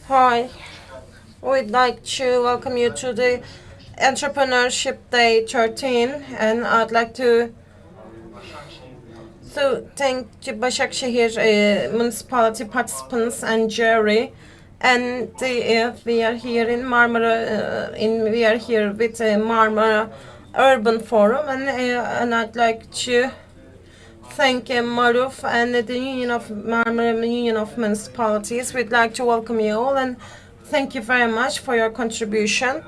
Hi, we'd like to welcome you to the Entrepreneurship Day 13, and I'd like to thank the Başakşehir Municipality participants and jury. And we are here in Marmara, we are here with Marmara Urban Forum, and I'd like to thank MARUF and the Union of Marmara Union of Municipalities. We'd like to welcome you all and thank you very much for your contribution.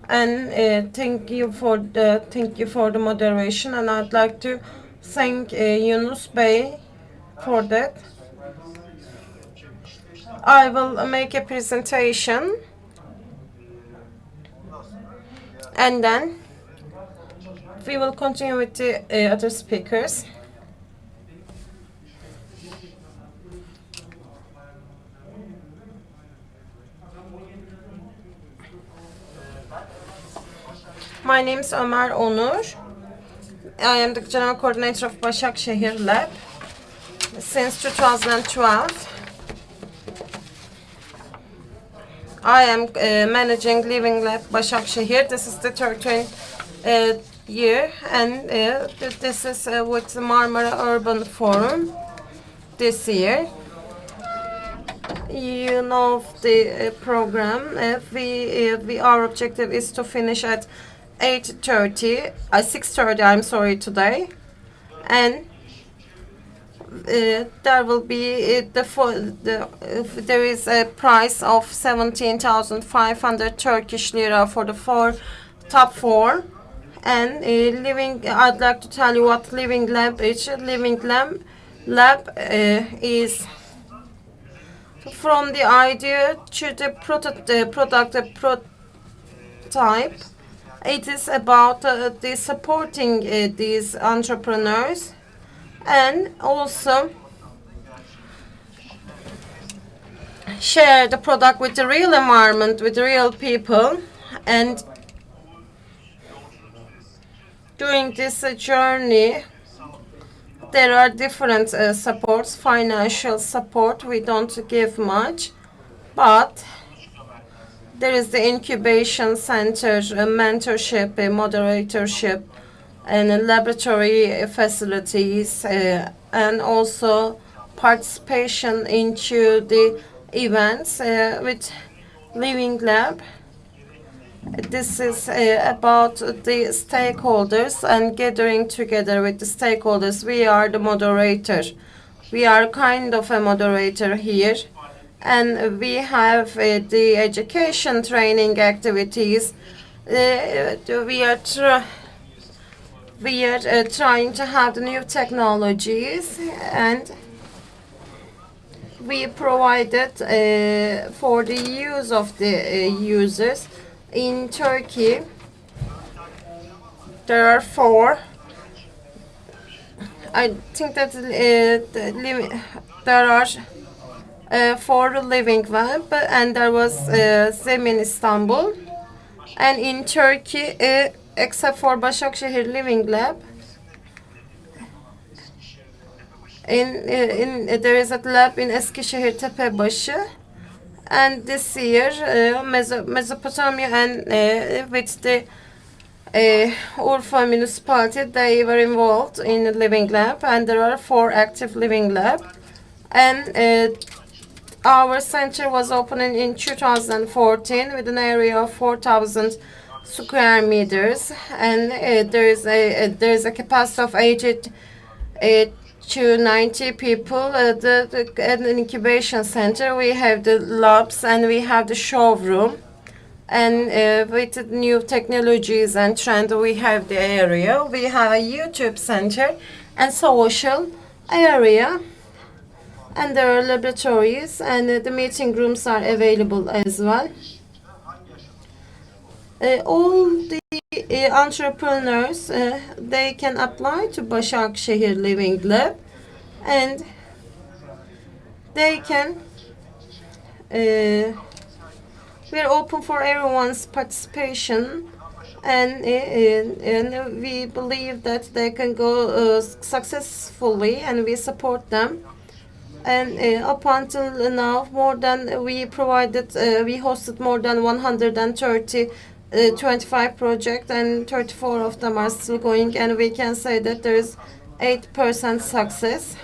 And thank you for the moderation. And I'd like to thank Yunus Bey for that. I will make a presentation, and then we will continue with the other speakers. My name is Ömer Onur. I am the General Coordinator of Başakşehir Lab since 2012. I am managing Living Lab Başakşehir. This is the 13th year, and this is with the Marmara Urban Forum this year. You know the program. Our objective is to finish at 8:30, 6:30. I'm sorry, today, and there will be there is a price of 17,500 Turkish lira for the top four. And I'd like to tell you what Living Lab is. Living Lab is from the idea to the prototype. It is about the supporting these entrepreneurs, and also share the product with the real environment, with the real people. And during this journey, there are different supports. Financial support, we don't give much, but there is the incubation center, mentorship, moderatorship, and laboratory facilities, and also participation into the events with Living Lab. This is about the stakeholders and gathering together with the stakeholders. We are the moderator. We are kind of a moderator here. And we have the education training activities. We are trying to have the new technologies, and we provided for the use of the users. In Turkey, there are 4. I think that there are 4 Living Lab, and there was Cemil Istanbul. And in Turkey, except for Başakşehir Living Lab, there is a lab in Eskişehir Tepebaşı. And this year, Mesopotamia and with the Urfa Municipality, they were involved in the Living Lab, and there are 4 active Living Lab. And our center was opened in 2014 with an area of 4,000 square meters, and there is a capacity of 80 to 90 people. At an incubation center, we have the labs and we have the showroom, and with new technologies and trend, we have the area. We have a YouTube center and social area, and there are laboratories, and the meeting rooms are available as well. All the entrepreneurs, they can apply to Başakşehir Living Lab, and they can we're open for everyone's participation, and we believe that they can go successfully, and we support them. And up until now, we hosted more than 130 25 projects, and 34 of them are still going, and we can say that there is 8% success.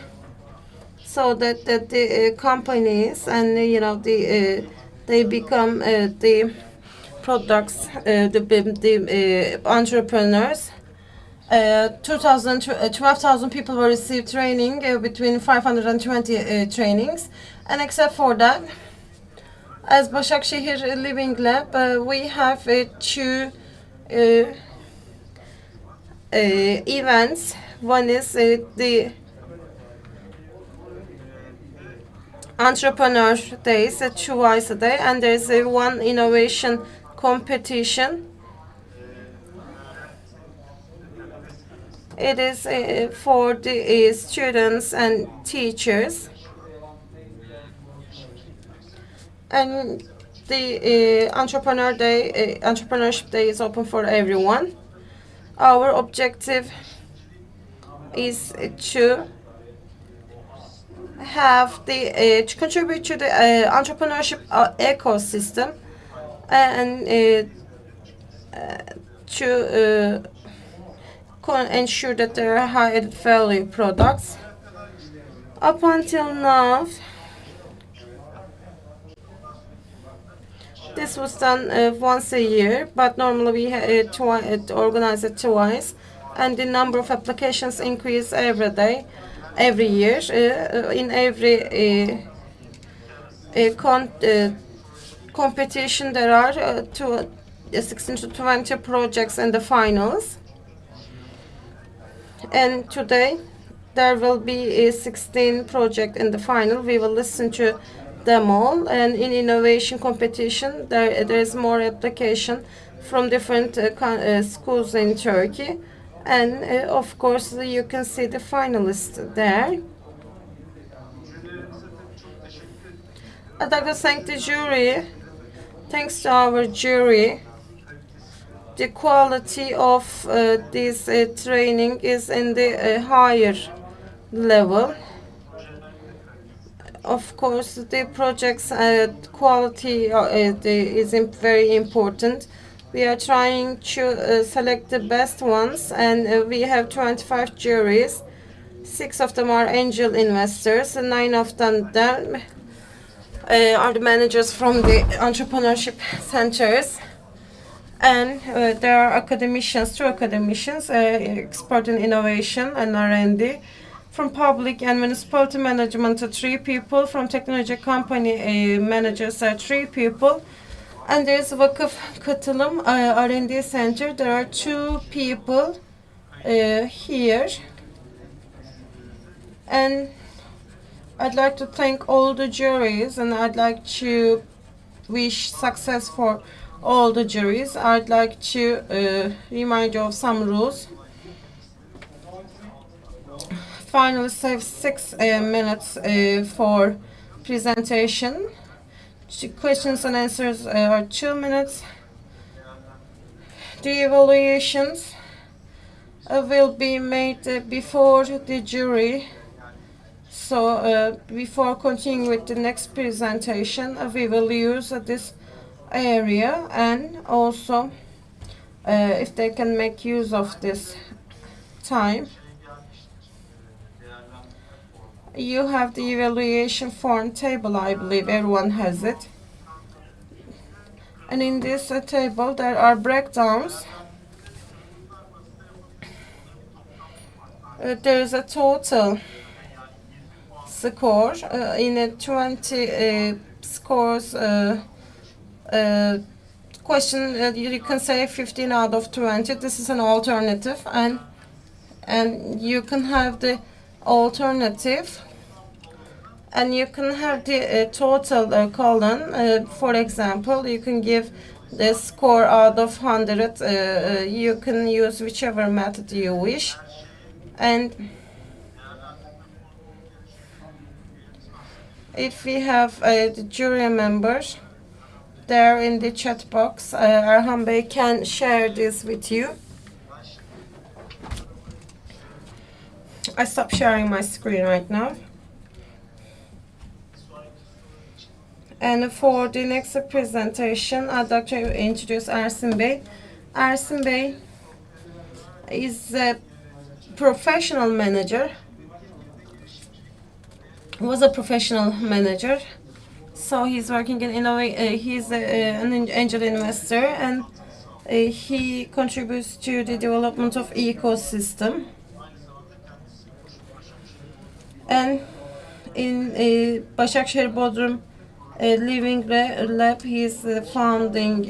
So that the companies and they become the products, the entrepreneurs. 12,000 people will receive training, between 520 trainings, and except for that, as Başakşehir Living Lab, we have two events. One is the Entrepreneur Days, twice a day, and there's one innovation competition. It is for the students and teachers, and the Entrepreneurship Day is open for everyone. Our objective is to have to contribute to the entrepreneurship ecosystem, and to ensure that there are high added value products. Up until now, this was done once a year, but normally we organize it twice, and the number of applications increase every year. In every competition, there are 16 to 20 projects in the finals. And today there will be 16 projects in the final. We will listen to them all. And in innovation competition, there is more application from different schools in Turkey. And of course, you can see the finalists there. I'd like to thank the jury. Thanks to our jury, the quality of this training is in the higher level. Of course, the project's quality is very important. We are trying to select the best ones, and we have 25 juries. 6 of them are angel investors, and 9 of them are the managers from the entrepreneurship centers. And there are academicians, two academicians, expert in innovation and R&D. From public and municipality management, 3 people. From technology company managers, 3 people. And there's Vakıf Katılım R&D Center. There are 2 people here. And I'd like to thank all the juries, and I'd like to wish success for all the juries. I'd like to remind you of some rules. Finalists have 6 minutes for presentation. Questions and answers are 2 minutes. The evaluations will be made before the jury. So before continuing with the next presentation, we will use this area, and also if they can make use of this time. You have the evaluation form table, I believe everyone has it. And in this table there are breakdowns. There is a total score in a 20 scores question. You can say 15 out of 20. This is an alternative, and you can have the alternative, and you can have the total column. For example, you can give the score out of 100. You can use whichever method you wish. And if we have the jury members there in the chat box, Erhan Bey can share this with you. I stop sharing my screen right now. And for the next presentation, I'd like to introduce Ersin Bey. Ersin Bey is a professional manager. Was a professional manager. So he's working in he's an angel investor, and he contributes to the development of ecosystem. And in Başakşehir Living Lab, he's the founding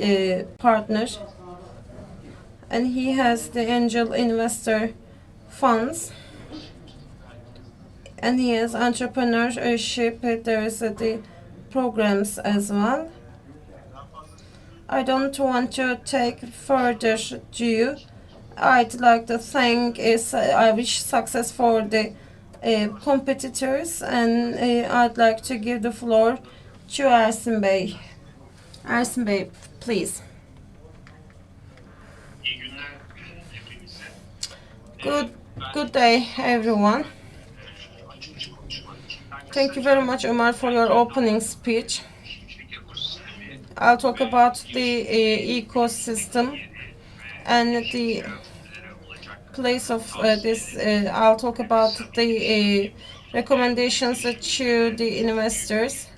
partner, and he has the angel investor funds, and he has entrepreneurship. There's the programs as well. I don't want to take further due. I'd like to thank I wish success for the competitors, and I'd like to give the floor to Ersin Bey. Ersin Bey, please. Good day, everyone. Thank you very much, Ömer, for your opening speech. I'll talk about the ecosystem and the place of this. I'll talk about the recommendations to the investors.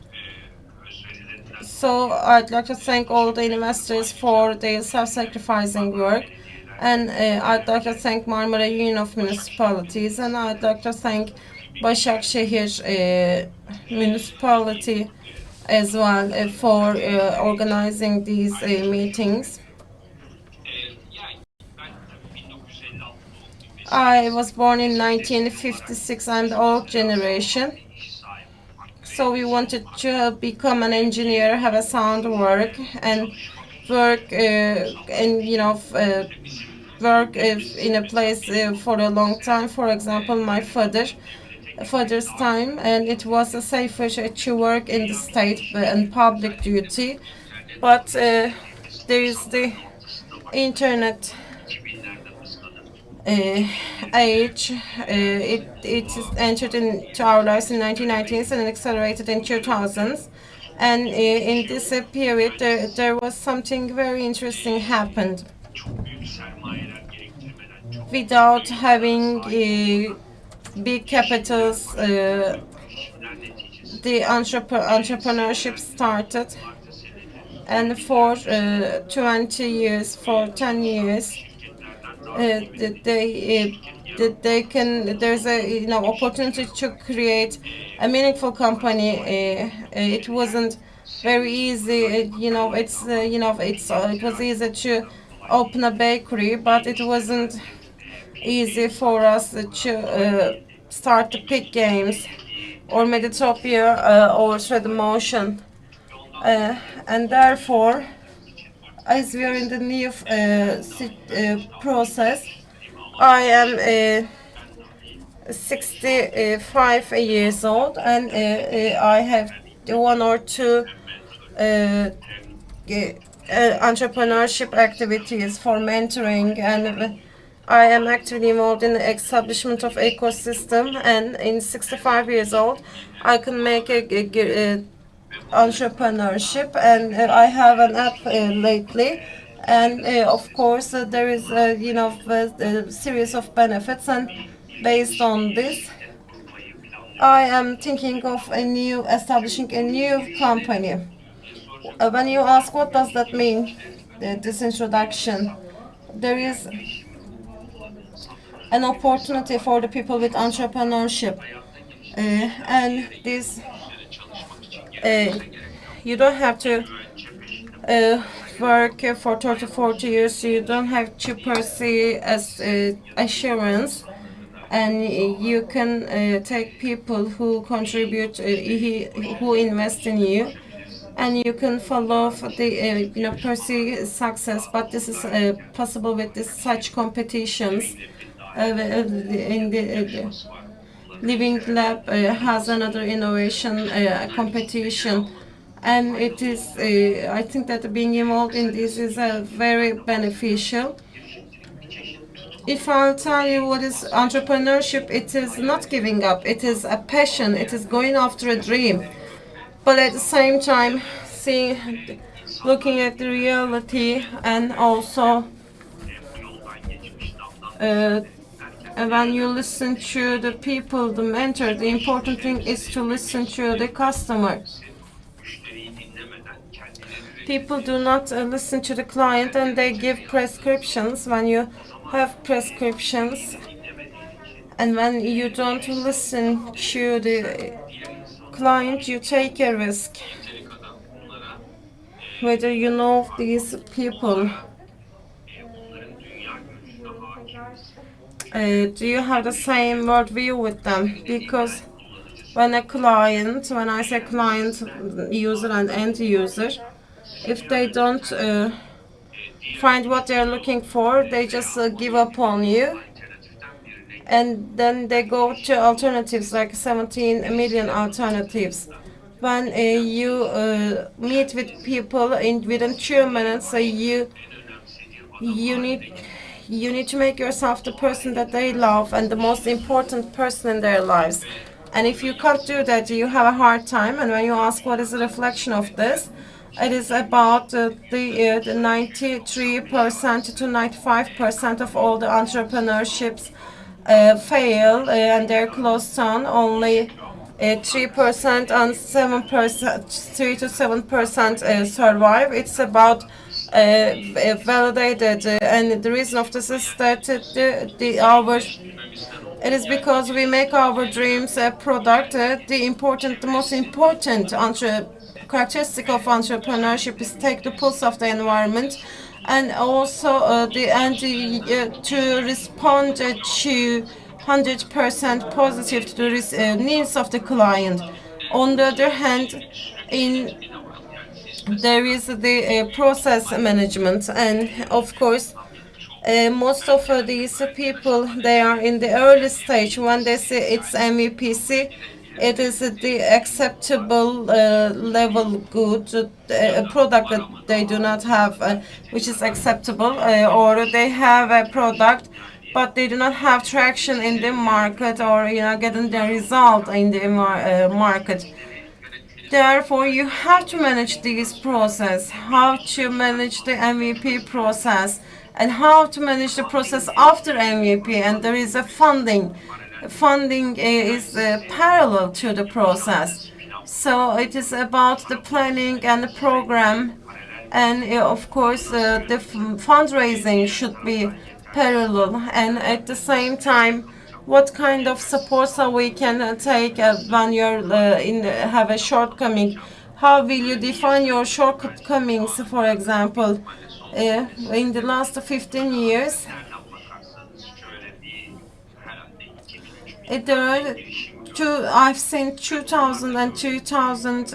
So I'd like to thank all the investors for their self-sacrificing work, and I'd like to thank Marmara Union of Municipalities, and I'd like to thank Başakşehir Municipality as well for organizing these meetings. I was born in 1956. I'm the old generation. So we wanted to become an engineer, have a sound work, and work work in a place for a long time. For example, my father's time, and it was a safer to work in the state and public duty. But there is the internet age. It is entered into our lives in 1990s and accelerated in 2000s. And in this period, there was something very interesting happened. Without having big capitals, the entrepreneurship started, and for 20 years, for 10 years, there's a opportunity to create a meaningful company. It wasn't very easy. It was easy to open a bakery, but it wasn't easy for us to start the Pig Games or Meditopia or Thread Motion, and therefore, as we are in the new process, I am 65 years old, and I have one or two entrepreneurship activities for mentoring, and I am actively involved in the establishment of ecosystem. And in 65 years old, I can make a entrepreneurship, and I have an app lately, and of course there is a series of benefits, and based on this I am thinking of establishing a new company. When you ask what does that mean, this introduction, there is an opportunity for the people with entrepreneurship, and this you don't have to work for 30-40 years. You don't have to pursue as assurance, and you can take people who contribute, who invest in you, and you can follow the pursue success. But this is possible with such competitions. In the Living Lab has another innovation competition, and it is I think that being involved in this is very beneficial. If I'll tell you what is entrepreneurship, it is not giving up. It is a passion. It is going after a dream. but at the same time looking at the reality, and also when you listen to the people, the mentor, the important thing is to listen to the customer. People do not listen to the client, and they give prescriptions. When you have prescriptions and when you don't listen to the client, you take a risk. Whether you know these people, do you have the same worldview with them? Because when I say client, user and end user, if they don't find what they're looking for, they just give up on you, and then they go to alternatives, like 17 million alternatives. When you meet with people within 2 minutes, you need to make yourself the person that they love and the most important person in their lives. And if you can't do that, you have a hard time. And when you ask what is the reflection of this, it is about the 93% to 95% of all the entrepreneurships fail, and they're closed down. Only 3% and 7%, 3 to 7% survive. It's about validated, and the reason of this is that it is because we make our dreams a product. The most important characteristic of entrepreneurship is take the pulse of the environment, and also to respond to 100% positive to the needs of the client. On the other hand, there is the process management, and of course most of these people, they are in the early stage. When they say it's MVPC, it is the acceptable level good product that they do not have, which is acceptable, or they have a product but they do not have traction in the market, or getting the result in the market. Therefore, you have to manage this process, how to manage the MVP process, and how to manage the process after MVP. And there is a funding. Funding is parallel to the process. So it is about the planning and the program, and of course the fundraising should be parallel. And at the same time, what kind of support so we can take when you're have a shortcoming? How will you define your shortcomings? For example, in the last 15 years, I've seen 2,000 and 2,000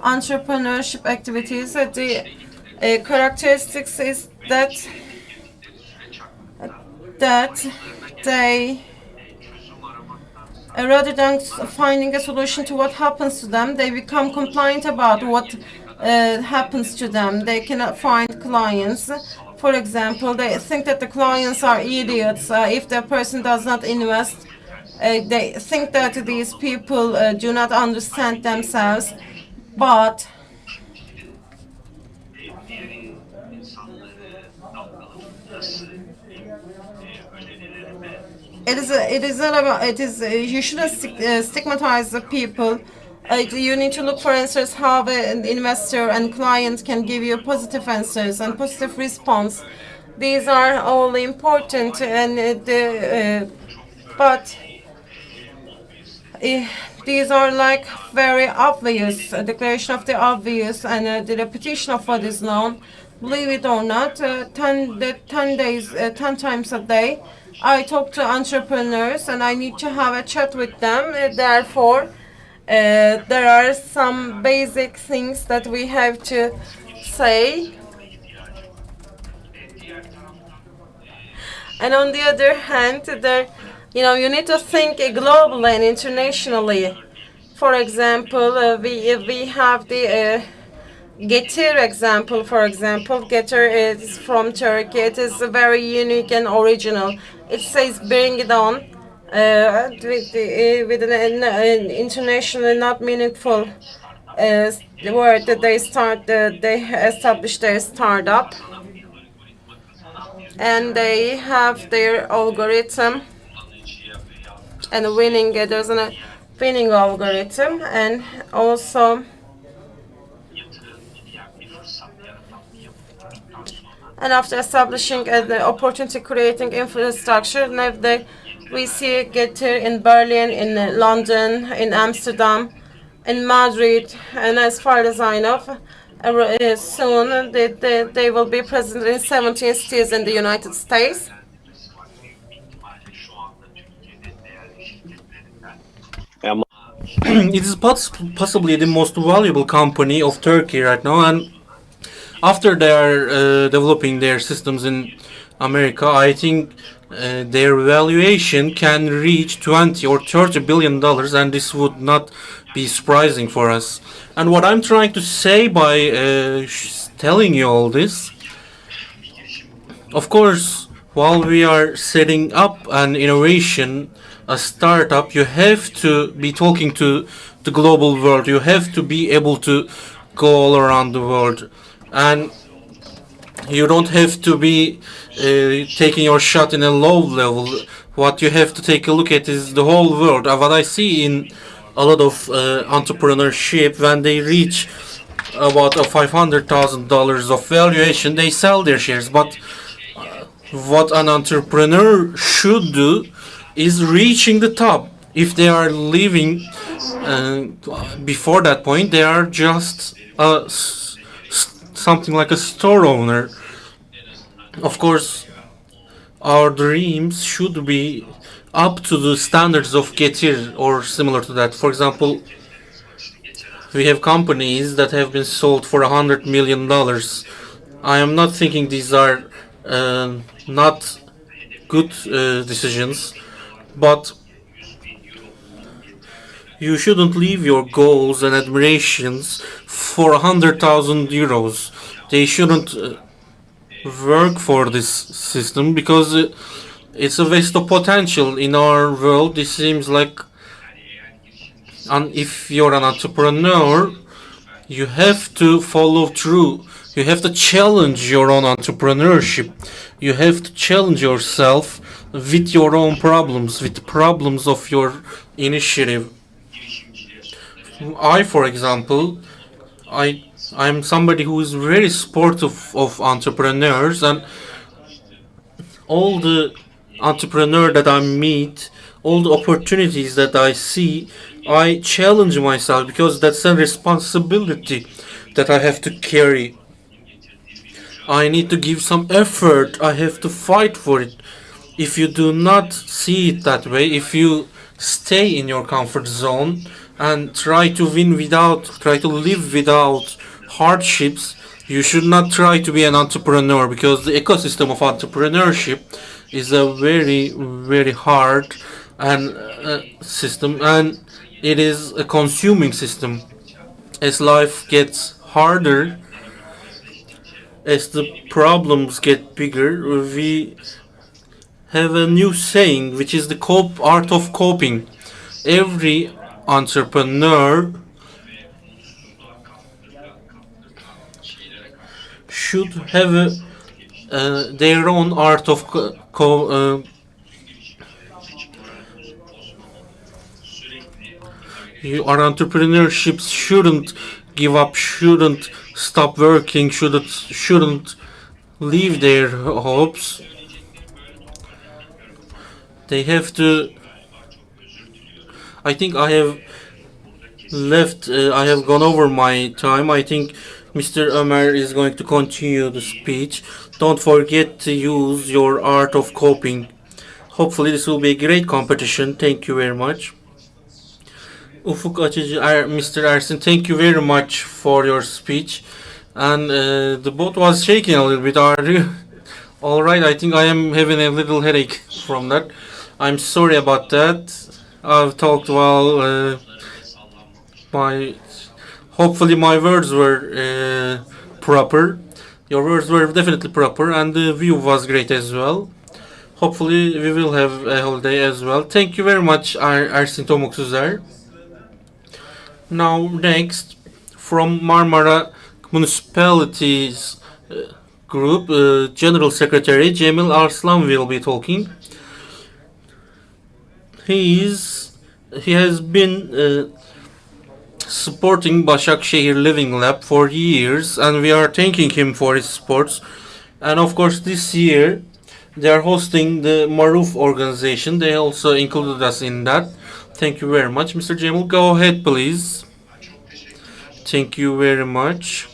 entrepreneurship activities. The characteristics is that they, rather than finding a solution to what happens to them, they become compliant about what happens to them. They cannot find clients. For example, they think that the clients are idiots if the person does not invest. They think that these people do not understand themselves, but you shouldn't stigmatize the people. You need to look for answers how an investor and client can give you positive answers and positive response. These are all important, and but these are like very obvious, a declaration of the obvious, and the repetition of what is known. Believe it or not, 10 times a day, I talk to entrepreneurs, and I need to have a chat with them. Therefore, there are some basic things that we have to say. And on the other hand, you need to think globally and internationally. For example, we have the Getir example. For example, Getir is from Turkey. It is very unique and original. It says "Bring it on," with an internationally not meaningful where did they start? They established their startup, and they have their algorithm and winning. There's a winning algorithm, and also. And after establishing the opportunity creating infrastructure, now we see Getir in Berlin, in London, in Amsterdam, in Madrid, and as far as I know, soon they will be present in 17 cities in the United States. It is possibly the most valuable company of Turkey right now, and after they are developing their systems in America, I think their valuation can reach 20 or 30 billion dollars, and this would not be surprising for us. And what I'm trying to say by telling you all this, of course, while we are setting up an innovation, a startup, you have to be talking to the global world. You have to be able to go all around the world. And you don't have to be taking your shot in a low level. What you have to take a look at is the whole world. What I see in a lot of entrepreneurship, when they reach about $500,000 of valuation, they sell their shares. But what an entrepreneur should do is reaching the top. If they are leaving before that point, they are just something like a store owner. Of course, our dreams should be up to the standards of Getir or similar to that. For example, we have companies that have been sold for $100 million. I am not thinking these are not good decisions, but you shouldn't leave your goals and admirations for 100,000 euros. They shouldn't work for this system because it's a waste of potential in our world. It seems like if you're an entrepreneur, you have to follow through. You have to challenge your own entrepreneurship. You have to challenge yourself with your own problems, with the problems of your initiative. For example, I'm somebody who is very supportive of entrepreneurs, and all the entrepreneur that I meet, all the opportunities that I see, I challenge myself because that's a responsibility that I have to carry. I need to give some effort. I have to fight for it. If you do not see it that way, if you stay in your comfort zone and try to live without hardships, you should not try to be an entrepreneur, because the ecosystem of entrepreneurship is a very, very hard and system, and it is a consuming system. As life gets harder, as the problems get bigger, we have a new saying, which is the art of coping. Every entrepreneur should have their own art of our entrepreneurships shouldn't give up, shouldn't stop working, shouldn't leave their hopes. They have to. I think I have I have gone over my time. I think Mr. Ömer is going to continue the speech. Don't forget to use your art of coping. Hopefully this will be a great competition. Thank you very much. Ufuk Açıcı, Mr. Ersin, thank you very much for your speech. And the boat was shaking a little bit. Are you all right? I think I am having a little headache from that. I'm sorry about that. I've talked while hopefully my words were proper. Your words were definitely proper, and the view was great as well. Hopefully we will have a holiday as well. Thank you very much, Ersin Pamuksüzer. Now next from Marmara Municipalities Group, General Secretary Cemil Arslan will be talking. He has been supporting Başakşehir Living Lab for years, and we are thanking him for his support. And of course, this year they are hosting the MARUF organization. They also included us in that. Thank you very much, Mr. Cemil. Go ahead, please. Thank you very much.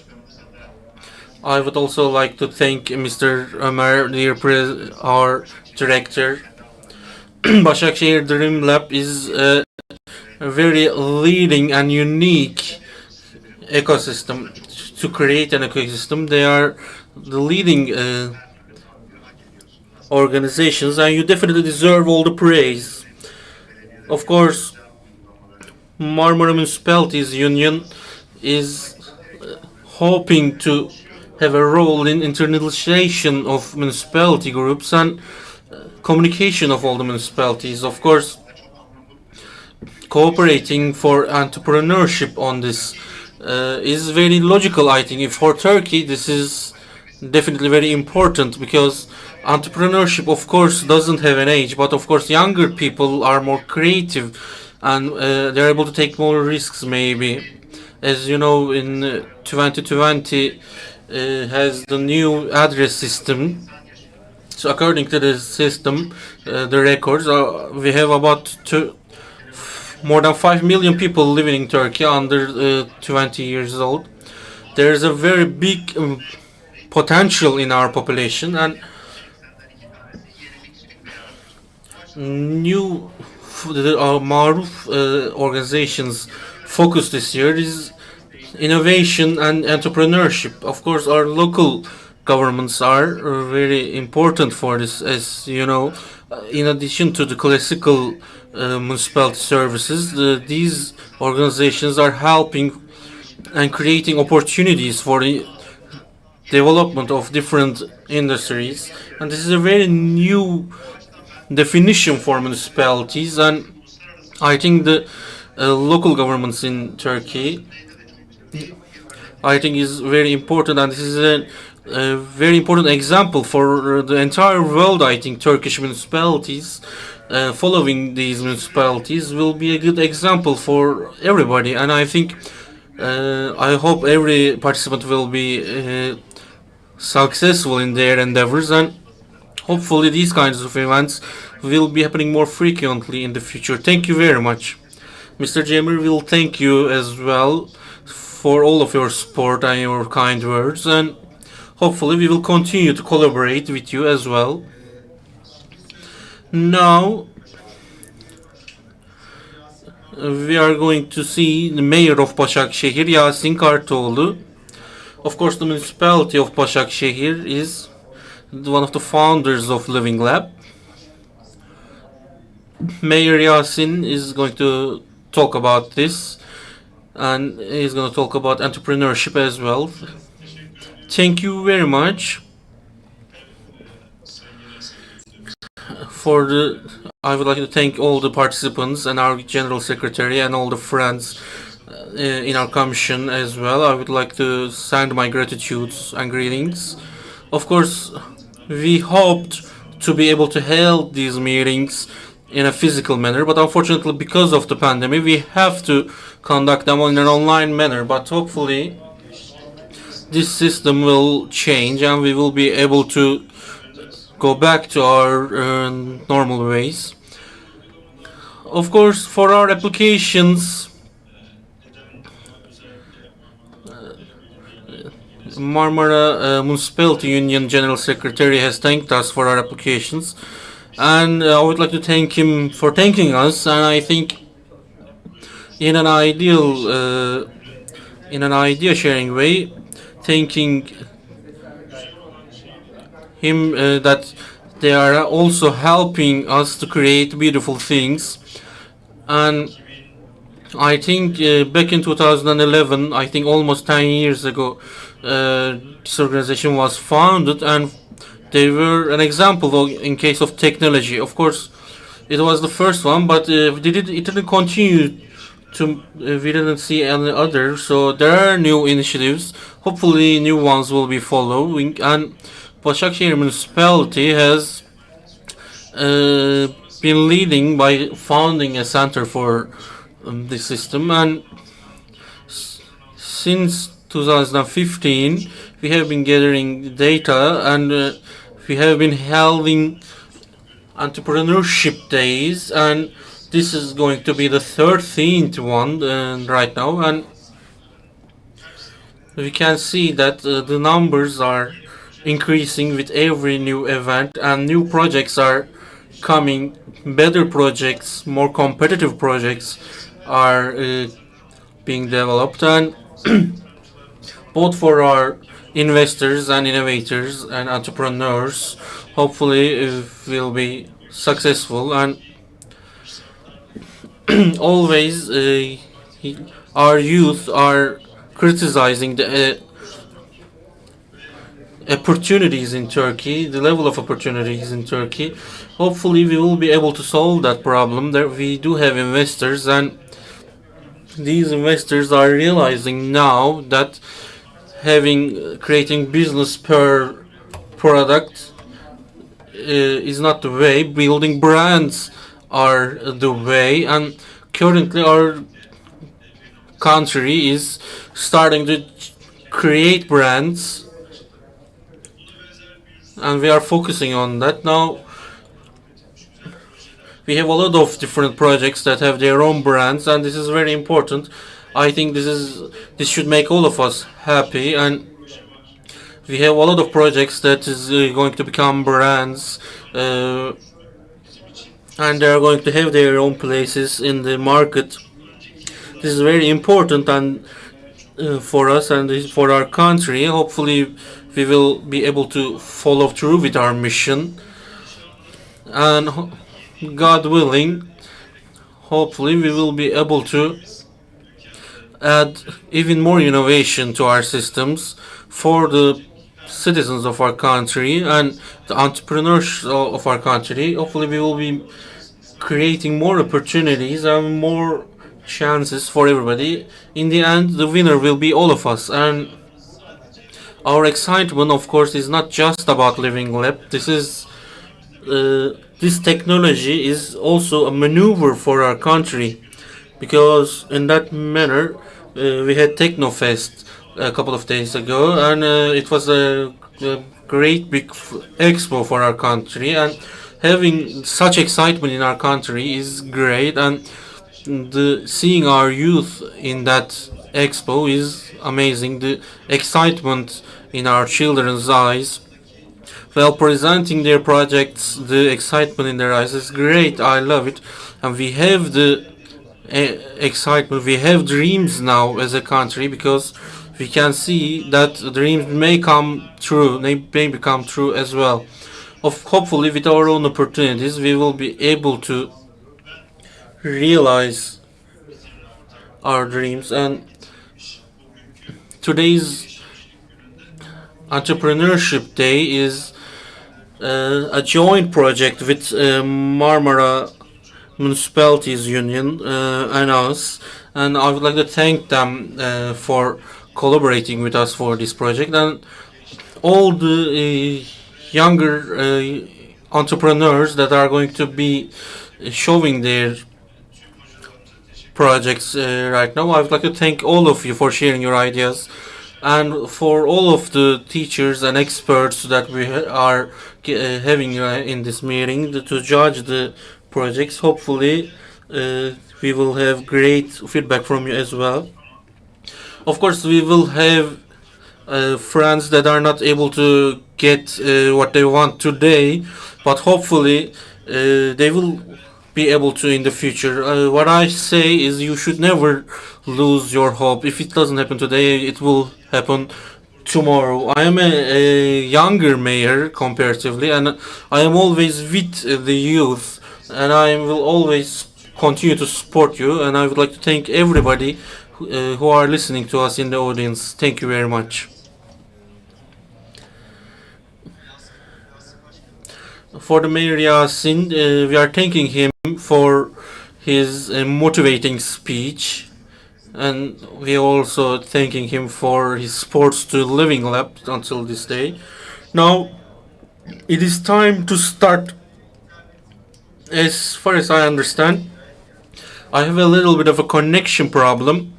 I would also like to thank Mr. Ömer, our director. Başakşehir Dream Lab is a very leading and unique ecosystem. To create an ecosystem, they are the leading organizations, and you definitely deserve all the praise. Of course, Marmara Municipalities Union is hoping to have a role in internationalization of municipality groups and communication of all the municipalities. Of course, cooperating for entrepreneurship on this is very logical, I think. For Turkey, this is definitely very important because entrepreneurship, of course, doesn't have an age, but of course, younger people are more creative and they're able to take more risks, maybe. As you know, in 2020 has the new address system. So according to the system, the records, we have about more than 5 million people living in Turkey under 20 years old. There is a very big potential in our population, and new MARUF organizations focus this year is innovation and entrepreneurship. Of course, our local governments are very important for this, as you know. In addition to the classical municipality services, these organizations are helping and creating opportunities for the development of different industries. And this is a very new definition for municipalities, and I think the local governments in Turkey, I think, is very important, and this is a very important example for the entire world. I think Turkish municipalities following these municipalities will be a good example for everybody, and I think I hope every participant will be successful in their endeavors, and hopefully these kinds of events will be happening more frequently in the future. Thank you very much. Mr. Cemil will thank you as well for all of your support and your kind words, and hopefully we will continue to collaborate with you as well. Now we are going to see the mayor of Başakşehir, Yasin Kartoğlu. Of course, the municipality of Başakşehir is one of the founders of Living Lab. Mayor Yasin is going to talk about this, and he's going to talk about entrepreneurship as well. Thank you very much I would like to thank all the participants and our general secretary and all the friends in our commission as well. I would like to send my gratitudes and greetings. Of course, we hoped to be able to hold these meetings in a physical manner, but unfortunately, because of the pandemic, we have to conduct them in an online manner. But hopefully, this system will change and we will be able to go back to our normal ways. Of course, for our applications, Marmara Municipality Union General Secretary has thanked us for our applications, and I would like to thank him for thanking us. And I think in an idea sharing way, thanking him that they are also helping us to create beautiful things. And I think back in 2011, I think almost 10 years ago, this organization was founded, and they were an example in case of technology. Of course, it was the first one, but it didn't continue we didn't see any other. So there are new initiatives. Hopefully, new ones will be following. And Başakşehir Municipality has been leading by founding a center for the system, and since 2015 we have been gathering data, and we have been holding entrepreneurship days, and this is going to be the 13th one right now, and we can see that the numbers are increasing with every new event, and new projects are coming. Better projects, more competitive projects are being developed, and both for our investors and innovators and entrepreneurs, hopefully will be successful. And always our youth are criticizing the opportunities in Turkey, the level of opportunities in Turkey. Hopefully we will be able to solve that problem. That we do have investors, and these investors are realizing now that creating business per product is not the way. Building brands are the way, and currently our country is starting to create brands, and we are focusing on that now. We have a lot of different projects that have their own brands, and this is very important. I think this should make all of us happy, and we have a lot of projects that is going to become brands, and they are going to have their own places in the market. This is very important, and for us and for our country. Hopefully we will be able to follow through with our mission, and God willing, hopefully we will be able to add even more innovation to our systems for the citizens of our country and the entrepreneurs of our country. Hopefully we will be creating more opportunities and more chances for everybody. In the end, the winner will be all of us, and our excitement, of course, is not just about Living Lab. This technology is also a maneuver for our country, because in that manner we had Technofest a couple of days ago, and it was a great big expo for our country, and having such excitement in our country is great, and seeing our youth in that expo is amazing. The excitement in our children's eyes while presenting their projects, the excitement in their eyes is great. I love it, and we have the excitement. We have dreams now as a country, because we can see that dreams may come true. They may become true as well. Hopefully, with our own opportunities, we will be able to realize our dreams. And today's entrepreneurship day is a joint project with Marmara Municipalities Union and us, and I would like to thank them for collaborating with us for this project, and all the younger entrepreneurs that are going to be showing their projects right now. I would like to thank all of you for sharing your ideas, and for all of the teachers and experts that we are having in this meeting to judge the projects. Hopefully we will have great feedback from you as well. Of course, we will have friends that are not able to get what they want today, but hopefully they will be able to in the future. What I say is, you should never lose your hope. If it doesn't happen today, it will happen tomorrow. I am a younger mayor comparatively, and I am always with the youth, and I will always continue to support you, and I would like to thank everybody who are listening to us in the audience. Thank you very much. For the mayor Yasin, we are thanking him for his motivating speech, and we also thanking him for his sports to living lab until this day. Now it is time to start. As far as I understand, I have a little bit of a connection problem.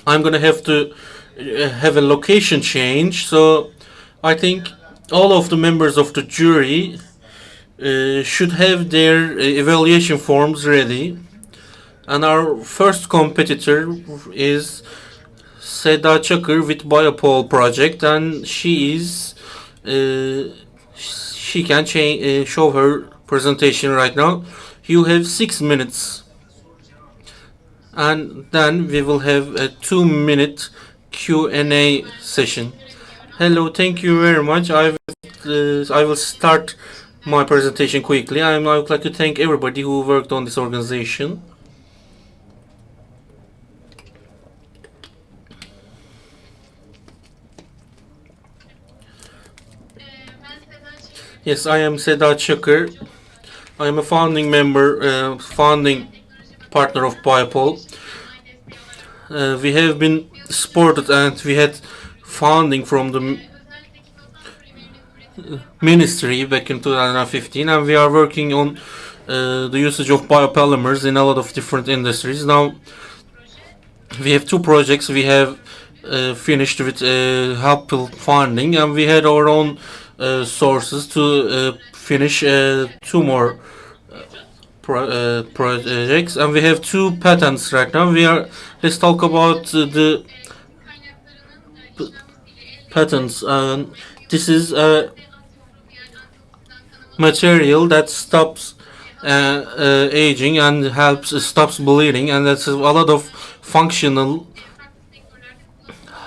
I'm gonna have to have a location change, so I think all of the members of the jury should have their evaluation forms ready. And our first competitor is Seda Çakır with Biopol project, and she can show her presentation right now. You have 6 minutes, and then we will have a 2-minute Q&A session. Hello, thank you very much. I will start my presentation quickly. I would like to thank everybody who worked on this organization. Yes, I am Seda Çakır. I am a founding member, founding partner of Biopol. We have been supported and we had funding from the ministry back in 2015, and we are working on the usage of biopolymers in a lot of different industries. Now we have 2 projects. We have finished with helpful funding, and we had our own sources to finish 2 more projects, and we have 2 patents right now. Let's talk about the patents. This is a material that stops aging and stops bleeding, and that's a lot of functional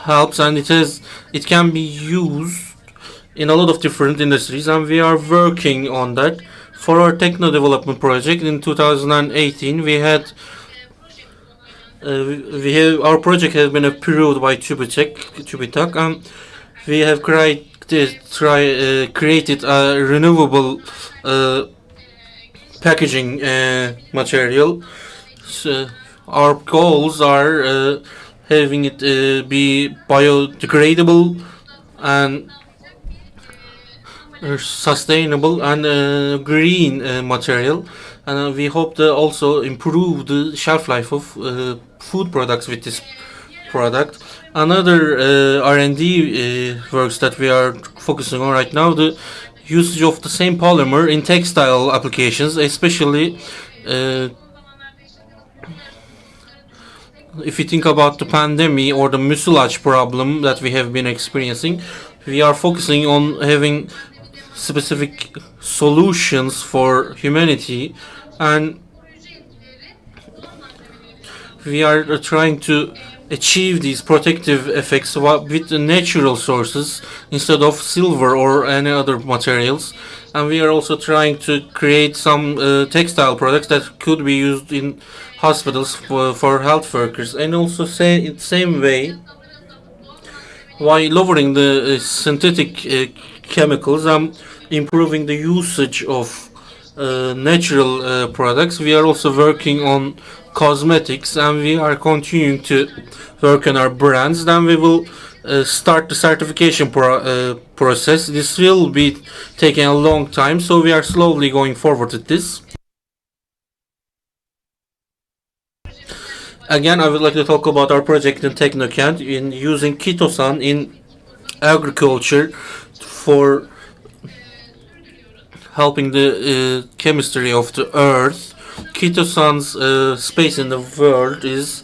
helps, and it can be used in a lot of different industries, and we are working on that. For our techno development project in 2018, our project has been approved by TÜBİTAK, and we have created a renewable packaging material. So our goals are having it be biodegradable and sustainable and green material, and we hope to also improve the shelf life of food products with this product. Another R&D works that we are focusing on right now, the usage of the same polymer in textile applications, especially if you think about the pandemic or the mucilage problem that we have been experiencing. We are focusing on having specific solutions for humanity, and we are trying to achieve these protective effects with the natural sources instead of silver or any other materials. And we are also trying to create some textile products that could be used in hospitals for health workers, and also in the same way, while lowering the synthetic chemicals and improving the usage of natural products. We are also working on cosmetics, and we are continuing to work on our brands. Then we will start the certification process. This will be taking a long time, so we are slowly going forward with this. Again, I would like to talk about our project in Teknokent in using chitosan in agriculture for helping the chemistry of the earth. Chitosan's space in the world is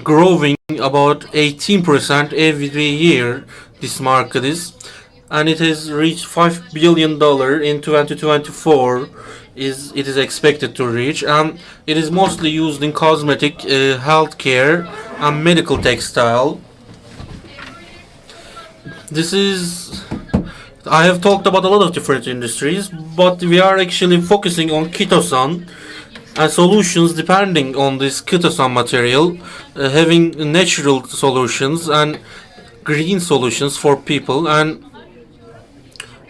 growing about 18% every year. This market is, and it has reached $5 billion in 2024. It is expected to reach, and it is mostly used in cosmetic, healthcare, and medical textile. I have talked about a lot of different industries, but we are actually focusing on chitosan and solutions depending on this chitosan material, having natural solutions and green solutions for people. And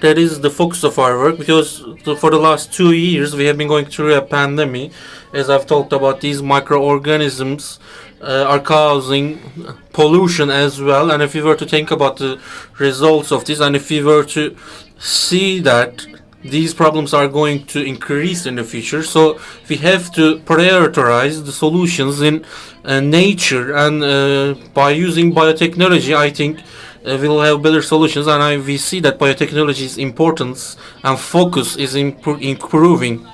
that is the focus of our work, because for the last 2 years we have been going through a pandemic. As I've talked about, these microorganisms are causing pollution as well. And if we were to think about the results of this, and if we were to see that these problems are going to increase in the future, so we have to prioritize the solutions in nature, and by using biotechnology, I think we'll have better solutions. And we see that biotechnology's importance and focus is improving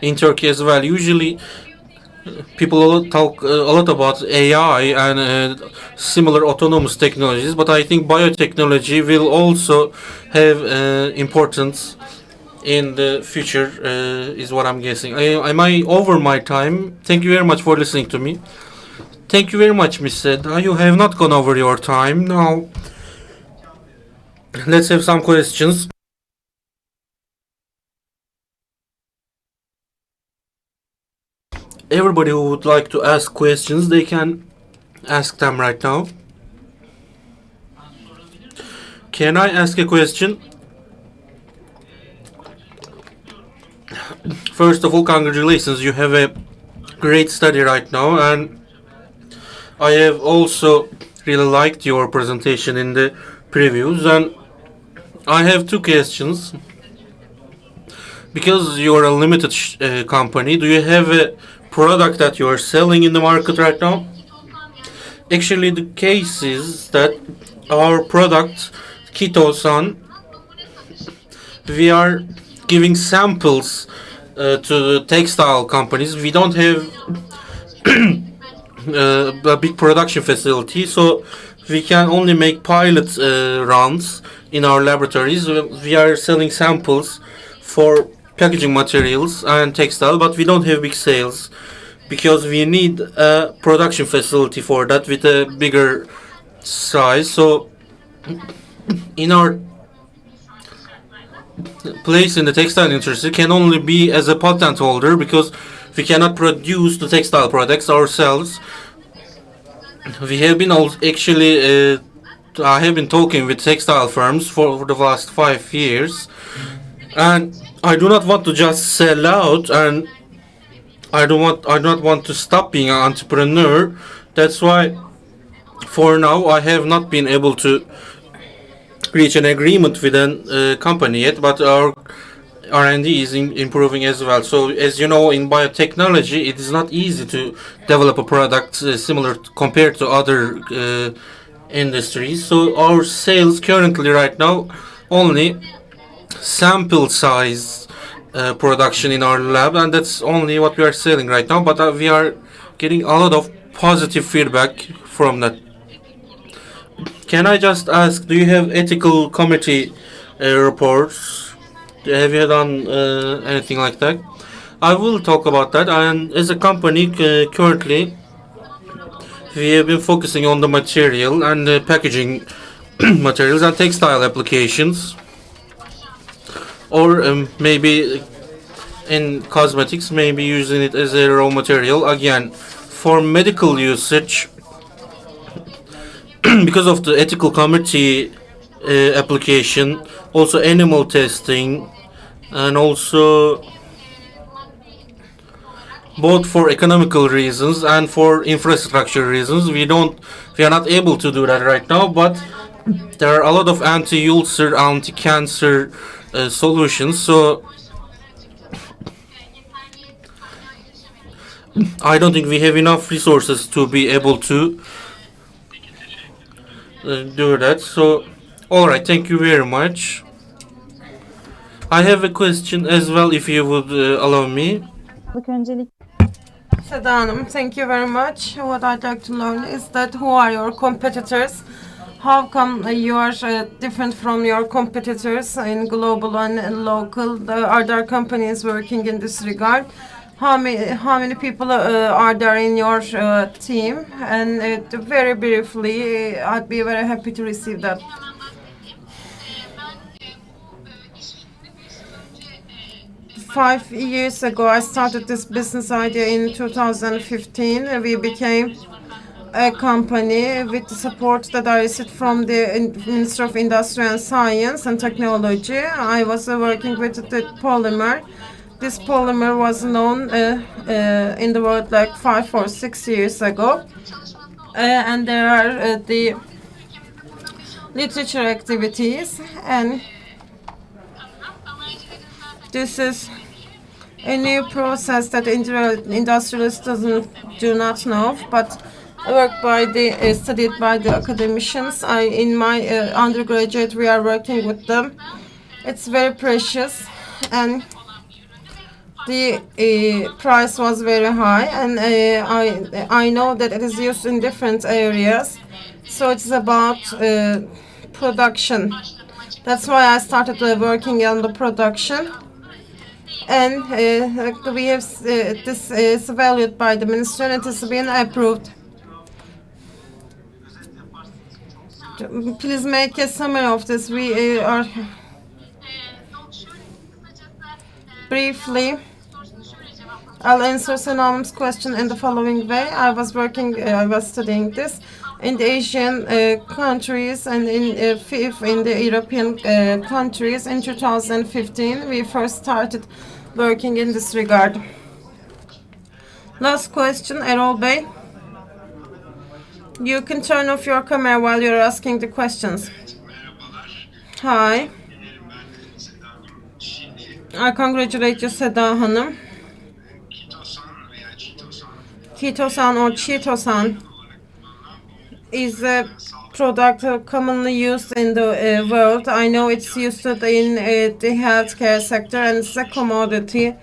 in Turkey as well. Usually people talk a lot about AI and similar autonomous technologies, but I think biotechnology will also have importance in the future, is what I'm guessing. Am I over my time? Thank you very much for listening to me. Thank you very much, Miss Seda. You have not gone over your time. Now, let's have some questions. Everybody who would like to ask questions, they can ask them right now. Can I ask a question? First of all, congratulations. You have a great study right now, and I have also really liked your presentation in the previews, and I have two questions. Because you're a limited company, do you have a product that you are selling in the market right now? Actually, the case is that our product, Ketosan, we are giving samples to the textile companies. We don't have a big production facility, so we can only make pilot runs in our laboratories. We are selling samples for packaging materials and textile, but we don't have big sales because we need a production facility for that with a bigger size. So in our place in the textile industry can only be as a patent holder, because we cannot produce the textile products ourselves. We have been actually I have been talking with textile firms for the last 5 years, and I do not want to just sell out, and I do not want to stop being an entrepreneur. That's why for now I have not been able to reach an agreement with a company yet, but our R&D is improving as well. So as you know, in biotechnology it is not easy to develop a product similar compared to other industries. So our sales currently right now only sample size production in our lab, and that's only what we are selling right now, but we are getting a lot of positive feedback from that. Can I just ask, do you have ethical committee reports? Have you done anything like that? I will talk about that. And as a company, currently we have been focusing on the material and the packaging materials and textile applications, or maybe in cosmetics, maybe using it as a raw material. Again, for medical usage, because of the ethical committee application, also animal testing, and also both for economical reasons and for infrastructure reasons, we are not able to do that right now. But there are a lot of anti-ulcer, anti-cancer solutions. So I don't think we have enough resources to be able to do that. So all right, thank you very much. I have a question as well, if you would allow me. Seda Hanım, thank you very much. What I'd like to learn is that who are your competitors? How come you are different from your competitors in global and local? Are there companies working in this regard? How many people are there in your team? And very briefly, I'd be very happy to receive that. 5 years ago, I started this business idea in 2015. We became a company with the support that I received from the Ministry of Industry and Science and Technology. I was working with the polymer. This polymer was known in the world like 5 or 6 years ago. And there are the literature activities, and this is a new process that industrialists do not know, but studied by the academicians. In my undergraduate, we are working with them. It's very precious, and the price was very high, and I know that it is used in different areas. So it's about production. That's why I started working on the production. And we have this is valued by the ministry and it has been approved. Please make a summary of this. We are briefly. I'll answer Sanam's question in the following way. I was studying this in the Asian countries and in the European countries. In 2015, we first started working in this regard. Last question, Erol Bey. You can turn off your camera while you're asking the questions. Hi. I congratulate you, Seda Hanım. Ketosan or Chitosan is a product commonly used in the world. I know it's used in the healthcare sector and it's a commodity.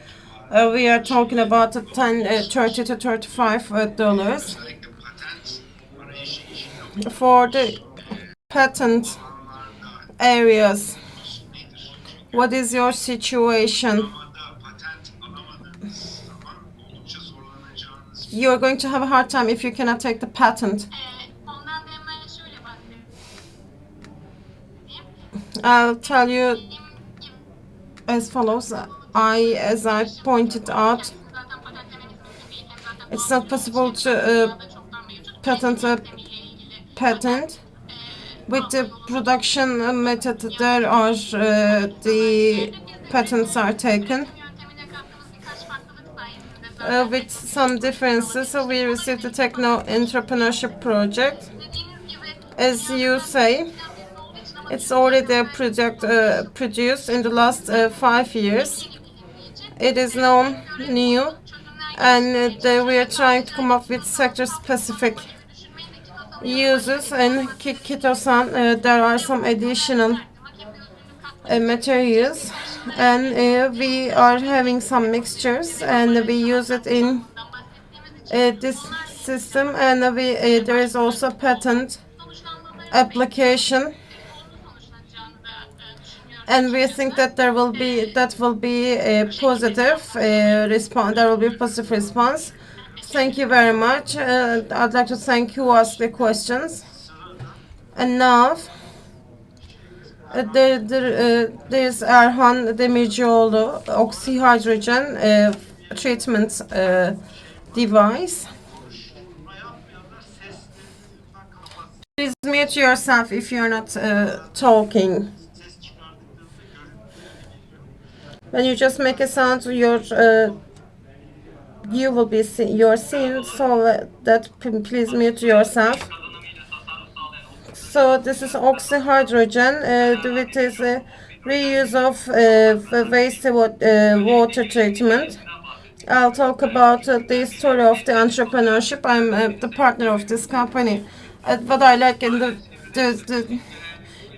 We are talking about $30 to $35 for the patent areas. What is your situation? You're going to have a hard time if you cannot take the patent. I'll tell you as follows. As I pointed out, it's not possible to patent a patent. With the production method, there are the patents are taken. With some differences, so we received the Techno Entrepreneurship project. As you say, it's already a project produced in the last 5 years. It is known new, and we are trying to come up with sector-specific uses. And Kitosan, there are some additional materials, and we are having some mixtures, and we use it in this system. And there is also patent application. And we think that there will be a positive response. There will be a positive response. Thank you very much. I'd like to thank you who asked the questions. And now there's Erhan Demircioğlu oxyhydrogen treatment device. Please mute yourself if you're not talking. When you just make a sound, you will be seen. So that please mute yourself. So this is oxyhydrogen. It is a reuse of water treatment. I'll talk about the story of the entrepreneurship. I'm the partner of this company. What I like in the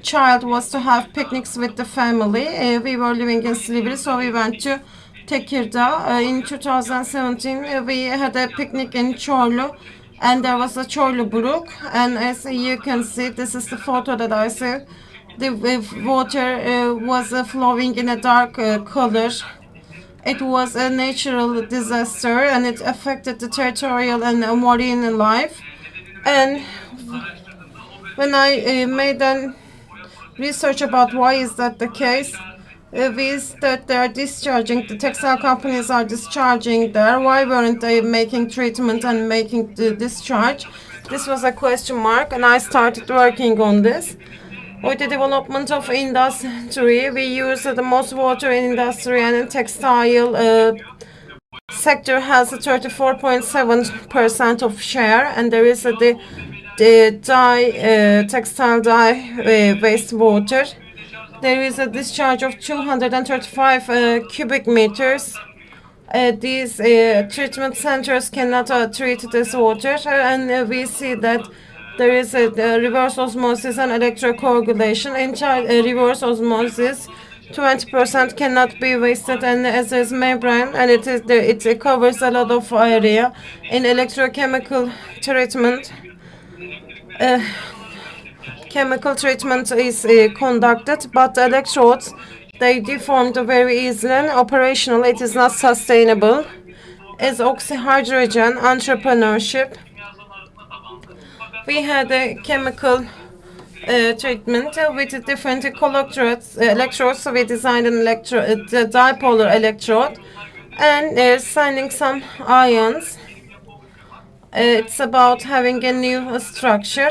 child was to have picnics with the family. We were living in Silivri, so we went to Tekirdağ. In 2017, we had a picnic in Çorlu, and there was a Çorlu Brook. And as you can see, this is the photo that I see. The water was flowing in a dark color. It was a natural disaster, and it affected the territorial and marine life. And when I made an research about why is that the case, that they are discharging, the textile companies are discharging there. Why weren't they making treatment and making the discharge? This was a question mark, and I started working on this. With the development of industry, we use the most water in industry and in textile sector has a 34.7% of share, and there is the dye, textile dye wastewater. There is a discharge of 235 cubic meters. These treatment centers cannot treat this water, and we see that there is a reverse osmosis and electrocoagulation. In reverse osmosis, 20% cannot be wasted, and as is membrane, and it covers a lot of area. In electrochemical treatment, chemical treatment is conducted, but the electrodes, they deformed very easily, and operational it is not sustainable. As oxyhydrogen entrepreneurship, we had a chemical treatment with different electrodes. So we designed an dipolar electrode and sending some ions. It's about having a new structure.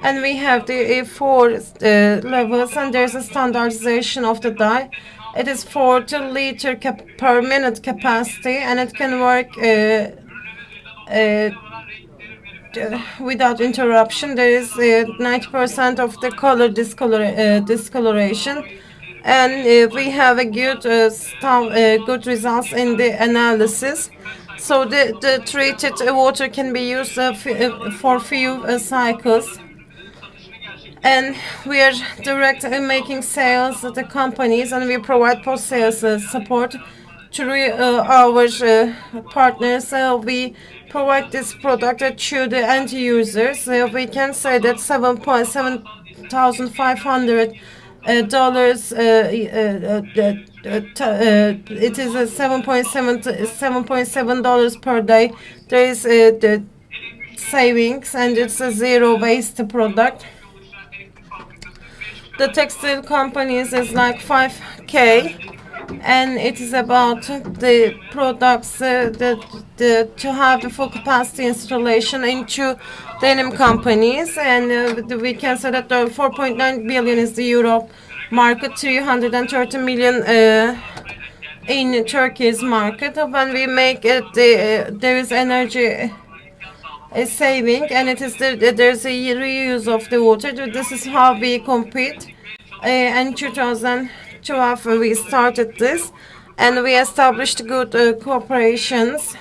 And we have the four levels, and there's a standardization of the dye. It is 40 liter per minute capacity, and it can work without interruption. There is 90% of the color discoloration, and we have a good good results in the analysis. So the treated water can be used for few cycles. And we are directly making sales at the companies, and we provide post-sales support to our partners. We provide this product to the end users. We can say that $7,500 it is a $7.7 per day. There is the savings, and it's a zero waste product. The textile companies is like 5K, and it is about the products to have the full capacity installation into denim companies, and we can say that the 4.9 billion is the euro market, 330 million in Turkey's market. When we make it, there is energy saving, and it is there's a reuse of the water. This is how we compete. In 2012 we started this, and we established good cooperations.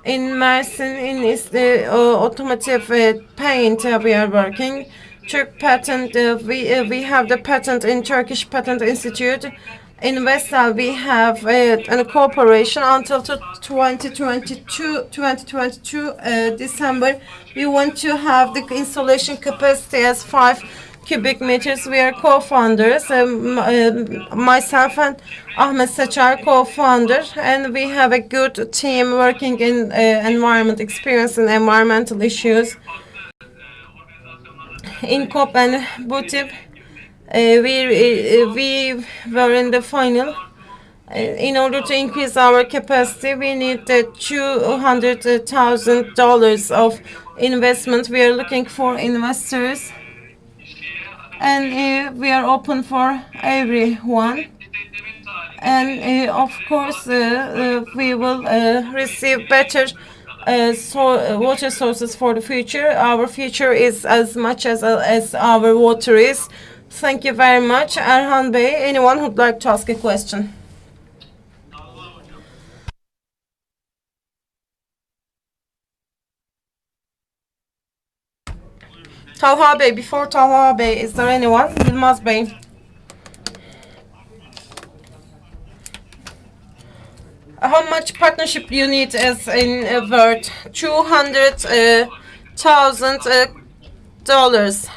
In Mersin, in the automotive paint, we are working. Turk patent, we have the patent in Turkish Patent Institute. In Vestal, we have a cooperation until 2022 December. We want to have the installation capacity as 5 cubic meters. We are co-founders, myself and Ahmet Seçer, co-founder, and we have a good team working in environment, experience in environmental issues. In COP and BUTIP, we were in the final. In order to increase our capacity, we need $200,000 of investment. We are looking for investors, and we are open for everyone. And of course, we will receive better water sources for the future. Our future is as much as our water is. Thank you very much. Erhan Bey, anyone who'd like to ask a question? Talha Bey, before Talha Bey, is there anyone? Yılmaz Bey. How much partnership you need as in word? $200,000.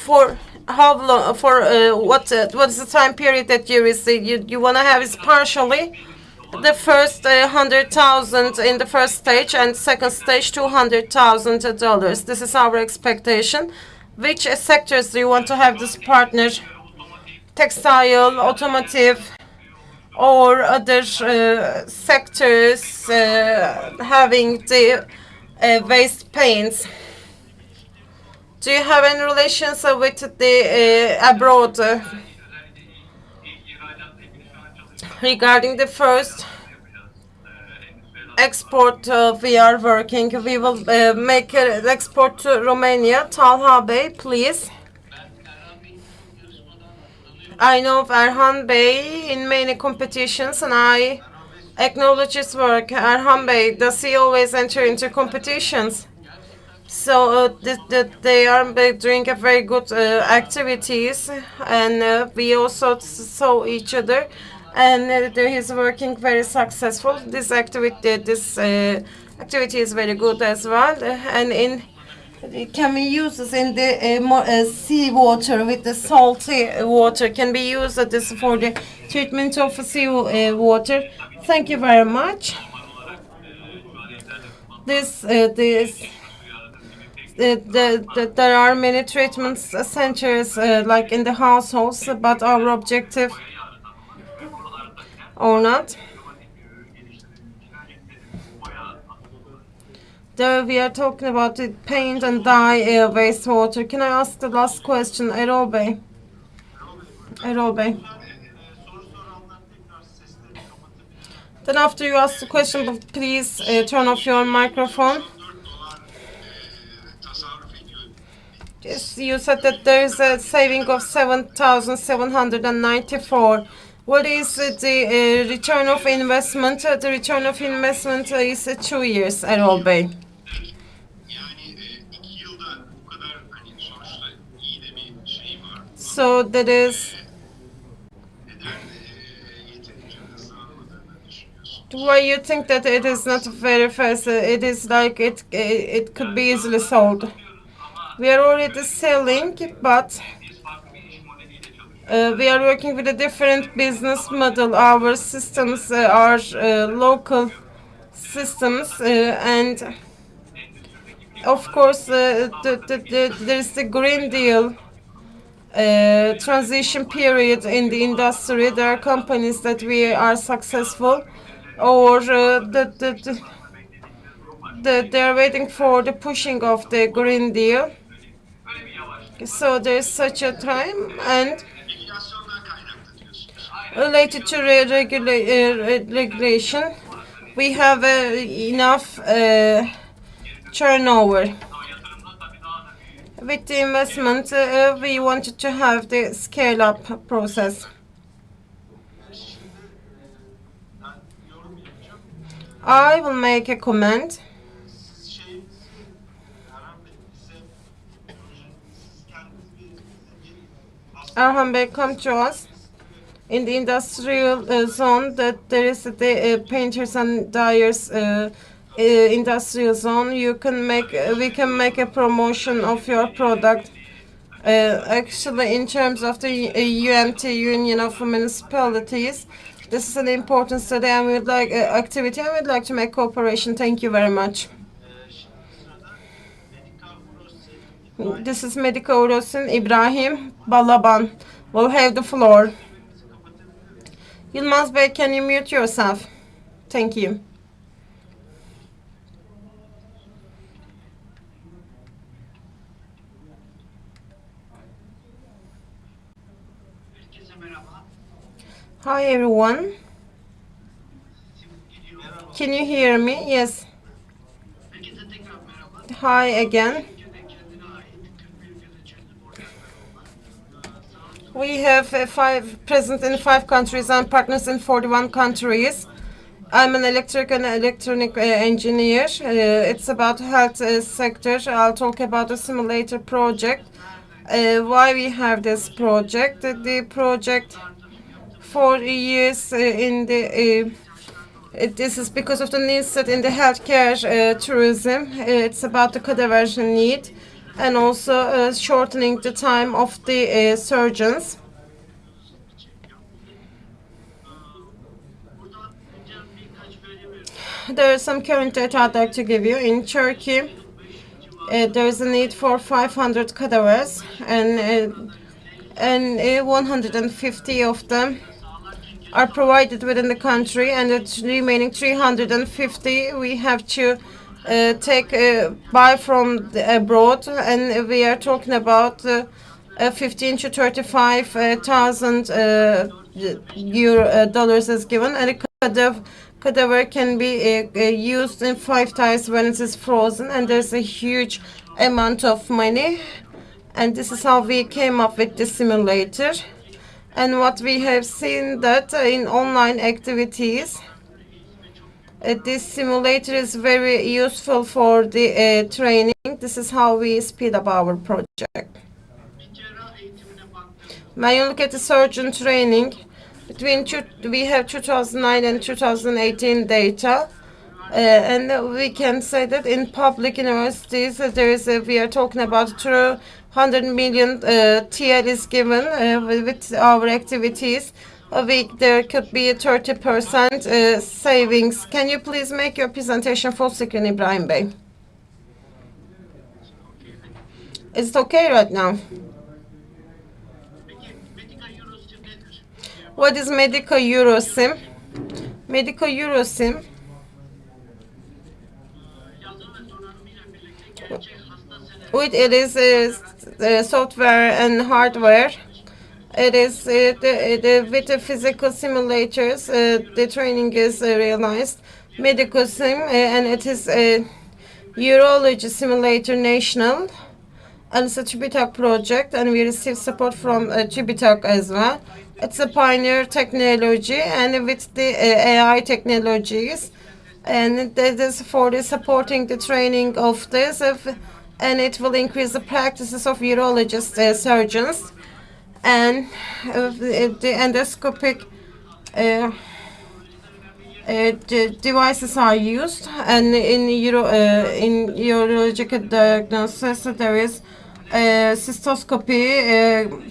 For how long? For what is the time period that you receive? You want to have it partially? The first 100,000 in the first stage, and second stage $200,000. This is our expectation. Which sectors do you want to have this partner? textile, automotive, or other sectors having the waste paints. Do you have any relations with the abroad regarding the first export we are working? We will make an export to Romania. Talha Bey, please. I know Erhan Bey in many competitions and I acknowledge his work. Erhan Bey, does he always enter into competitions? So they are doing a very good activities, and we also saw each other, and he's working very successful. This activity is very good as well, and can be used in the sea water with the salty water. Can be used this for the treatment of sea water. Thank you very much. There are many treatment centers like in the households, but our objective or not. There we are talking about the paint and dye wastewater. Can I ask the last question, Erol Bey? Erol Bey. Then after you ask the question, please turn off your microphone. Yes, you said that there is a saving of 7,794. What is the return of investment? The return of investment is 2 years, Erol Bey. So that is. Why you think that it is not very fast? It is like it could be easily sold. We are already selling, but we are working with a different business model. Our systems are local systems, and of course, there is the Green Deal transition period in the industry. There are companies that we are successful, or they are waiting for the pushing of the Green Deal. So there is such a time, and related to regulation, we have enough turnover. With the investment, we wanted to have the scale-up process. I will make a comment. Erhan Bey, come to us. In the industrial zone, that there is the painters and dyers industrial zone. We can make a promotion of your product. Actually, in terms of the UMT, Union of Municipalities, this is an important study and we would like activity. I would like to make cooperation. Thank you very much. This is Medika Orosin. Ibrahim Balaban will have the floor. Yılmaz Bey, can you mute yourself? Thank you. Hi everyone. Can you hear me? Yes. Hi again. We have present in 5 countries and partners in 41 countries. I'm an electric and electronic engineer. It's about health sector. I'll talk about a simulator project. Why we have this project? The project 4 years in the this is because of the needs that in the healthcare tourism. It's about the cadaver need and also shortening the time of the surgeons. There is some current data I'd like to give you. In Turkey, there is a need for 500 cadavers, and and 150 of them are provided within the country, and the remaining 350 we have to buy from abroad, and we are talking about 15 to 35,000 euro dollars is given, and a cadaver can be used in 5 times when it is frozen, and there's a huge amount of money, and this is how we came up with the simulator. And what we have seen that in online activities, this simulator is very useful for the training. This is how we speed up our project. When you look at the surgeon training, we have 2009 and 2018 data. And we can say that in public universities, we are talking about 200 million TL is given with our activities. There could be a 30% savings. Can you please make your presentation full screen, Ibrahim Bey? Is it okay right now? What is Medica Eurosim? Medica Eurosim. It is software and hardware. It is with the physical simulators. The training is realized. Medical sim, and it is a urology simulator national. And it's a TÜBİTAK project, and we receive support from TÜBİTAK as well. It's a pioneer technology, and with the AI technologies, and that is for the supporting the training of this, and it will increase the practices of urologist surgeons, and the endoscopic the devices are used, and in urological diagnosis there is cystoscopy,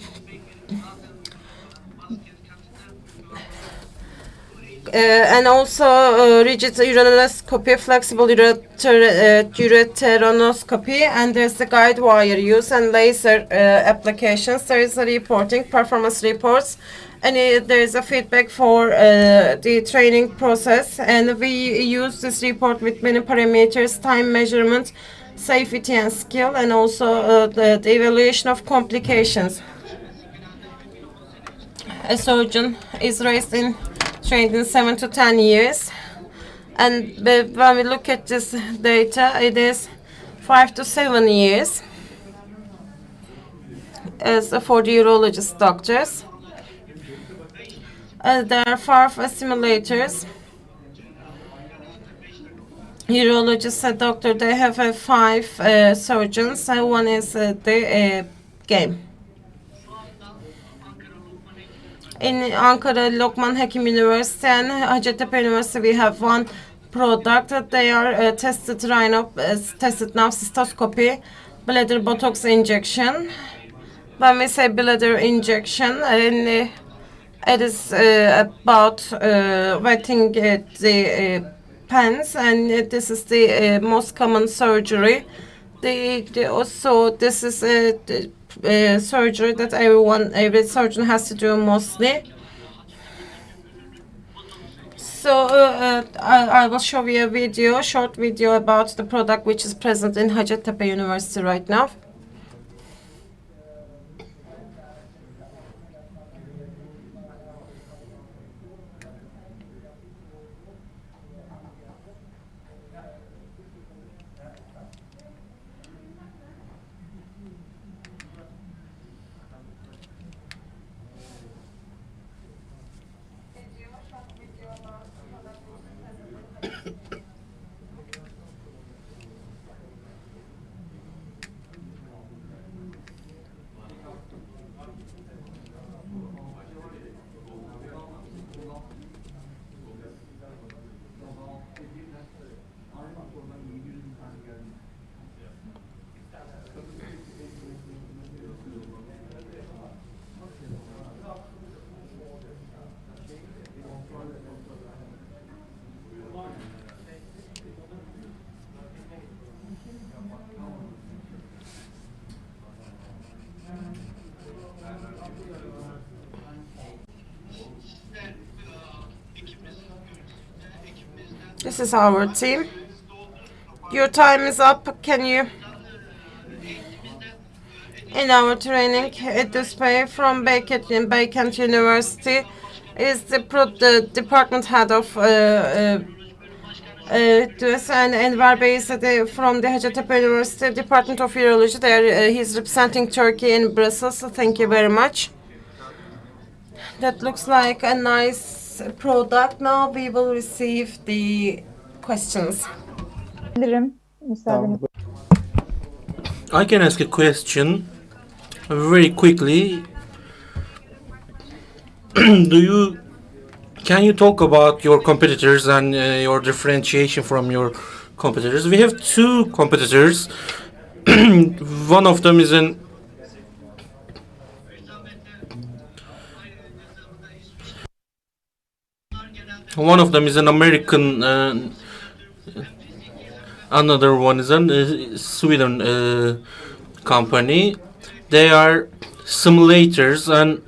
and also rigid ureteroscopy, flexible ureteronoscopy, and there's the guide wire use and laser applications. There is a reporting, performance reports, and there is a feedback for the training process, and we use this report with many parameters: time measurement, safety and skill, and also the evaluation of complications. A surgeon is trained in 7 to 10 years, and when we look at this data, it is 5 to 7 years as for the urologist doctors. There are 5 simulators. Urologist doctor, they have 5 surgeons. One is the game. In Ankara Lokman Hekim University and Hacettepe University, we have one product. They are tested now, cystoscopy, bladder botox injection. When we say bladder injection, and it is about wetting the pants, and this is the most common surgery. Also, this is surgery that every surgeon has to do mostly. So I will show you a short video about the product which is present in Hacettepe University right now. This is our team. Your time is up. Can you? In our training, Edus Bey from Beykent University is the department head of this, and Enver Bey is from the Hacettepe University Department of Urology. There, he's representing Turkey in Brussels. So thank you very much. That looks like a nice product. Now we will receive the questions. I can ask a question very quickly. Can you talk about your competitors and your differentiation from your competitors? We have two competitors. One of them is an American. Another one is a Sweden company. They are simulators, and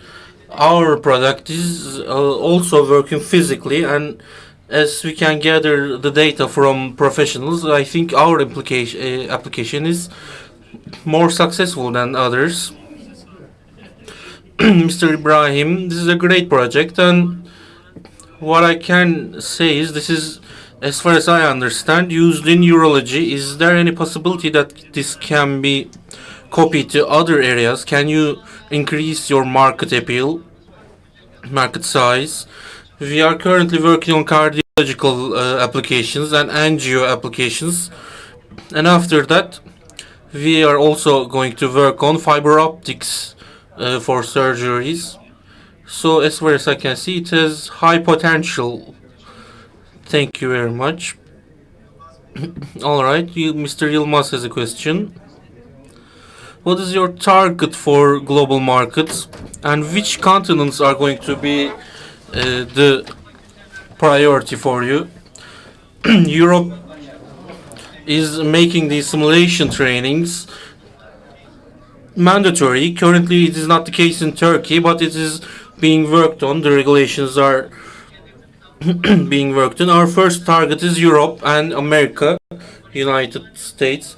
our product is also working physically. And as we can gather the data from professionals, I think our application is more successful than others. Mr. Ibrahim, this is a great project, and what I can say is this is, as far as I understand, used in urology. Is there any possibility that this can be copied to other areas? Can you increase your market appeal, market size? We are currently working on cardiological applications and angio applications, and after that we are also going to work on fiber optics for surgeries. So as far as I can see, it has high potential. Thank you very much. All right, Mr. Yilmaz has a question. What is your target for global markets, and which continents are going to be the priority for you? Europe is making these simulation trainings mandatory. Currently, it is not the case in Turkey, but it is being worked on. The regulations are being worked on. Our first target is Europe and America, United States.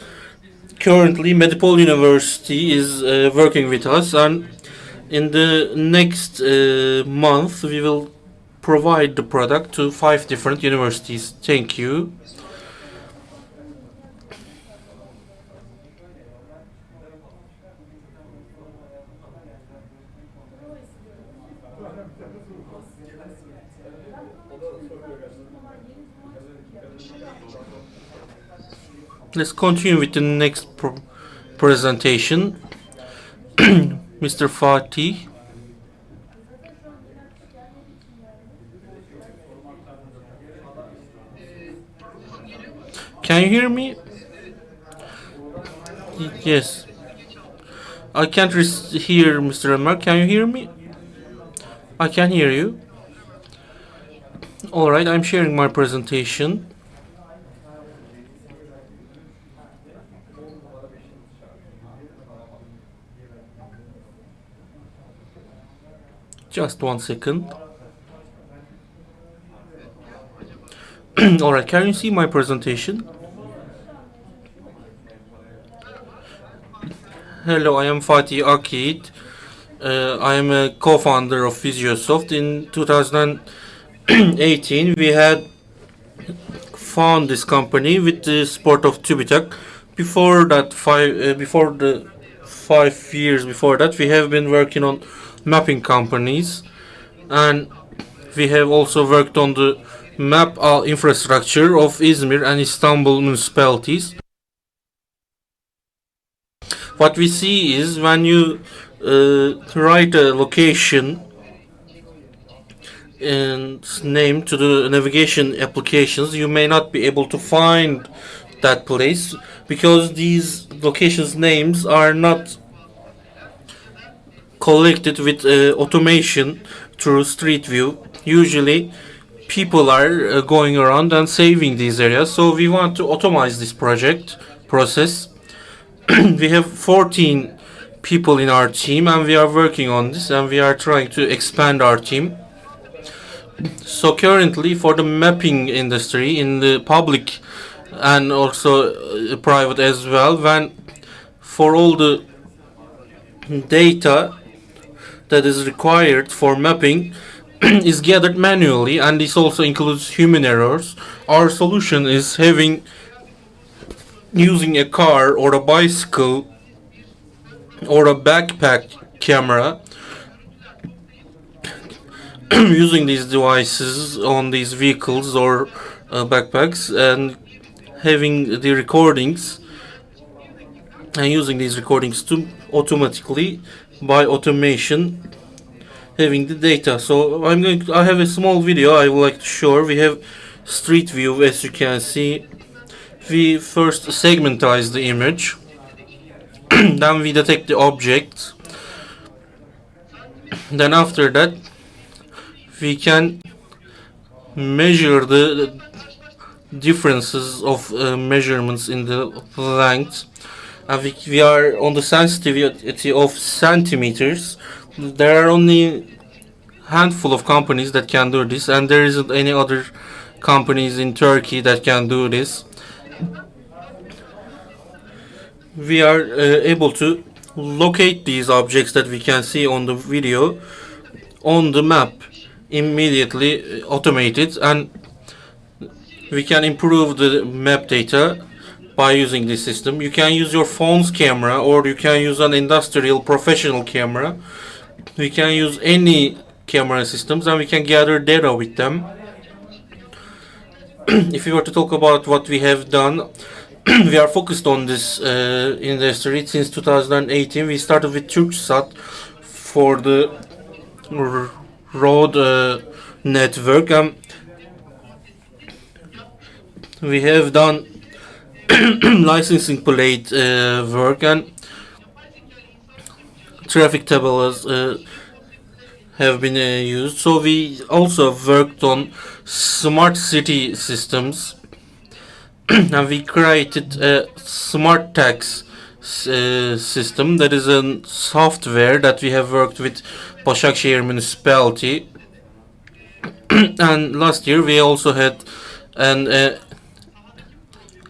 Currently, Medipol University is working with us, and in the next month we will provide the product to 5 different universities. Thank you. Let's continue with the next presentation. Mr. Fatih. Can you hear me? Yes. I can't hear Mr. Ömer. Can you hear me? I can hear you. Alright, I'm sharing my presentation. Just 1 second. Alright, can you see my presentation? Hello, I am Fatih Akit. I am a co-founder of Physiosoft. In 2018, we had found this company with the support of TÜBİTAK. Before that, 5 years before that, we have been working on mapping companies, and we have also worked on the map infrastructure of Izmir and Istanbul municipalities. What we see is when you write a location and name to the navigation applications, you may not be able to find that place because these locations names are not collected with automation through Street View. Usually people are going around and saving these areas, so we want to automate this process. We have 14 people in our team, and we are working on this, and we are trying to expand our team. So currently for the mapping industry in the public and also private as well, when for all the data that is required for mapping is gathered manually, and this also includes human errors. Our solution is using a car or a bicycle or a backpack camera, using these devices on these vehicles or backpacks, and having the recordings and using these recordings to automatically by automation having the data. So I have a small video I would like to show. We have street view, as you can see. We first segmentize the image, then we detect the object, then after that we can measure the differences of measurements in the length, and we are on the sensitivity of centimeters. There are only handful of companies that can do this, and there isn't any other companies in Turkey that can do this. We are able to locate these objects that we can see on the video on the map, immediately automated, and we can improve the map data by using this system. You can use your phone's camera, or you can use an industrial professional camera. We can use any camera systems, and we can gather data with them. If we were to talk about what we have done, we are focused on this industry since 2018. We started with Turksat for the road network, and we have done licensing plate work, and traffic tables have been used. So we also worked on smart city systems, and we created a smart tax system that is a software that we have worked with Başakşehir Municipality. And last year we also had an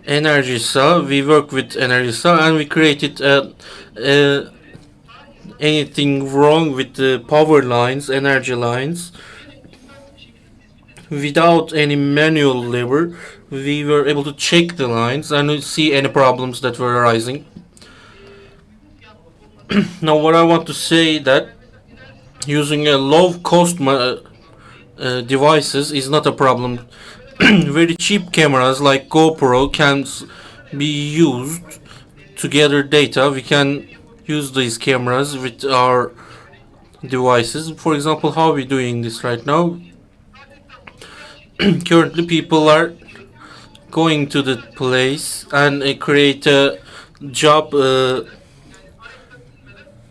Enerjisa. We worked with Enerjisa, and we created anything wrong with the power lines, energy lines, without any manual labor. We were able to check the lines and see any problems that were arising. Now what I want to say that using a low cost devices is not a problem. Very cheap cameras like GoPro can be used to gather data. We can use these cameras with our devices. For example, how are we doing this right now? Currently people are going to the place and create a job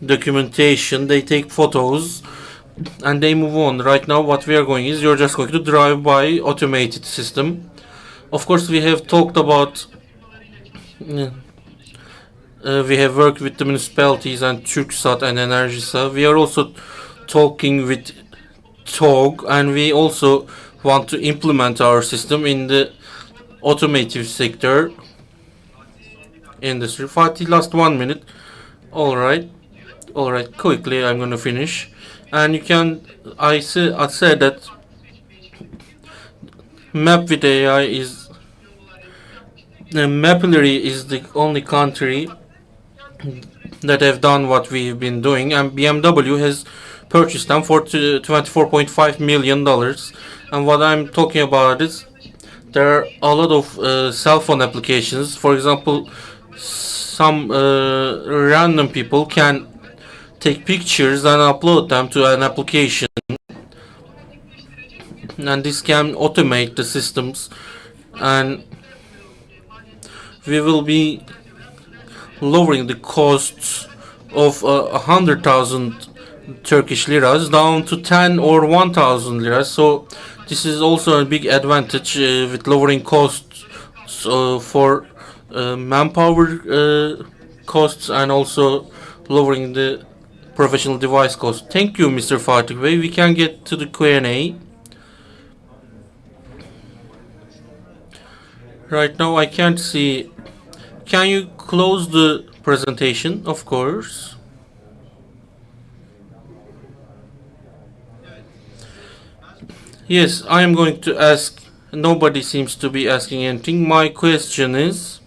documentation. They take photos and they move on. Right now what we are going is you're just going to drive by automated system. Of course we have talked about we have worked with the municipalities and Turksat and Enerjisa. We are also talking with TOG, and we also want to implement our system in the automotive sector industry. Fatih, last 1 minute. All right, quickly I'm gonna finish. And you can, I said that Map with AI is Mapillary is the only country that have done what we've been doing, and BMW has purchased them for $24.5 million. And what I'm talking about is there are a lot of cell phone applications. For example, some random people can take pictures and upload them to an application, and this can automate the systems, and we will be lowering the costs of 100,000 Turkish liras down to 10 or 1,000 liras. So this is also a big advantage with lowering costs for manpower costs, and also lowering the professional device cost. Thank you, Mr. Fatih Bey. We can get to the Q&A. Right now I can't see. Can you close the presentation? Of course. Yes, I am going to ask. Nobody seems to be asking anything. My question is,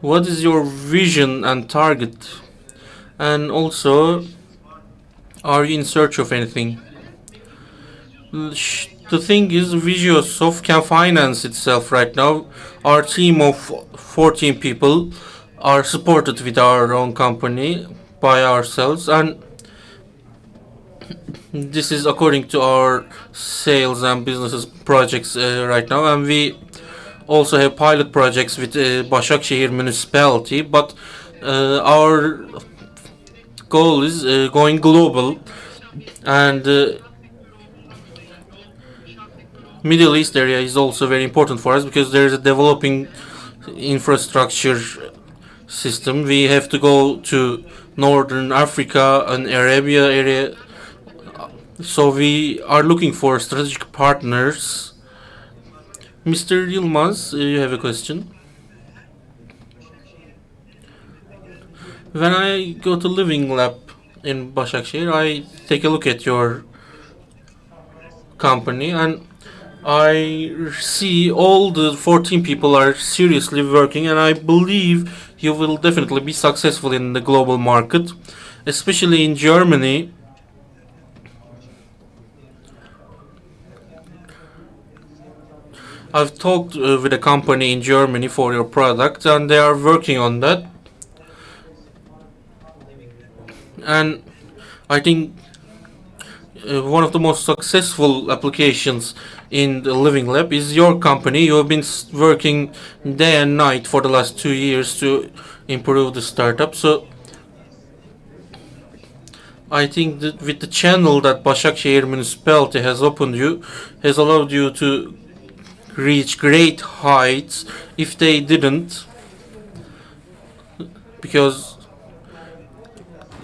what is your vision and target? And also, are you in search of anything? The thing is, Visuosoft can finance itself right now. Our team of 14 people are supported with our own company by ourselves, and this is according to our sales and businesses projects right now. And we also have pilot projects with Başakşehir Municipality, but our goal is going global, and Middle East area is also very important for us because there is a developing infrastructure system. We have to go to Northern Africa and Arabia area, so we are looking for strategic partners. Mr. Yilmaz, you have a question? When I go to Living Lab in Başakşehir, I take a look at your company and I see all the 14 people are seriously working, and I believe you will definitely be successful in the global market, especially in Germany. I've talked with a company in Germany for your product, and they are working on that. And I think one of the most successful applications in the Living Lab is your company. You have been working day and night for the last 2 years to improve the startup. So I think that with the channel that Başakşehir Municipality has opened you, has allowed you to reach great heights. If they didn't, because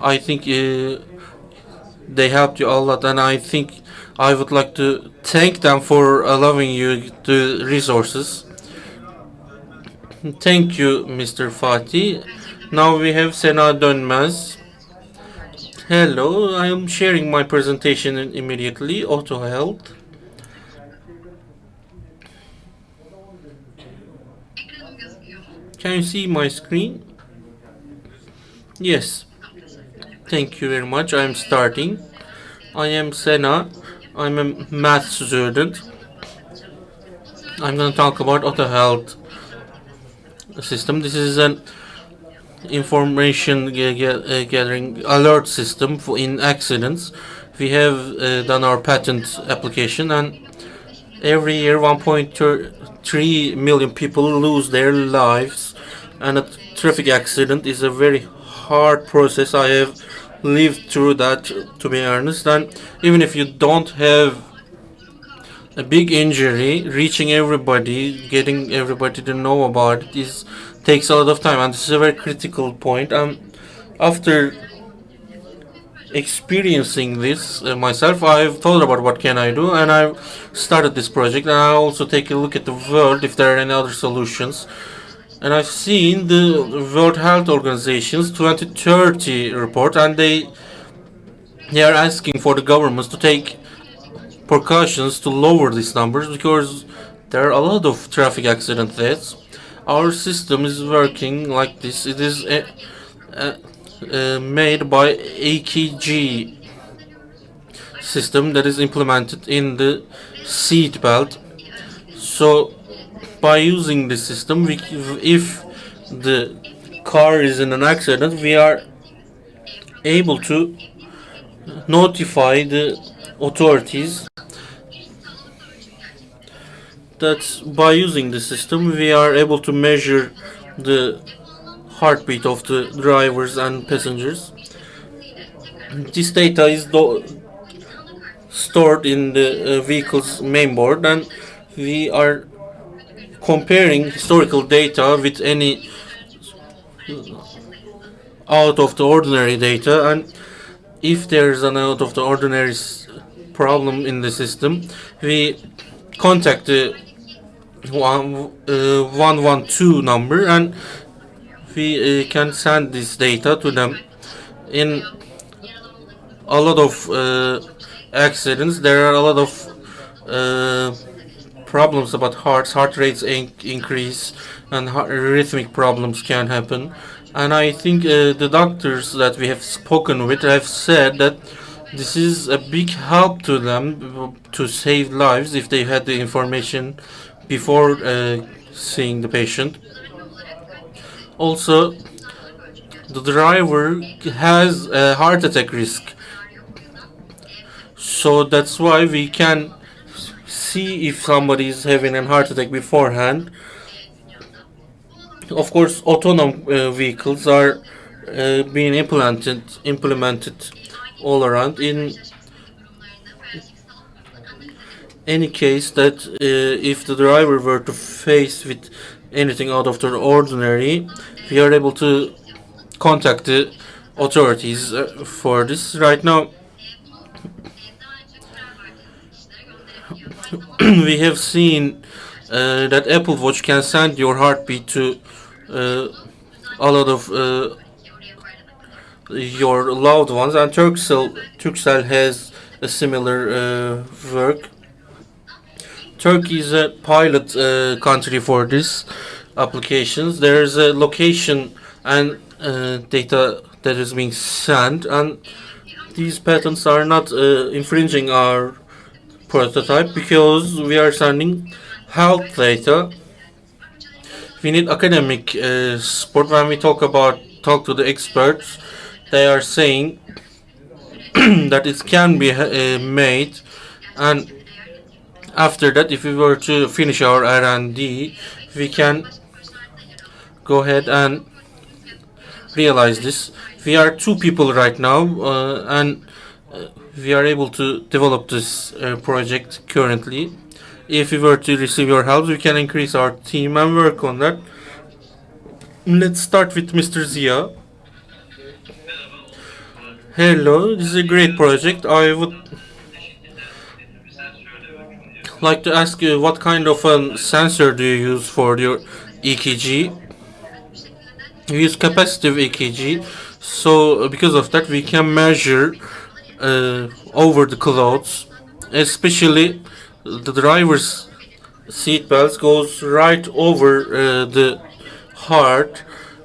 I think they helped you a lot, and I think I would like to thank them for allowing you the resources. Thank you, Mr. Fatih. Now we have Sena Dönmez. Hello, I am sharing my presentation immediately. Auto Health. Can you see my screen? Yes. Thank you very much. I am starting. I am Sena. I'm a math student. I'm going to talk about auto health system. This is an information gathering alert system for in accidents. We have done our patent application, and every year 1.3 million people lose their lives, and a traffic accident is a very hard process. I have lived through that, to be honest, and even if you don't have a big injury, reaching everybody, getting everybody to know about it takes a lot of time, and this is a very critical point. After experiencing this myself, I've thought about what can I do, and I've started this project, and I also take a look at the world if there are any other solutions. And I've seen the World Health Organization's 2030 report, and they are asking for the governments to take precautions to lower these numbers because there are a lot of traffic accident deaths. Our system is working like this. It is made by AKG system that is implemented in the seat belt. So by using this system, if the car is in an accident, we are able to notify the authorities. That by using the system, we are able to measure the heartbeat of the drivers and passengers. This data is stored in the vehicle's mainboard, and we are comparing historical data with any out of the ordinary data, and if there is an out of the ordinary problem in the system, we contact the 112 number, and we can send this data to them. In a lot of accidents, there are a lot of problems about heart rates increase, and rhythmic problems can happen. And I think the doctors that we have spoken with have said that this is a big help to them to save lives if they had the information before seeing the patient. Also, the driver has a heart attack risk, so that's why we can see if somebody is having a heart attack beforehand. Of course, autonomous vehicles are being implemented all around. In any case, that if the driver were to face with anything out of the ordinary, we are able to contact the authorities for this. Right now, we have seen that Apple Watch can send your heartbeat to a lot of your loved ones, and Turkcell has a similar work. Turkey is a pilot country for this applications. There is a location and data that is being sent, and these patents are not infringing our prototype because we are sending health data. We need academic support. When we talk to the experts, they are saying that it can be made, and after that, if we were to finish our R&D, we can go ahead and realize this. We are 2 people right now, and we are able to develop this project currently. If we were to receive your help, we can increase our team and work on that. Let's start with Mr. Zia. Hello, this is a great project. I would like to ask you, what kind of a sensor do you use for your EKG? We use capacitive EKG, so because of that we can measure over the clouds, especially the driver's seat belts goes right over the heart,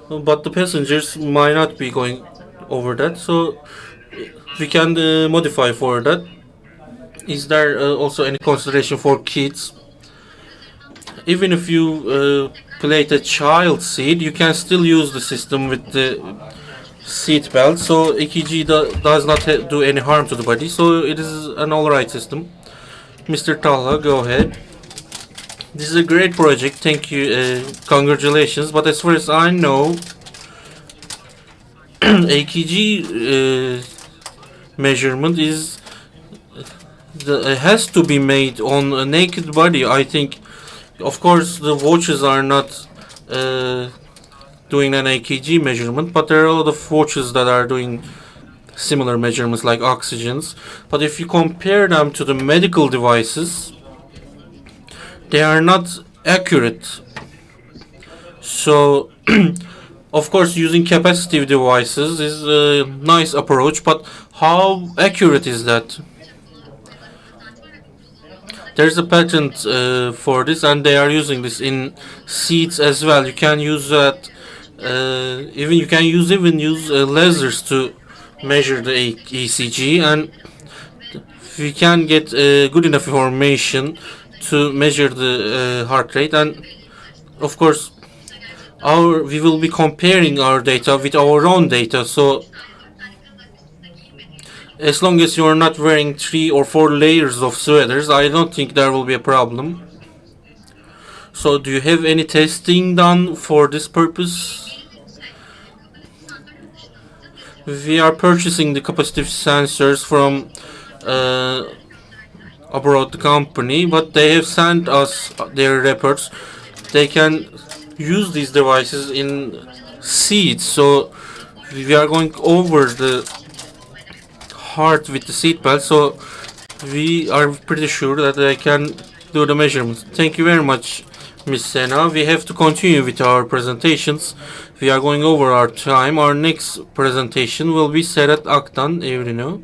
but the passengers might not be going over that, so we can modify for that. Is there also any consideration for kids? Even if you plate a child seat, you can still use the system with the seat belt, so EKG does not do any harm to the body, so it is an alright system. Mr. Talha, go ahead. This is a great project, thank you, congratulations, but as far as I know, EKG measurement has to be made on a naked body. I think, of course, the watches are not doing an EKG measurement, but there are a lot of watches that are doing similar measurements like oxygens. But if you compare them to the medical devices, they are not accurate. So, of course, using capacitive devices is a nice approach, but how accurate is that? There's a patent for this, and they are using this in seats as well. You can use that. You can use lasers to measure the ECG, and we can get good enough information to measure the heart rate. And of course, we will be comparing our data with our own data. So as long as you are not wearing 3 or 4 layers of sweaters, I don't think there will be a problem. So do you have any testing done for this purpose? We are purchasing the capacitive sensors from abroad the company, but they have sent us their reports. They can use these devices in seats, so we are going over the heart with the seat belt, so we are pretty sure that they can do the measurements. Thank you very much, Miss Sena. We have to continue with our presentations. We are going over our time. Our next presentation will be Serhat Aktan, Evrino.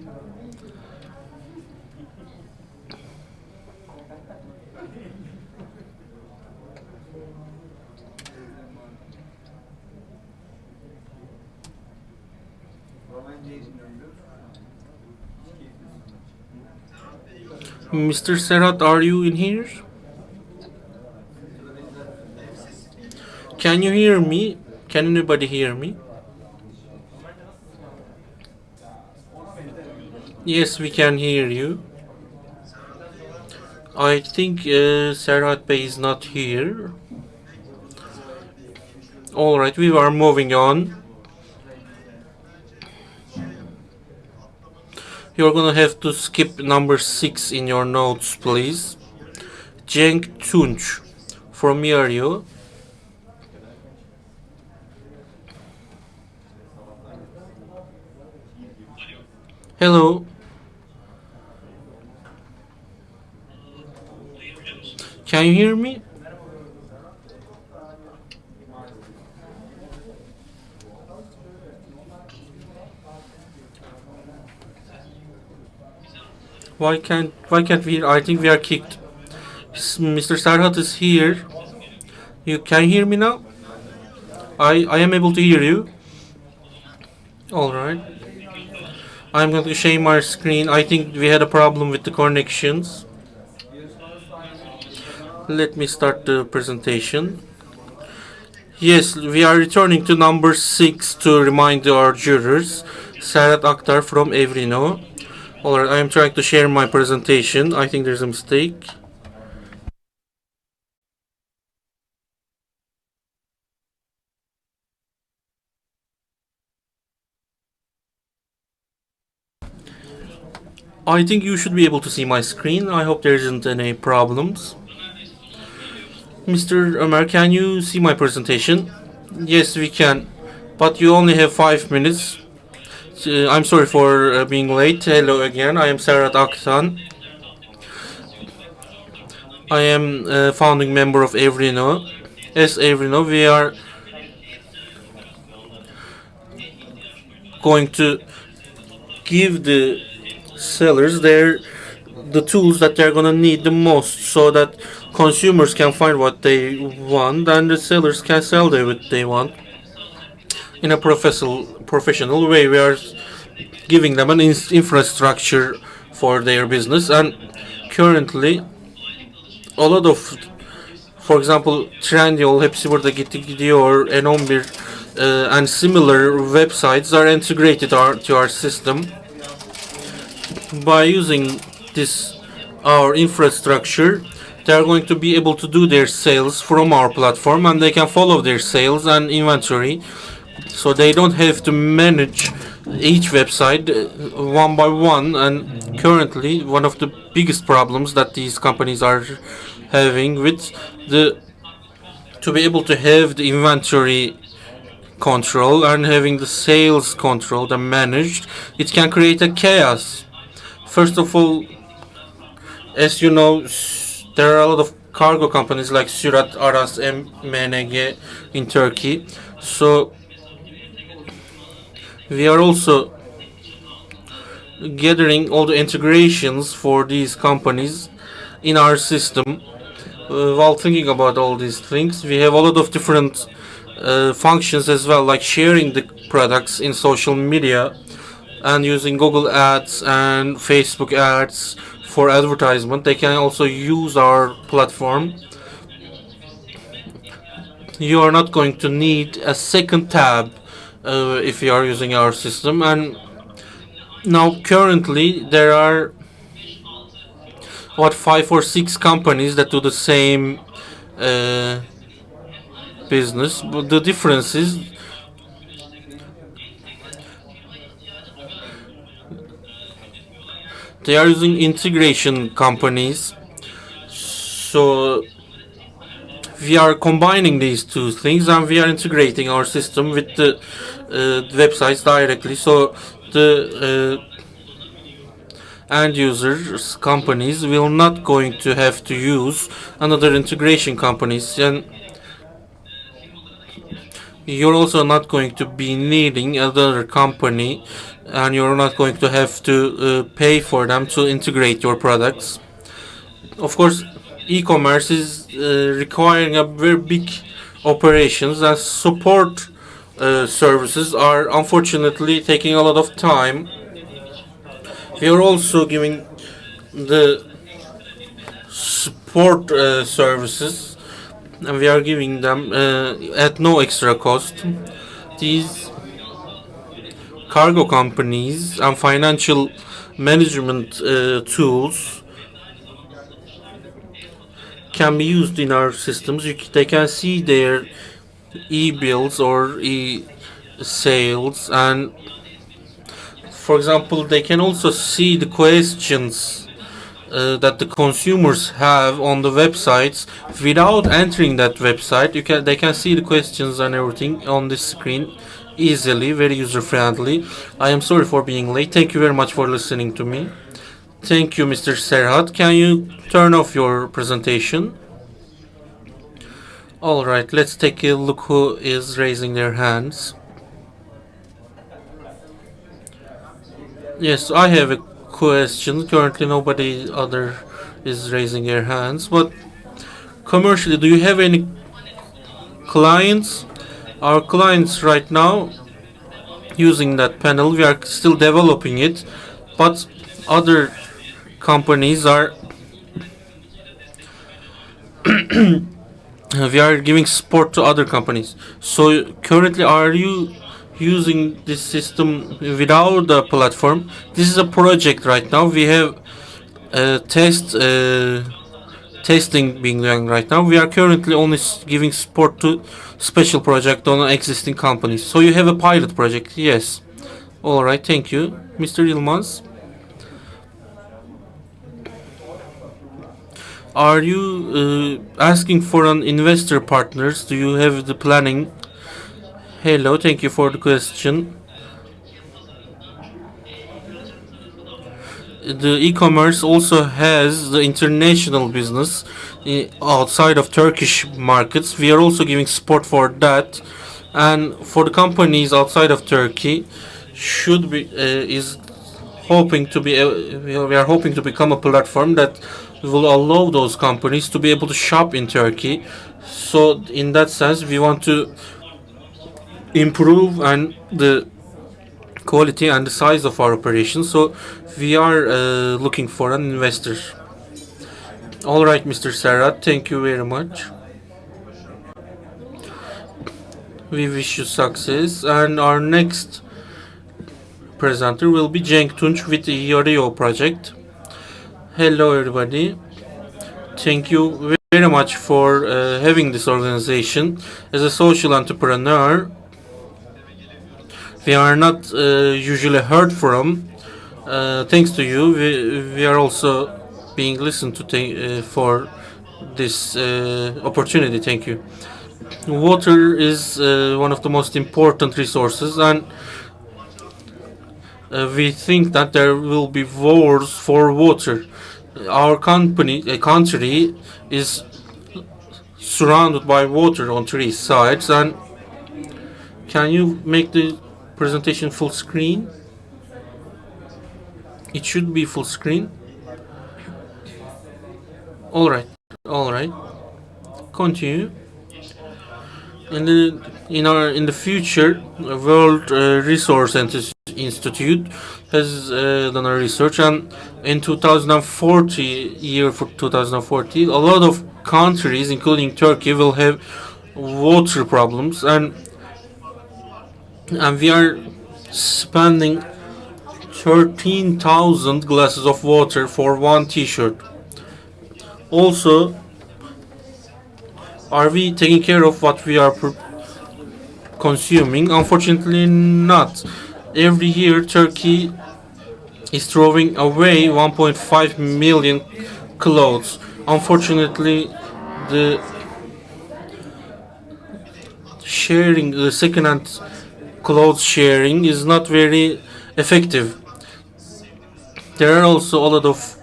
Mr. Serhat, are you in here? Can you hear me? Can anybody hear me? Yes, we can hear you. I think Serhat Bey is not here. Alright, we are moving on. You're gonna have to skip number 6 in your notes, please. Cenk Tunç from Yaryo. Hello. Can you hear me? Why can't we? I think we are kicked. Mr. Serhat is here. You can hear me now? I am able to hear you. All right. I'm going to share my screen. I think we had a problem with the connections. Let me start the presentation. Yes, we are returning to number 6 to remind our jurors. Serhat Aktar from Evrino. Alright, I am trying to share my presentation. I think there's a mistake. I think you should be able to see my screen. I hope there isn't any problems. Mr. Ömer, can you see my presentation? Yes, we can. But you only have 5 minutes. I'm sorry for being late. Hello again. I am Serhat Aktan. I am a founding member of Evrino. As Evrino, we are going to give the sellers the tools that they're gonna need the most, so that consumers can find what they want and the sellers can sell what they want in a professional way. We are giving them an infrastructure for their business, and currently a lot of, for example, Trendyol, hepsi burada gidiyor, N11 and similar websites are integrated to our system. By using our infrastructure, they are going to be able to do their sales from our platform, and they can follow their sales and inventory, so they don't have to manage each website one by one. And currently, one of the biggest problems that these companies are having with to be able to have the inventory control and having the sales controlled and managed, it can create a chaos. First of all, as you know, there are a lot of cargo companies like Sürat, Aras, MNG in Turkey. So we are also gathering all the integrations for these companies in our system. While thinking about all these things, we have a lot of different functions as well, like sharing the products in social media and using Google Ads and Facebook Ads for advertisement. They can also use our platform. You are not going to need a second tab if you are using our system. And now currently there are 5 or 6 companies that do the same business, but the difference is they are using integration companies. So we are combining these two things, and we are integrating our system with the websites directly. So end users companies will not going to have to use another integration companies, and you're also not going to be needing another company, and you're not going to have to pay for them to integrate your products. Of course, e-commerce is requiring a very big operations, and support services are unfortunately taking a lot of time. We are also giving the support services, and we are giving them at no extra cost. These cargo companies and financial management tools can be used in our systems. They can see their e-bills or e-sales, and for example, they can also see the questions that the consumers have on the websites without entering that website. They can see the questions and everything on this screen easily, very user friendly. I am sorry for being late. Thank you very much for listening to me. Thank you, Mr. Serhat. Can you turn off your presentation? All right, let's take a look who is raising their hands. Yes, I have a question. Currently, nobody other is raising their hands. But commercially, do you have any clients? Our clients right now using that panel, we are still developing it, but other companies are we are giving support to other companies. So currently, are you using this system without the platform? This is a project right now. We have testing being done right now. We are currently only giving support to special project on existing companies. So you have a pilot project? Yes. All right. Thank you, Mr. Yilmaz. Are you asking for an investor partners? Do you have the planning? Hello, thank you for the question. The e-commerce also has the international business outside of Turkish markets. We are also giving support for that, and for the companies outside of Turkey, should be is hoping to be. We are hoping to become a platform that will allow those companies to be able to shop in Turkey. So in that sense, we want to improve and the quality and the size of our operations. So we are looking for an investor. All right, Mr. Serhat, thank you very much. We wish you success, and our next presenter will be Cenk Tunç with the Yorio project. Hello, everybody. Thank you very much for having this organization. As a social entrepreneur, we are not usually heard from. Thanks to you, we are also being listened to for this opportunity. Thank you. Water is one of the most important resources, and we think that there will be wars for water. Our country is surrounded by water on three sides. And can you make the presentation full screen? It should be full screen. All right. Continue. In the future, World Resource Institute has done a research, and in 2040, a lot of countries, including Turkey, will have water problems, and we are spending 13,000 glasses of water for one T-shirt. Also, are we taking care of what we are consuming? Unfortunately, not. Every year, Turkey is throwing away 1.5 million clothes. Unfortunately, the second-hand clothes sharing is not very effective. there are also a lot of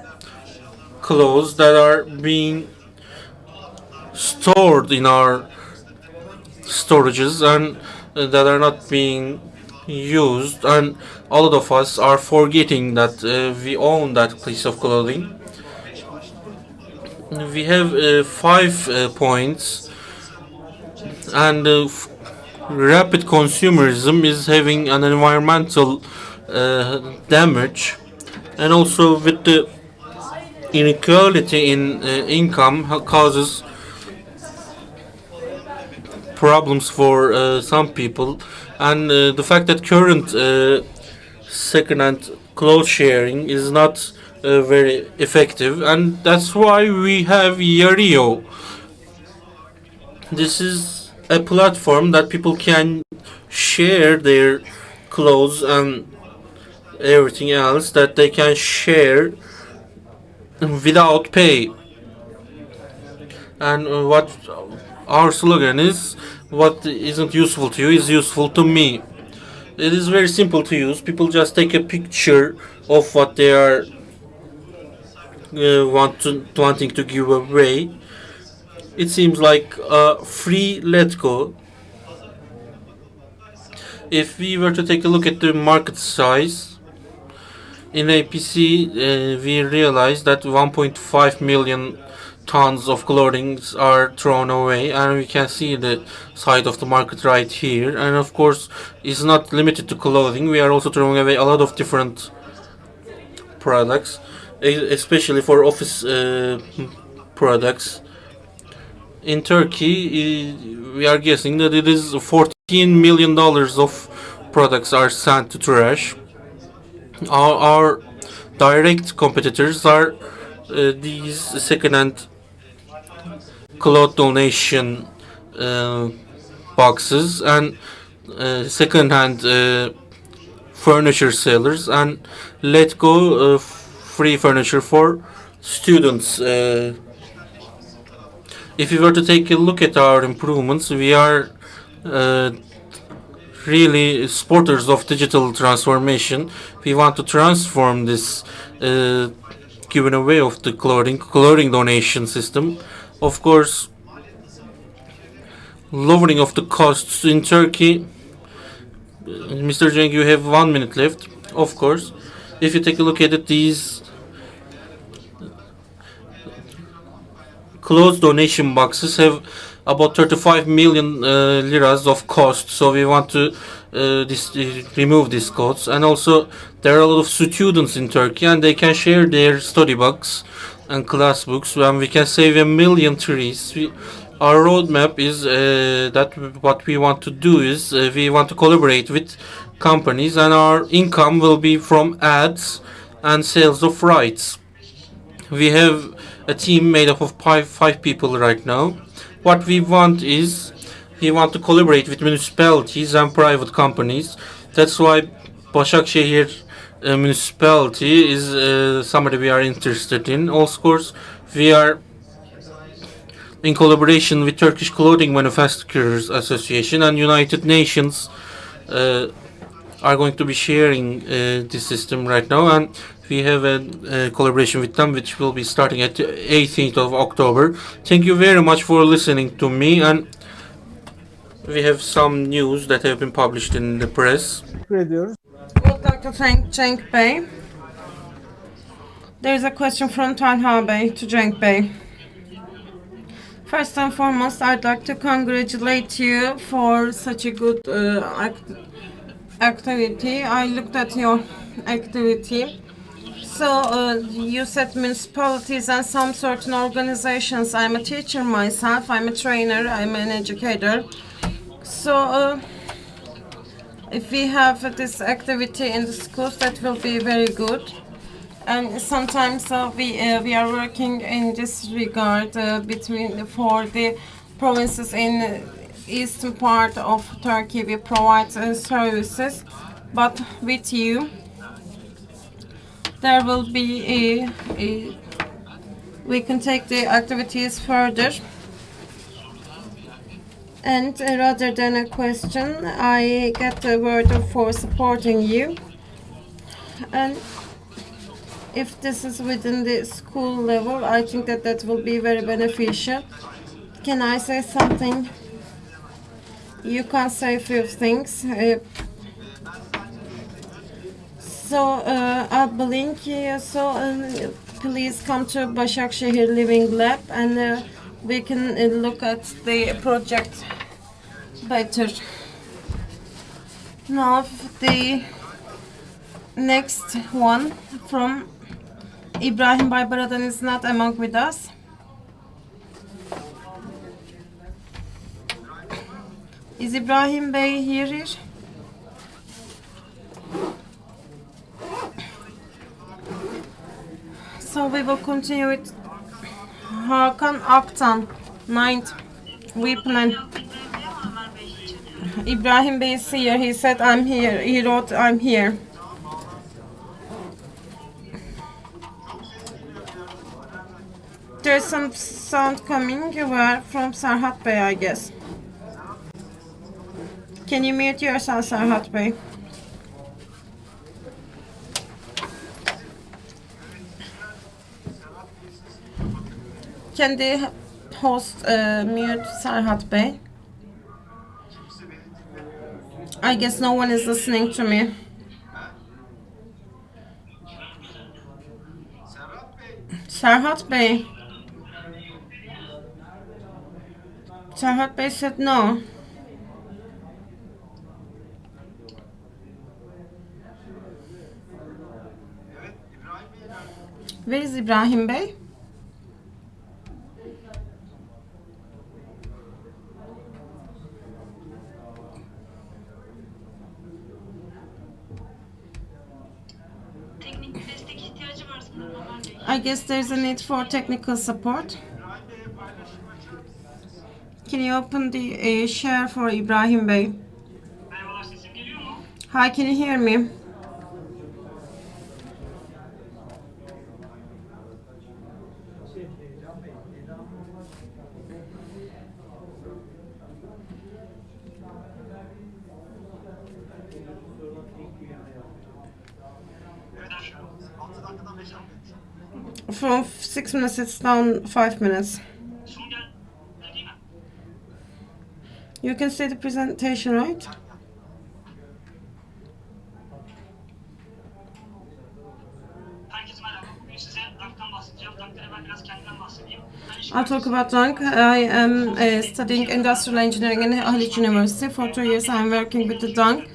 clothes that are being stored in our storages and that are not being used, and a lot of us are forgetting that we own that piece of clothing. We have 5 points, and rapid consumerism is having an environmental damage, and also with the inequality in income causes problems for some people, and the fact that current second-hand clothes sharing is not very effective, and that's why we have Yario. This is a platform that people can share their clothes and everything else that they can share without pay. And what our slogan is, what isn't useful to you is useful to me. It is very simple to use. People just take a picture of what they are wanting to give away. It seems like a free let go. If we were to take a look at the market size in APC, we realize that 1.5 million tons of clothing are thrown away, and we can see the side of the market right here. And of course, it's not limited to clothing. We are also throwing away a lot of different products, especially for office products. In Turkey, we are guessing that it is $14 million of products are sent to trash. Our direct competitors are these second-hand cloth donation boxes and second-hand furniture sellers, and let go free furniture for students. If we were to take a look at our improvements, we are really supporters of digital transformation. We want to transform this giving away of the clothing donation system. Of course, lowering of the costs in Turkey. Mr. Cenk, you have 1 minute left. Of course, if you take a look at it, these clothes donation boxes have about 35 million liras of cost, so we want to remove these costs. And also, there are a lot of students in Turkey, and they can share their study books and class books, and we can save 1 million trees. Our roadmap is that what we want to do is we want to collaborate with companies, and our income will be from ads and sales of rights. We have a team made up of five people right now. What we want is we want to collaborate with municipalities and private companies. That's why Başakşehir Municipality is somebody we are interested in. Of course, we are in collaboration with Turkish Clothing Manufacturers Association and United Nations are going to be sharing this system right now, and we have a collaboration with them which will be starting at the 18th of October. Thank you very much for listening to me, and we have some news that have been published in the press. Would like to thank Cenk Bey. There is a question from Talha Bey to Cenk Bey. First and foremost, I'd like to congratulate you for such a good activity. I looked at your activity. So you said municipalities and some certain organizations. I'm a teacher myself. I'm a trainer. I'm an educator. So if we have this activity in the schools, that will be very good. And sometimes we are working in this regard for the provinces in eastern part of Turkey. We provide services, but with you there will be we can take the activities further. And rather than a question, I get a word for supporting you. And if this is within the school level, I think that that will be very beneficial. Can I say something? You can say a few things. I'll blink you. Please come to Başakşehir Living Lab and we can look at the project better. Now the next one from Ibrahim Baybaradan is not among with us. Is Ibrahim Bey here? So we will continue with Hakan Aktan, 9th Whipman. Ibrahim Bey is here. He said, I'm here. He wrote, I'm here. There's some sound coming from Serhat Bey, I guess. Can you mute yourself, Serhat Bey? Can the host mute Serhat Bey? I guess no one is listening to me. Serhat Bey. Serhat Bey said no. Where is Ibrahim Bey? I guess there's a need for technical support. Can you open the share for Ibrahim Bey? Hi, can you hear me? From 6 minutes, it's down 5 minutes. You can see the presentation, right? I'll talk about Dunk. I am studying industrial engineering in Haliç University. For 2 years, I'm working with the Dunk.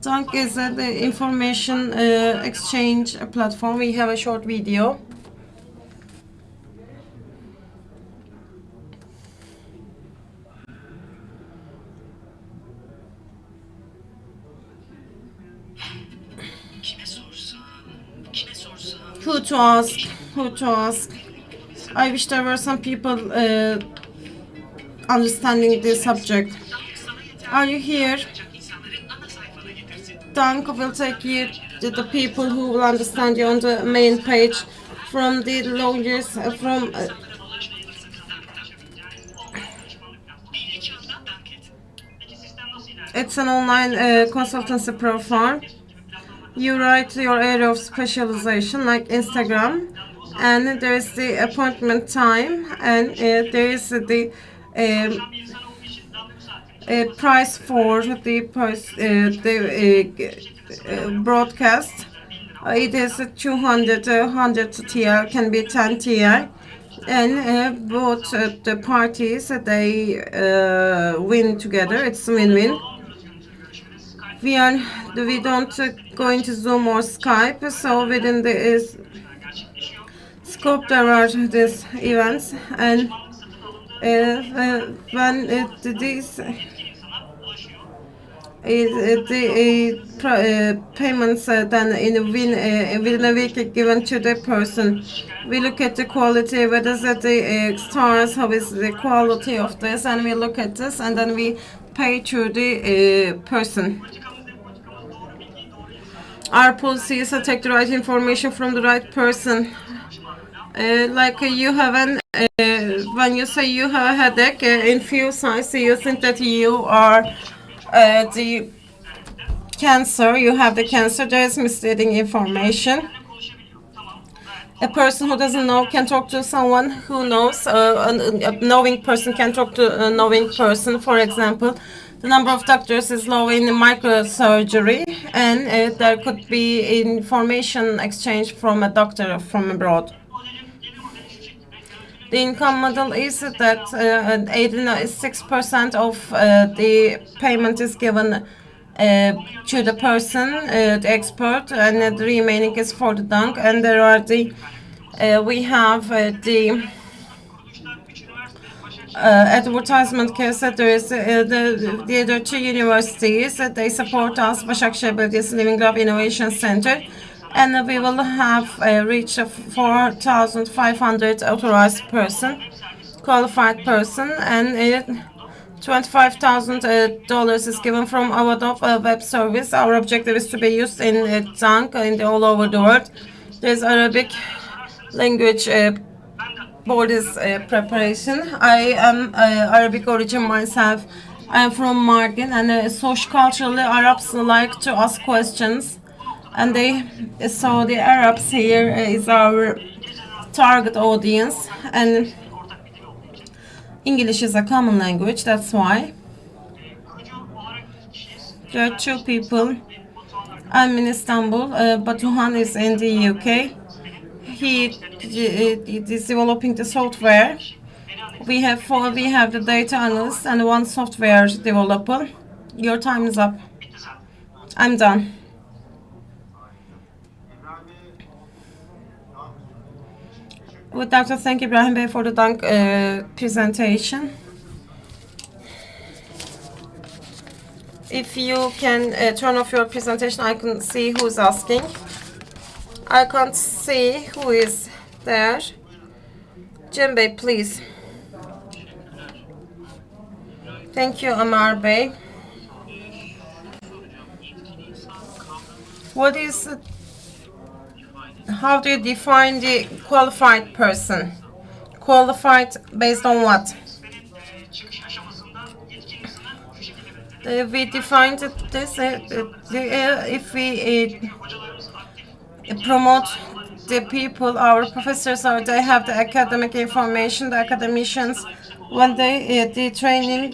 Dunk is the information exchange platform. We have a short video. Who to ask? Who to ask? I wish there were some people understanding the subject. Are you here? Dunk will take you to the people who will understand you on the main page from the lawyers from it's an online consultancy profile. You write your area of specialization like Instagram, and there is the appointment time, and there is the price for the broadcast. It is 200, 100 TL, can be 10 TL, and both the parties they win together. It's win-win. We don't go into Zoom or Skype, so within the scope there are these events, and when these payments then within a week given to the person, we look at the quality, what is it, the stars, how is the quality of this, and we look at this, and then we pay to the person. Our policy is to take the right information from the right person. Like you have when you say you have a headache, in few signs you think that you are the cancer, you have the cancer. There is misleading information. a person who doesn't know can talk to someone who knows. A knowing person can talk to a knowing person. For example, the number of doctors is low in microsurgery, and there could be information exchange from a doctor from abroad. The income model is that 86% of the payment is given to the person, the expert, and the remaining is for the dunk. And there are the we have the advertisement case that there is the other two universities that they support us, Başakşehir Living Lab Innovation Center, and we will have reached 4,500 authorized person, qualified person, and $25,000 is given from our web service. Our objective is to be used in Tank in all over the world. There's Arabic language for this preparation. I am Arabic origin myself. I am from Mardin, and socio-culturally Arabs like to ask questions, and so the Arabs here is our target audience, and English is a common language. That's why there are two people. I'm in Istanbul. Batuhan is in the UK. He is developing the software. We have the data analyst and one software developer. Your time is up. I'm done. Would like to thank Ibrahim Bey for the dunk presentation. If you can turn off your presentation, I can see who's asking. I can't see who is there. Cem Bey, please. Thank you, Ömer Bey. How do you define the qualified person? Qualified based on what? We defined this if we promote the people, our professors, or they have the academic information, the academicians, when the training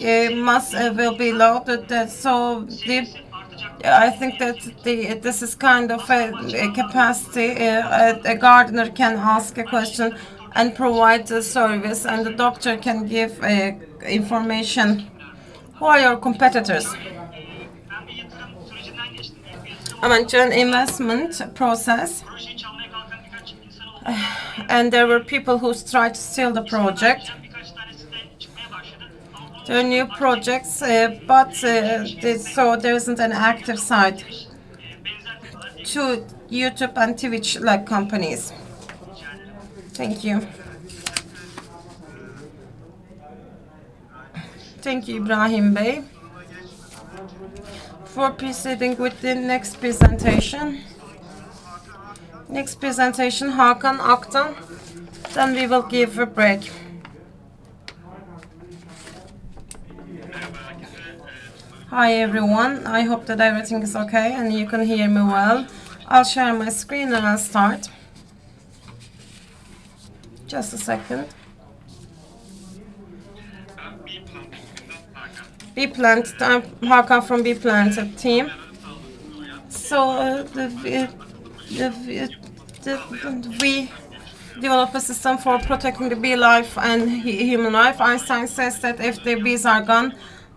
will be loaded. I think that this is kind of a capacity. A gardener can ask a question and provide the service, and the doctor can give information. Who are your competitors? I went through an investment process, and there were people who tried to steal the project. There are new projects, but so there isn't an active side to YouTube and Twitch-like companies. Thank you. Thank you, Ibrahim Bey. For proceeding with the next presentation. Next presentation, Hakan Aktan. Then we will give a break. Hi everyone, I hope that everything is okay and you can hear me well. I'll share my screen and I'll start. Just a second. B-Plant, I'm Hakan from B-Plant team. So we develop a system for protecting the bee life and human life. Einstein says that if the bees are gone,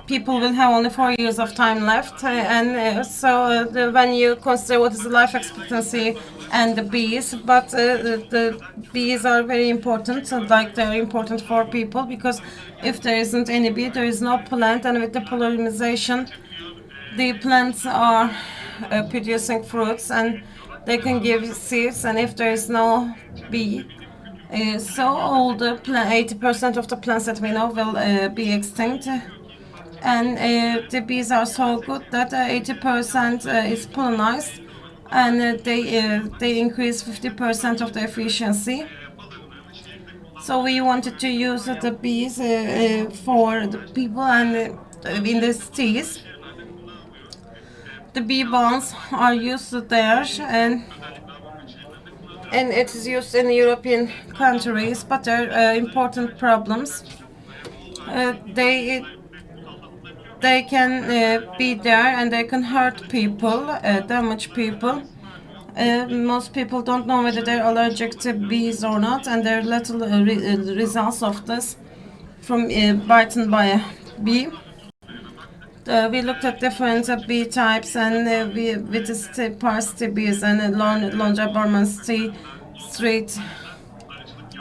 people will have only 4 years of time left, when you consider what is the life expectancy and the bees, but the bees are very important, like they're important for people, because if there isn't any bee, there is no plant, and with the pollination, the plants are producing fruits, and they can give seeds, and if there is no bee, so all the 80% of the plants that we know will be extinct. And the bees are so good that 80% is pollinized, and they increase 50% of the efficiency. So we wanted to use the bees for the people and in the cities. The bee bonds are used there, and and it is used in European countries, but there are important problems. They can be there and they can hurt people, damage people. Most people don't know whether they're allergic to bees or not, and there are little results of this from bitten by a bee. We looked at different bee types, and we visited Parsty bees and Lonja Street,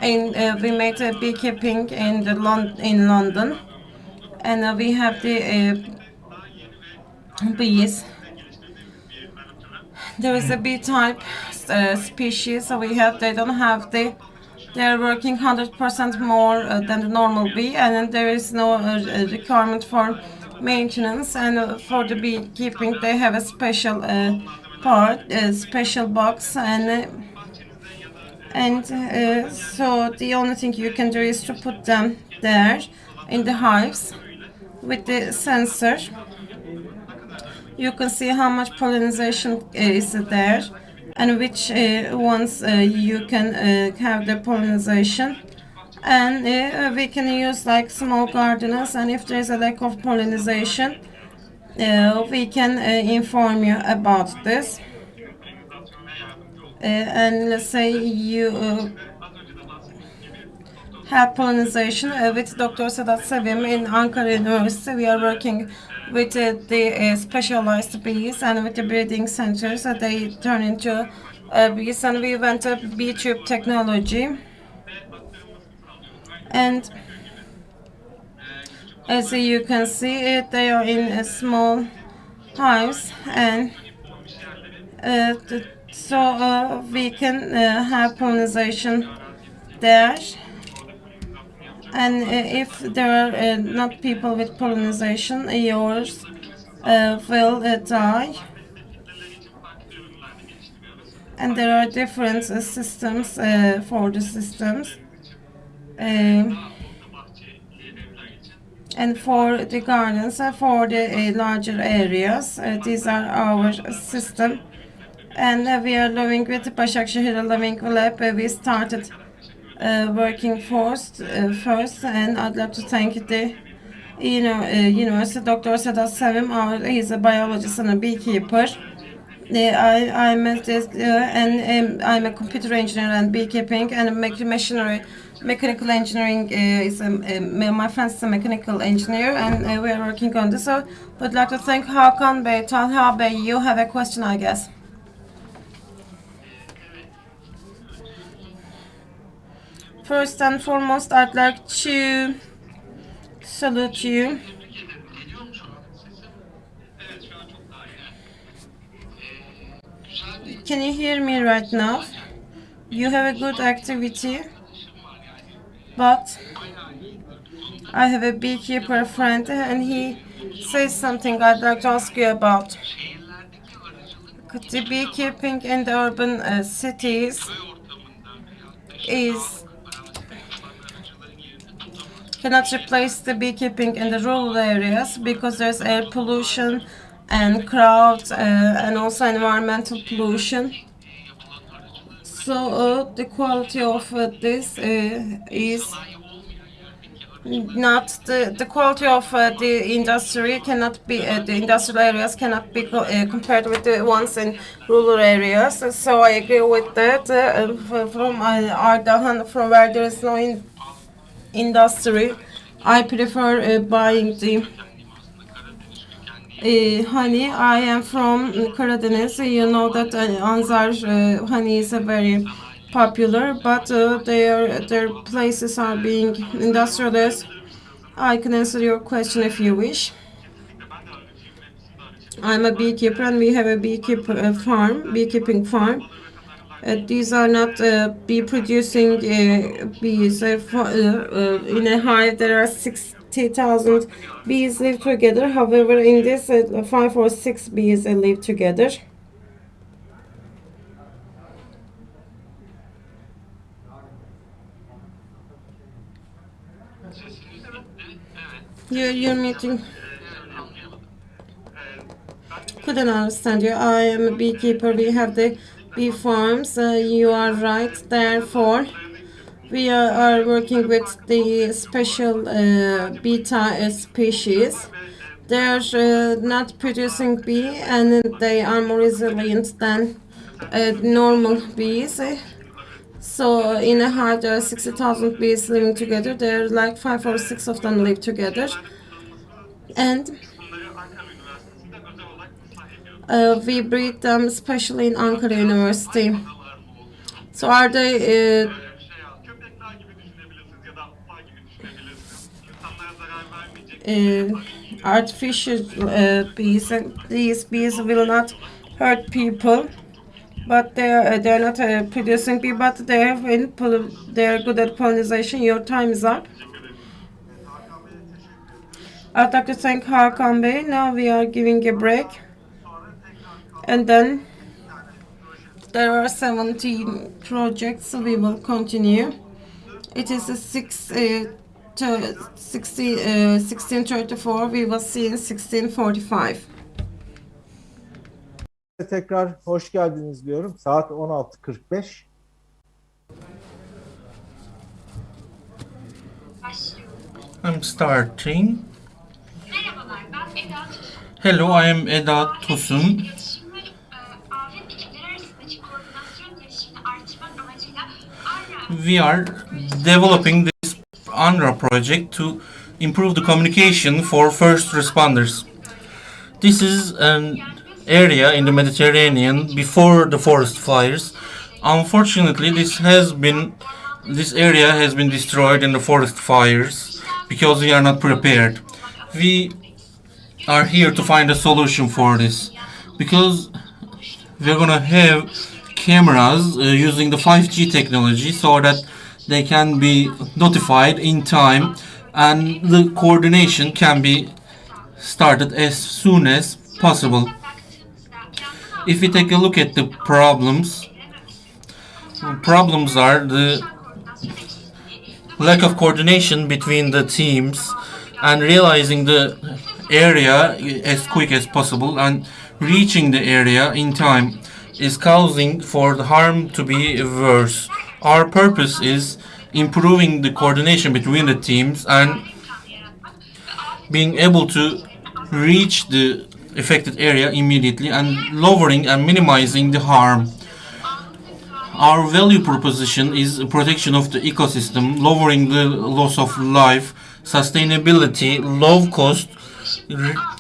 and we made beekeeping in London, and we have the bees. There is a bee type species, so they don't have they're working 100% more than the normal bee, and then there is no requirement for maintenance. And for the beekeeping, they have a special special box, and so the only thing you can do is to put them there in the hives with the sensor. You can see how much pollination is there and which ones you can have the pollination. And we can use like small gardeners, and if there is a lack of pollination, we can inform you about this. And let's say you have pollination with Dr. Sedat Sevim in Ankara University. We are working with the specialized bees and with the breeding centers that they turn into bees, and we went to bee tube technology. And as you can see, they are in small hives, and so we can have pollination there. And if there are not people with pollination, yours will die. And there are different systems for the systems. And for the gardens, for the larger areas, these are our system. And we are living with Başakşehir Living Lab. We started working first, and I'd like to thank the University Dr. Sedat Sevim. He's a biologist and a beekeeper. I'm a computer engineer and beekeeping and mechanical engineering. My friend is a mechanical engineer, and we are working on this. So I'd like to thank Hakan Bey. Talha Bey, you have a question, I guess. First and foremost, I'd like to salute you. Can you hear me right now? You have a good activity, but I have a beekeeper friend, and he says something I'd like to ask you about. The beekeeping in the urban cities cannot replace the beekeeping in the rural areas because there's air pollution and crowds and also environmental pollution. So the quality of this is not the quality of the industry cannot be the industrial areas cannot be compared with the ones in rural areas. So I agree with that. From Ardahan, from where there is no industry, I prefer buying the honey. I am from Karadeniz. You know that Anzar honey is a very popular, but their places are being industrialized. I can answer your question if you wish. I'm a beekeeper, and we have a beekeeping farm. These are not bee producing bees. In a hive, there are 60,000 bees live together. However, in this, 5 or 6 bees live together. You're meeting. Couldn't understand you. I am a beekeeper. We have the bee farms. You are right. Therefore, we are working with the special beta species. They are not producing bee, and they are more resilient than normal bees. So in a hive there are 60,000 bees living together. There are like 5 or 6 of them live together, and we breed them especially in Ankara University. So are they artificial bees, and these bees will not hurt people, but they're not producing bee, but they're good at pollination. Your time is up. I'd like to thank Hakan Bey. Now we are giving a break, and then there are 17 projects, so we will continue. It is a 1634. We will see in 1645. Tekrar hoş geldiniz diyorum. Saat 16:45. I'm starting. Hello, I am Eda Tosun. We are developing this UNRWA project to improve the communication for first responders. This is an area in the Mediterranean before the forest fires. Unfortunately, this area has been destroyed in the forest fires because we are not prepared. We are here to find a solution for this because we're gonna have cameras using the 5G technology so that they can be notified in time and the coordination can be started as soon as possible. If we take a look at the problems are the lack of coordination between the teams and realizing the area as quick as possible and reaching the area in time is causing for the harm to be worse. Our purpose is improving the coordination between the teams and being able to reach the affected area immediately and lowering and minimizing the harm. Our value proposition is protection of the ecosystem, lowering the loss of life, sustainability, low cost,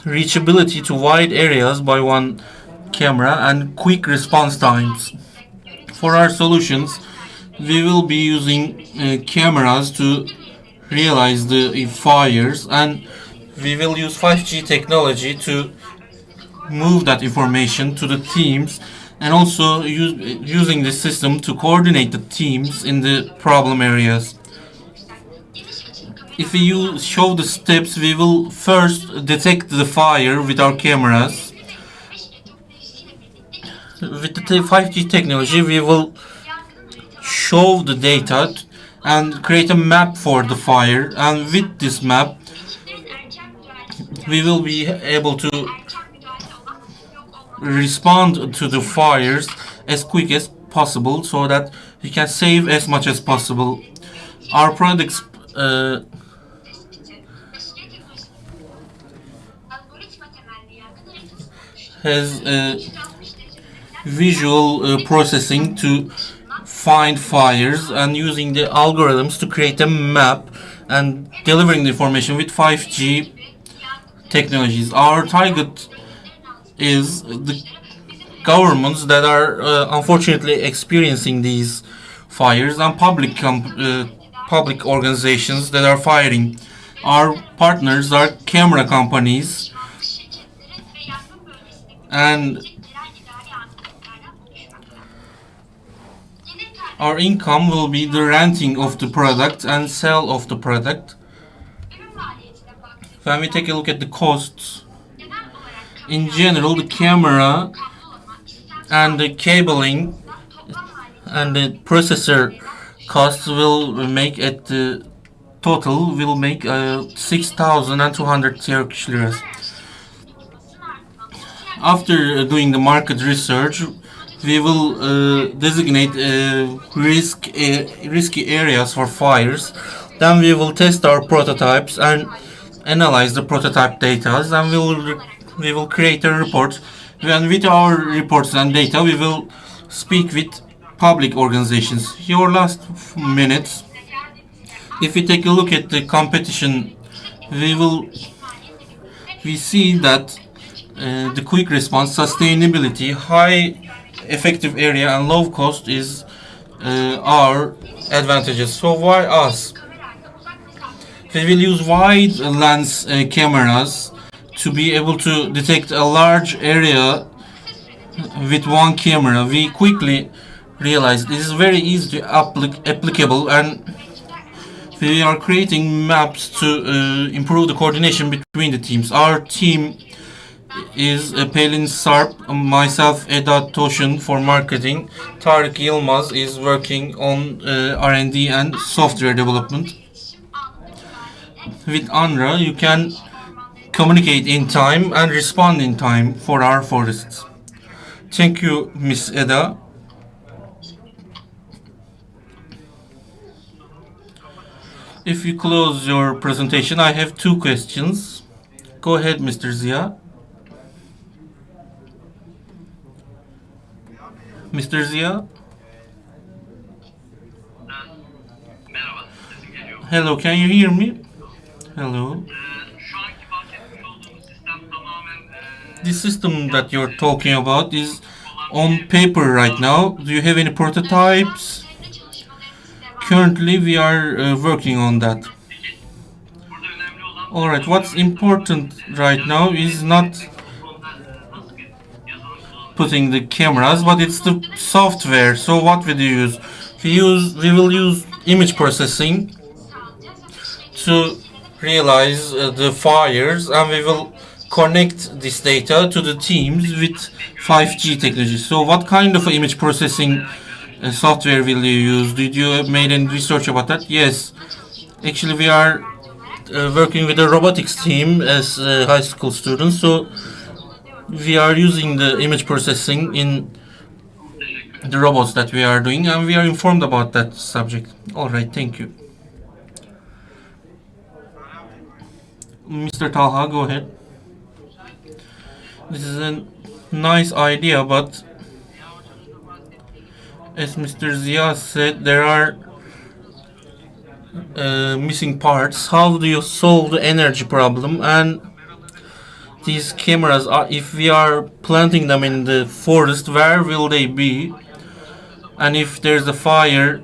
reachability to wide areas by one camera, and quick response times. For our solutions, we will be using cameras to realize the fires, and we will use 5G technology to move that information to the teams, and also using this system to coordinate the teams in the problem areas. If we show the steps, we will first detect the fire with our cameras. With the 5G technology, we will show the data and create a map for the fire, and with this map we will be able to respond to the fires as quick as possible so that we can save as much as possible. Our products has visual processing to find fires and using the algorithms to create a map and delivering the information with 5G technologies. Our target is the governments that are unfortunately experiencing these fires and public organizations that are firing. Our partners are camera companies, and our income will be the renting of the product and sale of the product. When we take a look at the costs, in general, the camera and the cabling and the processor costs will make at the total will make 6,200 Turkish liras. After doing the market research, we will designate risky areas for fires. Then we will test our prototypes and analyze the prototype data. Then we will create a report. And with our reports and data, we will speak with public organizations. Your last minutes. If we take a look at the competition, we see that the quick response, sustainability, high effective area, and low cost is our advantages. So why us? We will use wide lens cameras to be able to detect a large area with one camera. We quickly realized this is very easy to applicable, and we are creating maps to improve the coordination between the teams. Our team is Pelin Sarp, myself Eda Toshin for marketing. Tarık Yılmaz is working on R&D and software development. With Anra, you can communicate in time and respond in time for our forests. Thank you, Miss Eda. If you close your presentation, I have two questions. Go ahead, Mr. Zia. Mr. Zia? Hello, can you hear me? Hello. This system that you're talking about is on paper right now. Do you have any prototypes? Currently, we are working on that. Alright, what's important right now is not putting the cameras, but it's the software. So what we use? We will use image processing to realize the fires, and we will connect this data to the teams with 5G technology. So what kind of image processing software will you use? Did you have made any research about that? Yes. Actually, we are working with a robotics team as high school students. So we are using the image processing in the robots that we are doing, and we are informed about that subject. All right, thank you. Mr. Talha, go ahead. This is a nice idea, but as Mr. Zia said, there are missing parts. How do you solve the energy problem? And these cameras are, if we are planting them in the forest, where will they be? And if there's a fire,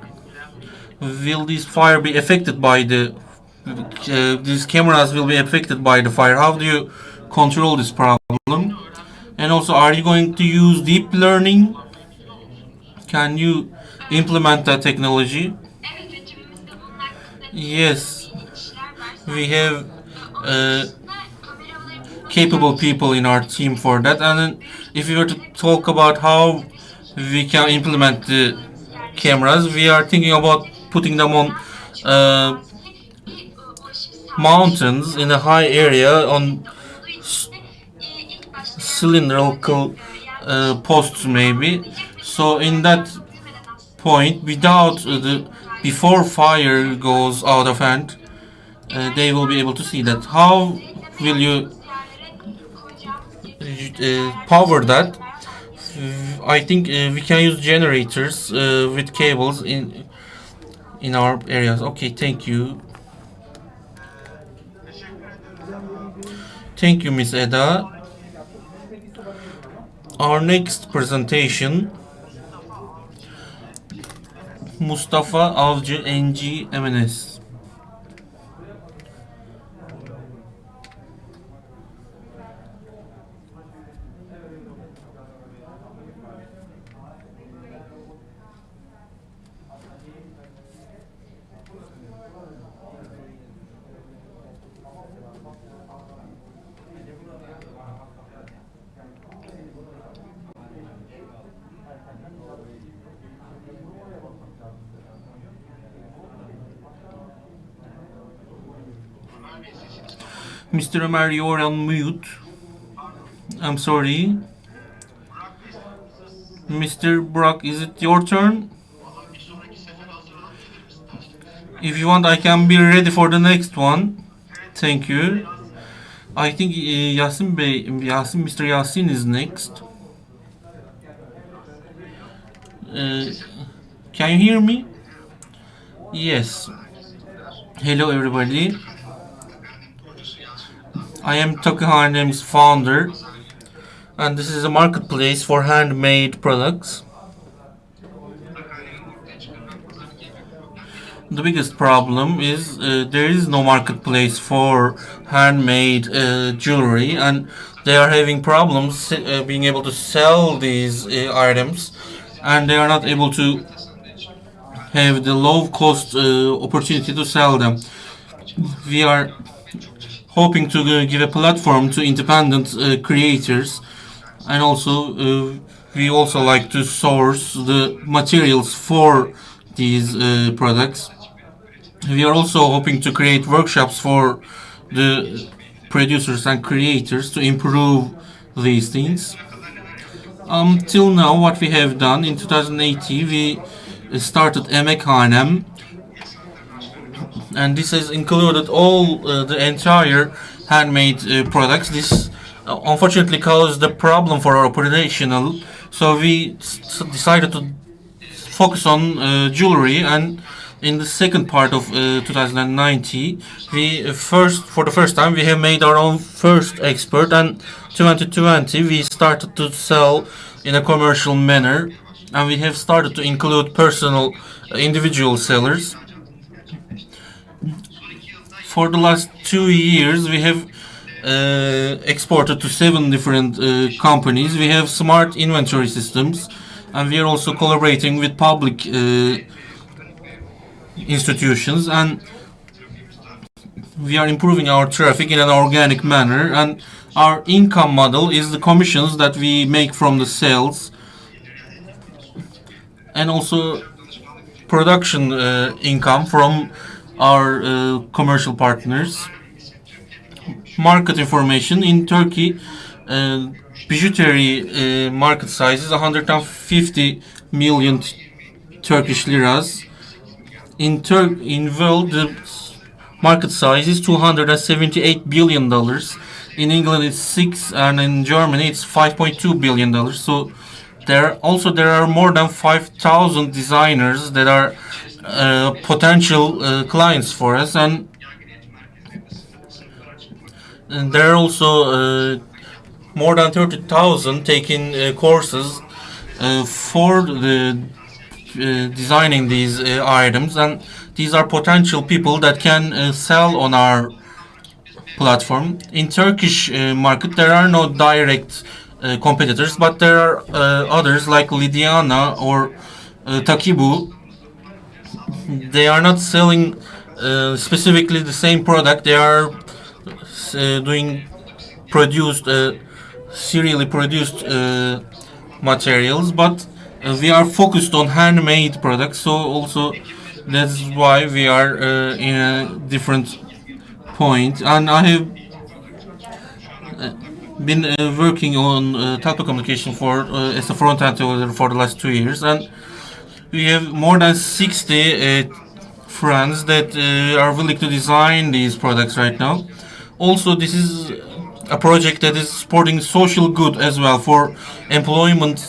will this fire be affected by the these cameras will be affected by the fire? How do you control this problem? And also, are you going to use deep learning? Can you implement that technology? Yes, we have capable people in our team for that. And then if we were to talk about how we can implement the cameras, we are thinking about putting them on mountains in a high area on cylindrical posts maybe. So in that point, without the before fire goes out of hand, they will be able to see that. How will you power that? I think we can use generators with cables in our areas. Okay, thank you. Thank you, Miss Eda. Our next presentation, Mustafa Avcı NG MNS. Mr. Ömer, you're on mute. I'm sorry. Mr. Brock, is it your turn? If you want, I can be ready for the next one. Thank you. I think Mr. Yasin is next. Can you hear me? Yes. Hello, everybody. I am Takıhanem's founder, and this is a marketplace for handmade products. The biggest problem is there is no marketplace for handmade jewelry, and they are having problems being able to sell these items, and they are not able to have the low cost opportunity to sell them. We are hoping to give a platform to independent creators, and also we also like to source the materials for these products. We are also hoping to create workshops for the producers and creators to improve these things. Till now, what we have done in 2018, we started Emekhanem, and this has included all the entire handmade products. This unfortunately caused the problem for our operational, so we decided to focus on jewelry, and in the second part of 2019, for the first time, we have made our own first export, and 2020 we started to sell in a commercial manner, and we have started to include personal individual sellers. For the last 2 years, we have exported to 7 different companies. We have smart inventory systems, and we are also collaborating with public institutions, and we are improving our traffic in an organic manner, and our income model is the commissions that we make from the sales, and also production income from our commercial partners. Market information in Turkey, bijouterie market size is 150 million Turkish liras. In world, the market size is $278 billion. In England, it's 6, and in Germany, it's $5.2 billion. So there are more than 5,000 designers that are potential clients for us, and there are also more than 30,000 taking courses for the designing these items, and these are potential people that can sell on our platform. In Turkish market, there are no direct competitors, but there are others like Lidiana or Takibu. They are not selling specifically the same product. They are doing serially produced materials, but we are focused on handmade products, so also that's why we are in a different point. And I have been working on telecommunication as a front-end developer for the last 2 years, and we have more than 60 friends that are willing to design these products right now. Also, this is a project that is supporting social good as well, for employment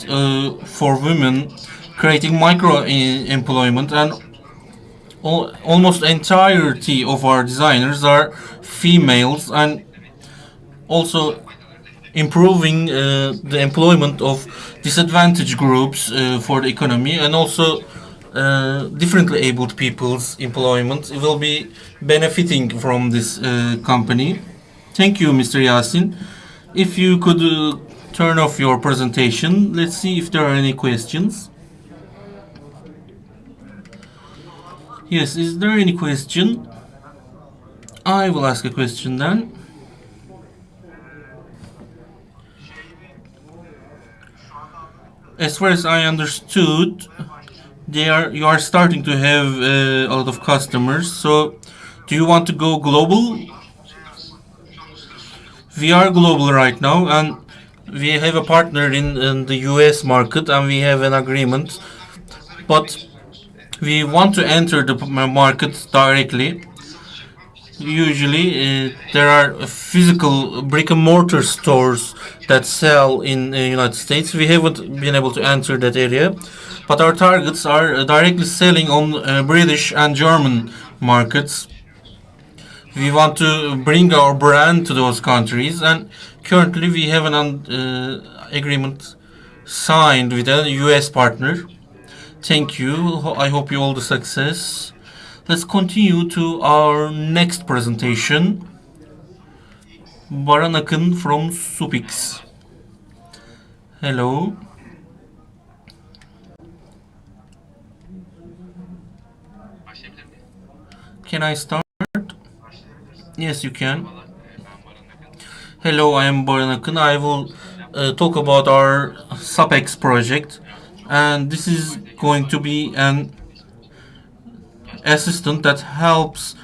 for women, creating micro employment, and almost entirety of our designers are females, and also improving the employment of disadvantaged groups for the economy, and also differently abled people's employment will be benefiting from this company. Thank you, Mr. Yasin. If you could turn off your presentation, let's see if there are any questions. Yes, is there any question? I will ask a question then. As far as I understood, you are starting to have a lot of customers. So, do you want to go global? We are global right now, and we have a partner in the US market and we have an agreement, but we want to enter the market directly. Usually, there are physical brick and mortar stores that sell in the United States. We haven't been able to enter that area, but our targets are directly selling on British and German markets. We want to bring our brand to those countries, and currently we have an agreement signed with a US partner. Thank you. I hope you all the success. Let's continue to our next presentation. Baran Akın from Supix. Hello. Can I start? Yes, you can. Hello, I am Baran Akın. I will talk about our SupX project, and this is going to be an assistant that helps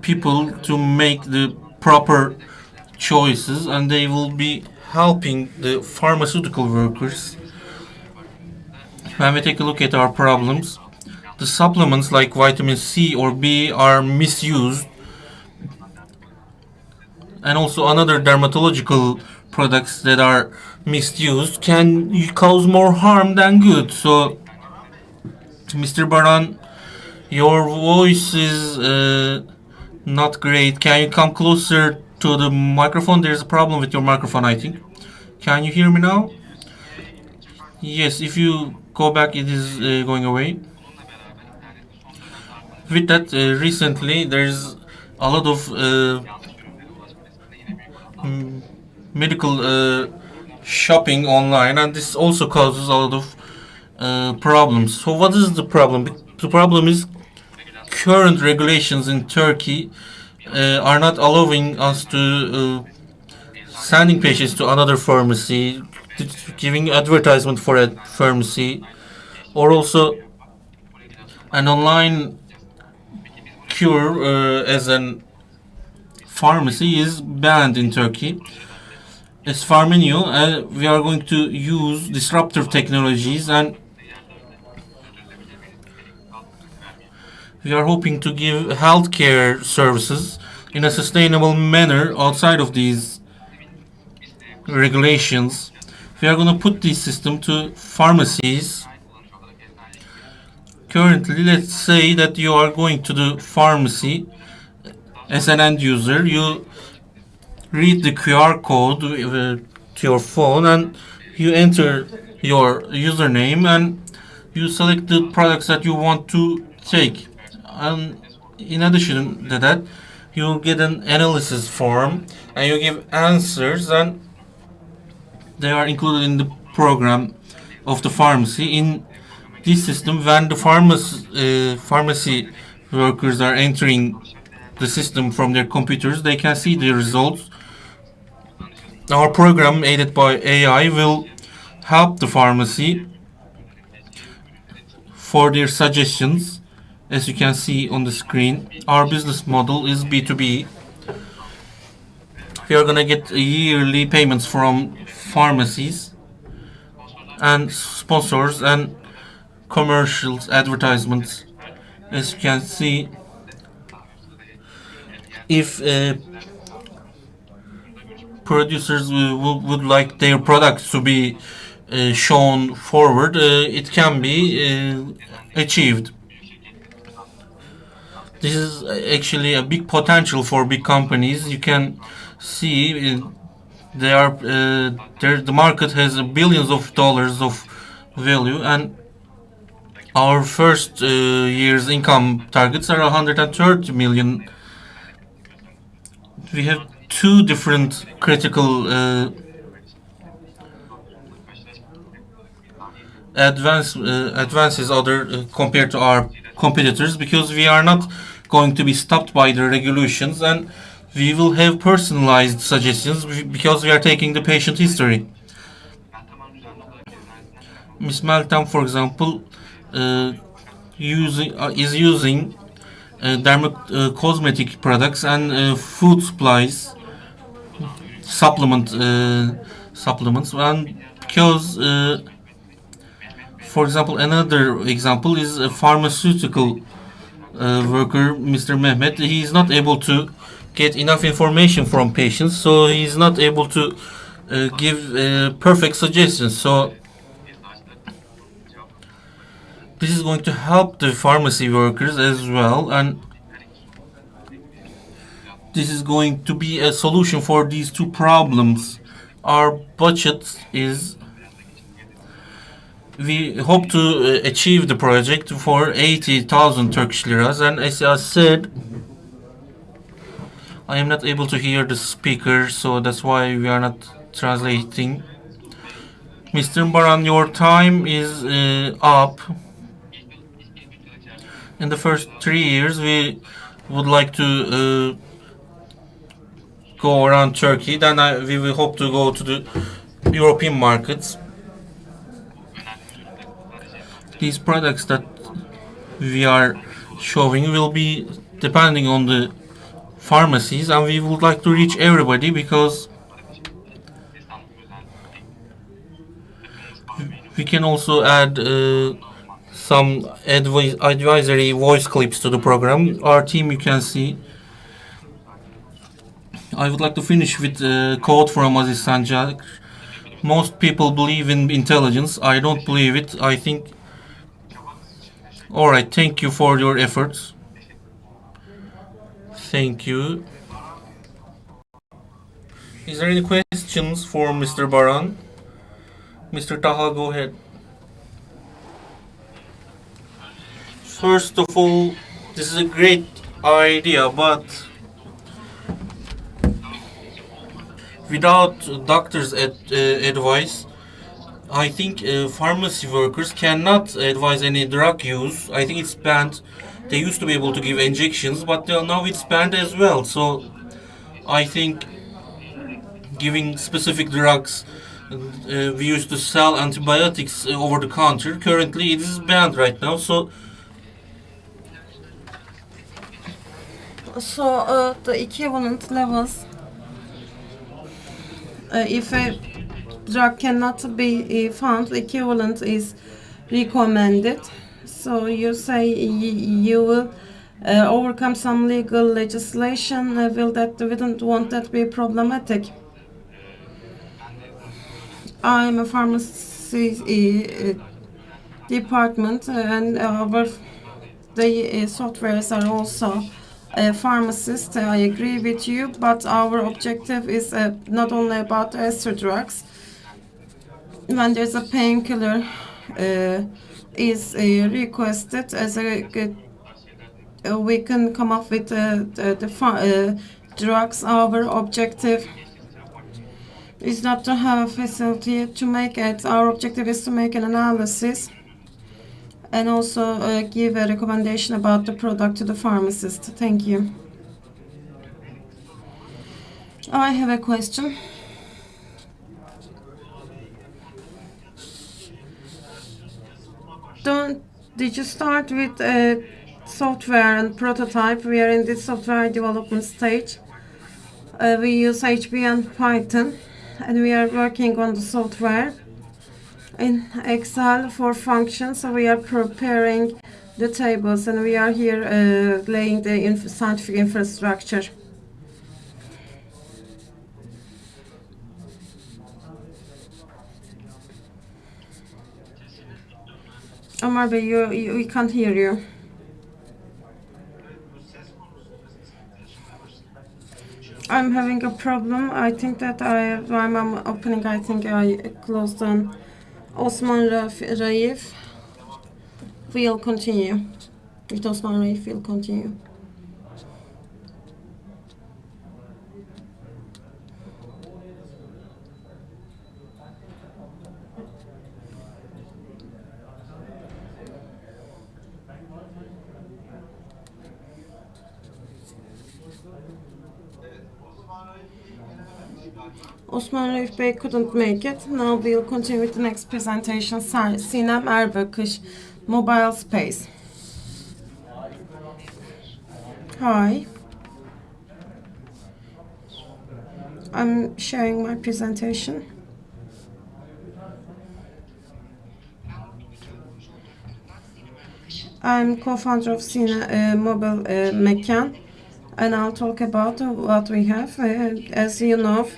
people to make the proper choices, and they will be helping the pharmaceutical workers. When we take a look at our problems, the supplements like vitamin C or B are misused, and also another dermatological products that are misused can cause more harm than good. So, Mr. Baran, your voice is not great. Can you come closer to the microphone? There's a problem with your microphone, I think. Can you hear me now? Yes, if you go back, it is going away. With that, recently there's a lot of medical shopping online, and this also causes a lot of problems. So, what is the problem? The problem is current regulations in Turkey are not allowing us to sending patients to another pharmacy, giving advertisement for a pharmacy, or also an online cure as an pharmacy is banned in Turkey. As Farminio, we are going to use disruptive technologies, and we are hoping to give healthcare services in a sustainable manner outside of these regulations. We are going to put this system to pharmacies. Currently, let's say that you are going to the pharmacy as an end user. You read the QR code to your phone and you enter your username and you select the products that you want to take. And in addition to that, you get an analysis form and you give answers, and they are included in the program of the pharmacy. In this system, when the pharmacy workers are entering the system from their computers, they can see the results. Our program, aided by AI, will help the pharmacy for their suggestions. As you can see on the screen, our business model is B2B. We are going to get yearly payments from pharmacies and sponsors and commercials, advertisements. As you can see, if producers would like their products to be shown forward, it can be achieved. This is actually a big potential for big companies. You can see the market has billions of dollars of value, and our first year's income targets are 130 million. We have two different critical advances compared to our competitors, because we are not going to be stopped by the regulations, and we will have personalized suggestions because we are taking the patient history. Miss Meltem, for example, is using cosmetic products and food supplies, supplement supplements, and because for example, another example is a pharmaceutical worker, Mr. Mehmet. He is not able to get enough information from patients, so he is not able to give perfect suggestions. So this is going to help the pharmacy workers as well, and this is going to be a solution for these two problems. Our budget is, we hope to achieve the project for 80,000 Turkish liras, and as I said, I am not able to hear the speaker, so that's why we are not translating. Mr. Baran, your time is up. In the first 3 years, we would like to go around Turkey. Then we will hope to go to the European markets. These products that we are showing will be depending on the pharmacies, and we would like to reach everybody because we can also add some advisory voice clips to the program. Our team, you can see. I would like to finish with a quote from Aziz Sancar. Most people believe in intelligence. I don't believe it. I think. All right. Thank you for your efforts. Thank you. Is there any questions for Mr. Baran? Mr. Taha, go ahead. First of all, this is a great idea, but without doctors' advice, I think pharmacy workers cannot advise any drug use. I think it's banned. They used to be able to give injections, but now it's banned as well. So I think giving specific drugs, we used to sell antibiotics over the counter. Currently, it is banned right now. So the equivalent levels, if a drug cannot be found, equivalent is recommended. So you say you will overcome some legal legislation. We don't want that be problematic. I'm a pharmacy department, and the softwares are also pharmacists. I agree with you, but our objective is not only about ester drugs. When there's a painkiller is requested as we can come up with the drugs. Our objective is not to have a facility to make it. Our objective is to make an analysis and also give a recommendation about the product to the pharmacist. Thank you. I have a question. Did you start with software and prototype? We are in the software development stage. We use HB and Python, and we are working on the software in Excel for functions. So we are preparing the tables, and we are here laying the scientific infrastructure. Ömer Bey, we can't hear you. I'm having a problem. I think that I'm opening. I think I closed on Osman Raif. We'll continue. With Osman Raif, we'll continue. Osman Raif Bey couldn't make it. Now we'll continue with the next presentation. Sinem Erbakış, Mobile Space. Hi. I'm sharing my presentation. I'm co-founder of Sina Mobile Mekan, and I'll talk about what we have. As you know,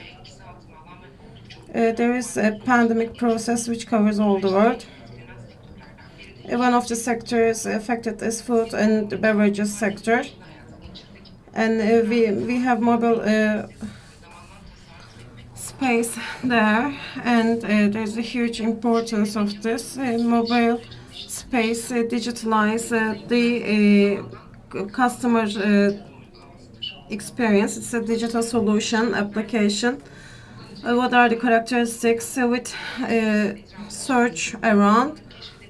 there is a pandemic process which covers all the world. One of the sectors affected is food and beverages sector, and we have mobile space there, and there's a huge importance of this mobile space digitalize the customer experience. It's a digital solution application. What are the characteristics with search around?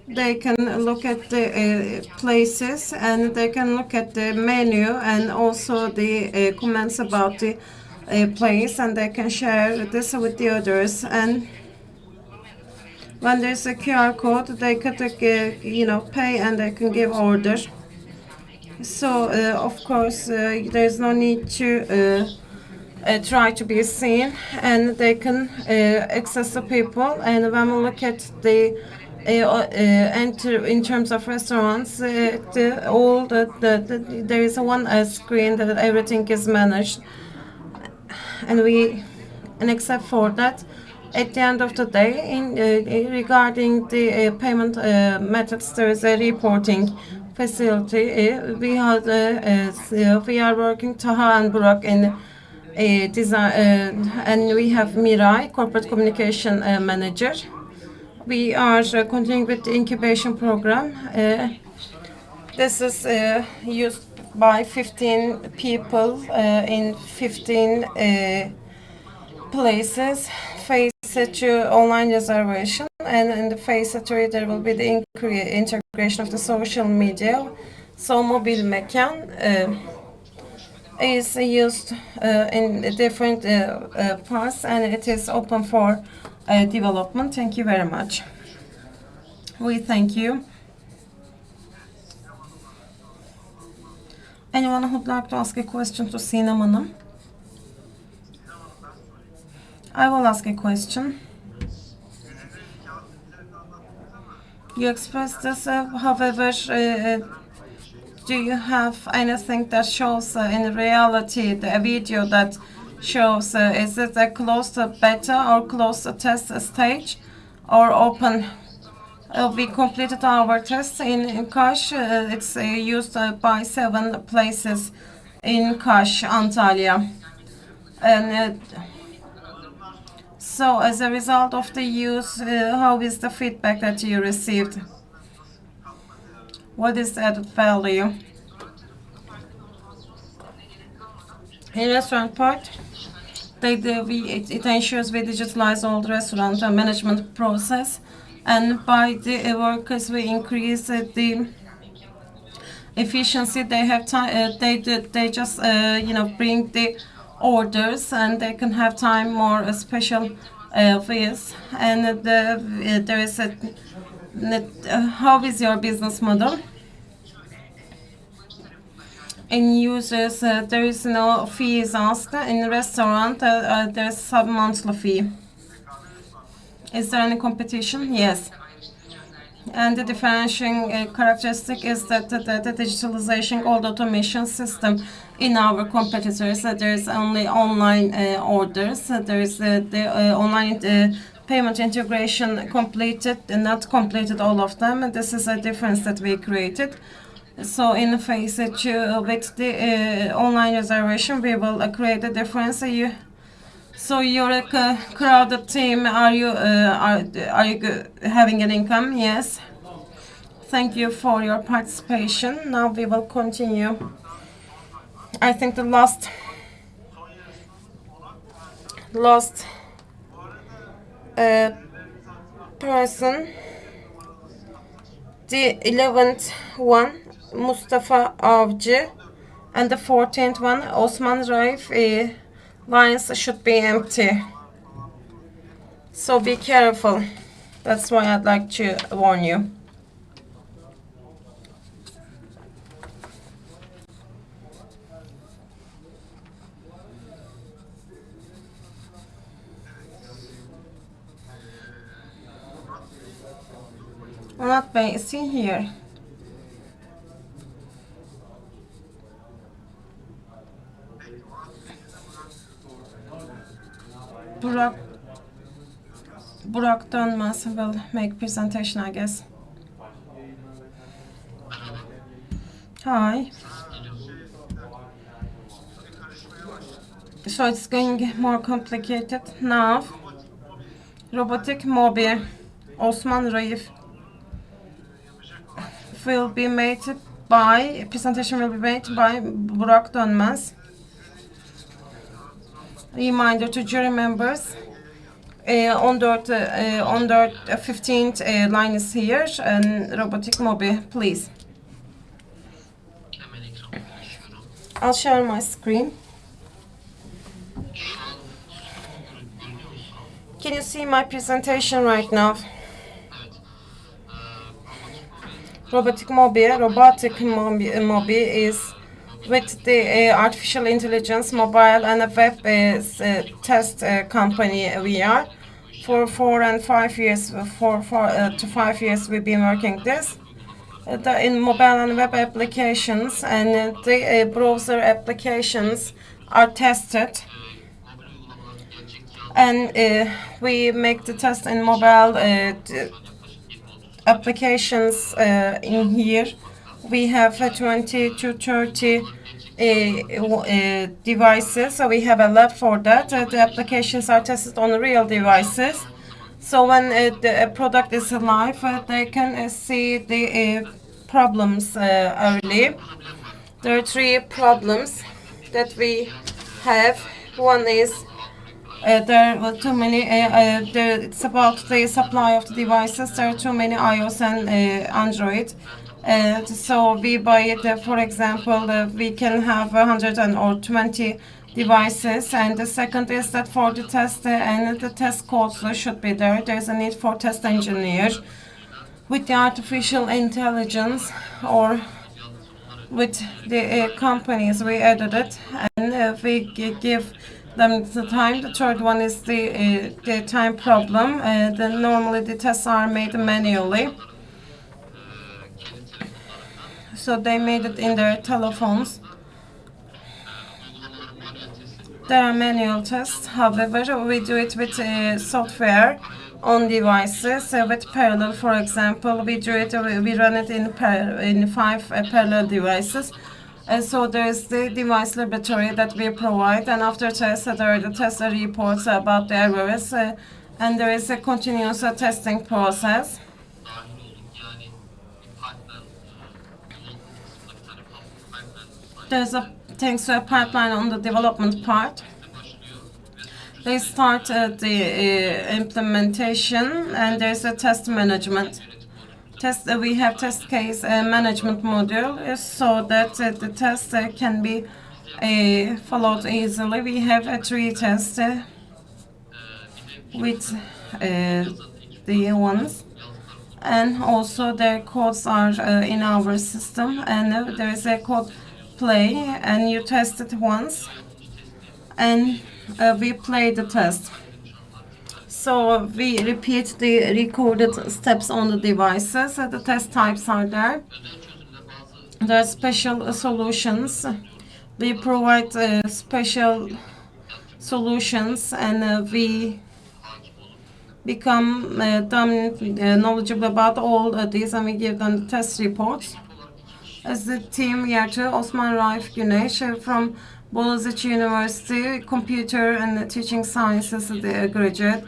They can look at the places, and they can look at the menu and also the comments about the place, and they can share this with the others. And when there's a QR code, they could pay, and they can give order. So of course there's no need to try to be seen, and they can access the people. And when we look at the in terms of restaurants, there is one screen that everything is managed, and except for that, at the end of the day, regarding the payment methods, there is a reporting facility. We are working Taha and Burak in design, and we have Miray, corporate communication manager. We are continuing with the incubation program. This is used by 15 people in 15 places. Phase 2 online reservation, and in the phase 3 there will be the integration of the social media. So mobile mekan is used in different parts, and it is open for development. Thank you very much. We thank you. Anyone who would like to ask a question to Sinem Hanım? I will ask a question. You expressed this, however, do you have anything that shows in reality the video that shows is it a closed beta or closed test stage or open? We completed our test in Kaş. It's used by 7 places in Kaş, Antalya. And so as a result of the use, how is the feedback that you received? What is the added value? In restaurant part, it ensures we digitalize all the restaurant management process, and by the workers we increase the efficiency. They have time. They just bring the orders, and they can have time more special fees. And there is a how is your business model? In users, there is no fees asked. In restaurant, there is sub-monthly fee. Is there any competition? Yes. And the differentiating characteristic is that the digitalization, all the automation system in our competitors, there is only online orders. There is the online payment integration completed, and not completed all of them. And this is a difference that we created. So in phase 2 with the online reservation, we will create a difference. So you're a crowded team. Are you having an income? Yes. Thank you for your participation. Now we will continue. I think the last person, the 11th one, Mustafa Avcı, and the 14th one, Osman Raif. Lines should be empty, so be careful. That's why I'd like to warn you. Onur Bey, is he here? Burak Dönmez will make presentation, I guess. Hi. So it's going more complicated now. Robotic Mobi, Osman Raif will be made by, presentation will be made by Burak Dönmez. Reminder to jury members, 15th line is here, and Robotic Mobi, please. I'll share my screen. Can you see my presentation right now? Robotic Mobi is with the artificial intelligence, mobile and a web test company we are. For 4 and 5 years, 4 to 5 years we've been working this. In mobile and web applications, and the browser applications are tested. And we make the test in mobile applications in here. We have 20 to 30 devices, so we have a lab for that. The applications are tested on real devices. So when the product is live, they can see the problems early. There are 3 problems that we have. One is there are too many, it's about the supply of the devices. There are too many iOS and Android. So we buy it, for example, we can have 120 devices. And the second is that for the test, and the test codes should be there. There's a need for test engineer. With the artificial intelligence or with the companies, we added it, and we give them the time. The third one is the time problem. Normally the tests are made manually, so they made it in their telephones. There are manual tests. However, we do it with software on devices with parallel. For example, we run it in 5 parallel devices. So there is the device laboratory that we provide, and after test there are the test reports about the errors, and there is a continuous testing process. There's thanks to a pipeline on the development part. They start the implementation, and there's a test management. We have test case management module, so that the test can be followed easily. We have 3 tests with the ones, and also their codes are in our system, and there is a code play, and you test it once, and we play the test. So we repeat the recorded steps on the devices. The test types are there. There are special solutions. We provide special solutions, and we become knowledgeable about all these, and we give them the test reports. As the team, we are Osman Raif Güneş from Boğaziçi University, Computer and Teaching Sciences graduate.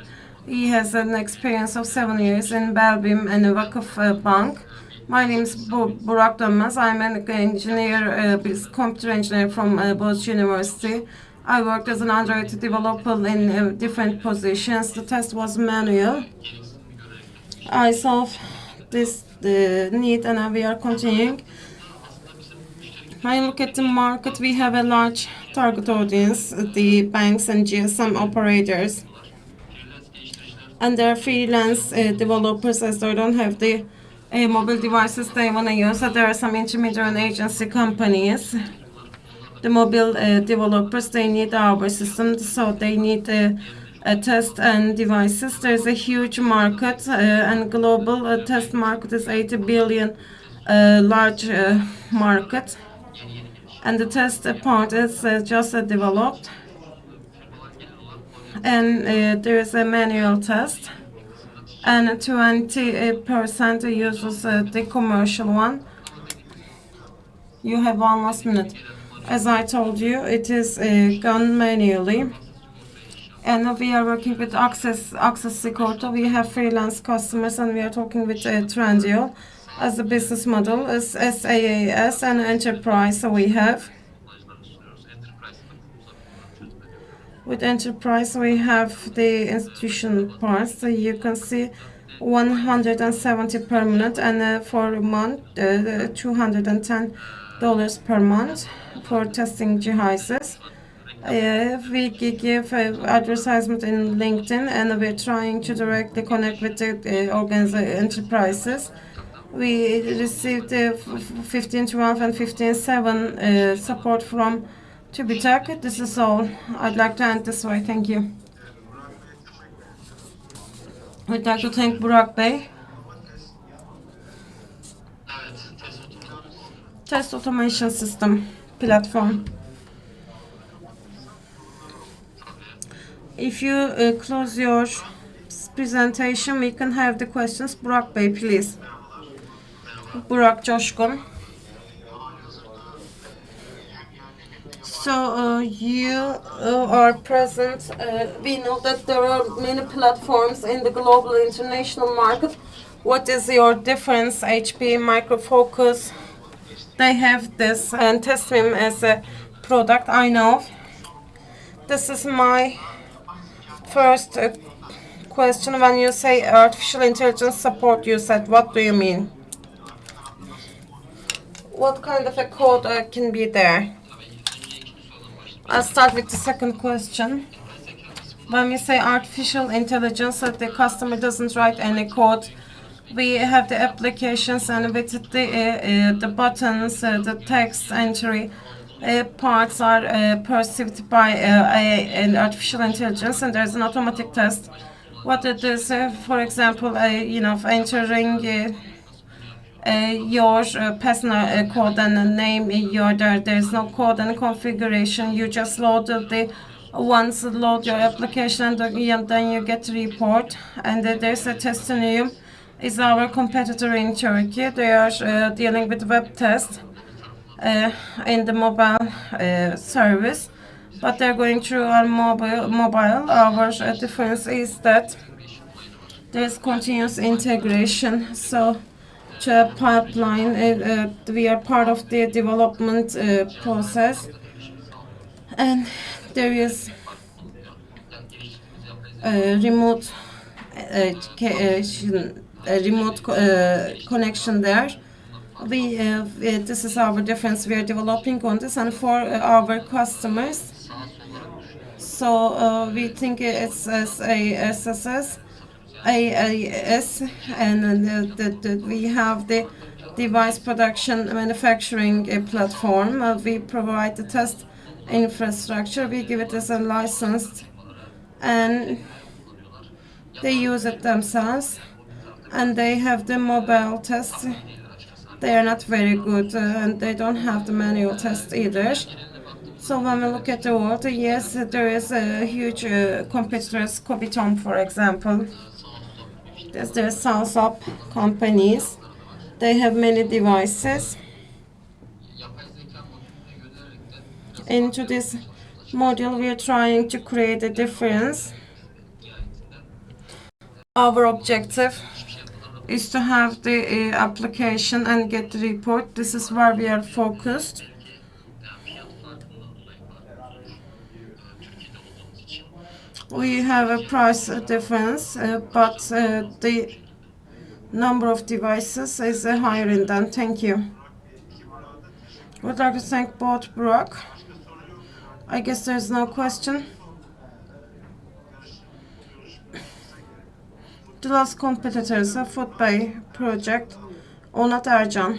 He has an experience of 7 years in Belbim and Vakıf Bank. My name is Burak Dönmez. I'm an engineer, computer engineer from Boğaziçi University. I worked as an Android developer in different positions. The test was manual. I solved this need, and we are continuing. When I look at the market, we have a large target audience, the banks and GSM operators. And there are freelance developers, as they don't have the mobile devices they want to use. So there are some intermediary and agency companies. The mobile developers, they need our system, so they need test and devices. There's a huge market, and global test market is 80 billion large market. And the test part is just developed. and there is a manual test, and 20% uses the commercial one. You have 1 last minute. As I told you, it is done manually. And we are working with Access Sigorta. We have freelance customers, and we are talking with Trendyol as a business model, as SaaS and enterprise. So we have with enterprise, we have the institutional parts. So you can see 170 per month, and for a month, $210 per month for testing devices. We give advertisement in LinkedIn, and we're trying to directly connect with the enterprises. We received 1512 and 15.7 support from TÜBİTAK. This is all. I'd like to end this way. Thank you. I'd like to thank Burak Bey. Test automation system platform. If you close your presentation, we can have the questions. Burak Bey, please. Burak Coşkun. So you are present. We know that there are many platforms in the global international market. What is your difference? HP, Micro Focus, they have this, and Teslim as a product. I know. This is my first question. When you say artificial intelligence support, you said, what do you mean? What kind of a code can be there? I'll start with the second question. When we say artificial intelligence, the customer doesn't write any code. We have the applications, and with the buttons, the text entry parts are perceived by an artificial intelligence, and there's an automatic test. What it is, for example, entering your personal code and name. There's no code and configuration. You just load once load your application, and then you get a report. And there's a Testimonium. Is our competitor in Turkey. They are dealing with web test in the mobile service, but they're going through our mobile. Our difference is that there's continuous integration. So to pipeline, we are part of the development process, and there is remote connection there. This is our difference. We are developing on this, and for our customers. So we think it's AAS, and we have the device production manufacturing platform. We provide the test infrastructure. We give it as a licensed, and they use it themselves, and they have the mobile test. They are not very good, and they don't have the manual test either. So when we look at the world, yes, there is a huge competitors, Cobiton, for example. There are startup companies. They have many devices. Into this module, we are trying to create a difference. Our objective is to have the application and get the report. This is where we are focused. We have a price difference, but the number of devices is higher in them. Thank you. I would like to thank both Burak. I guess there's no question. The last competitor is a Footbay project. Onat Ercan.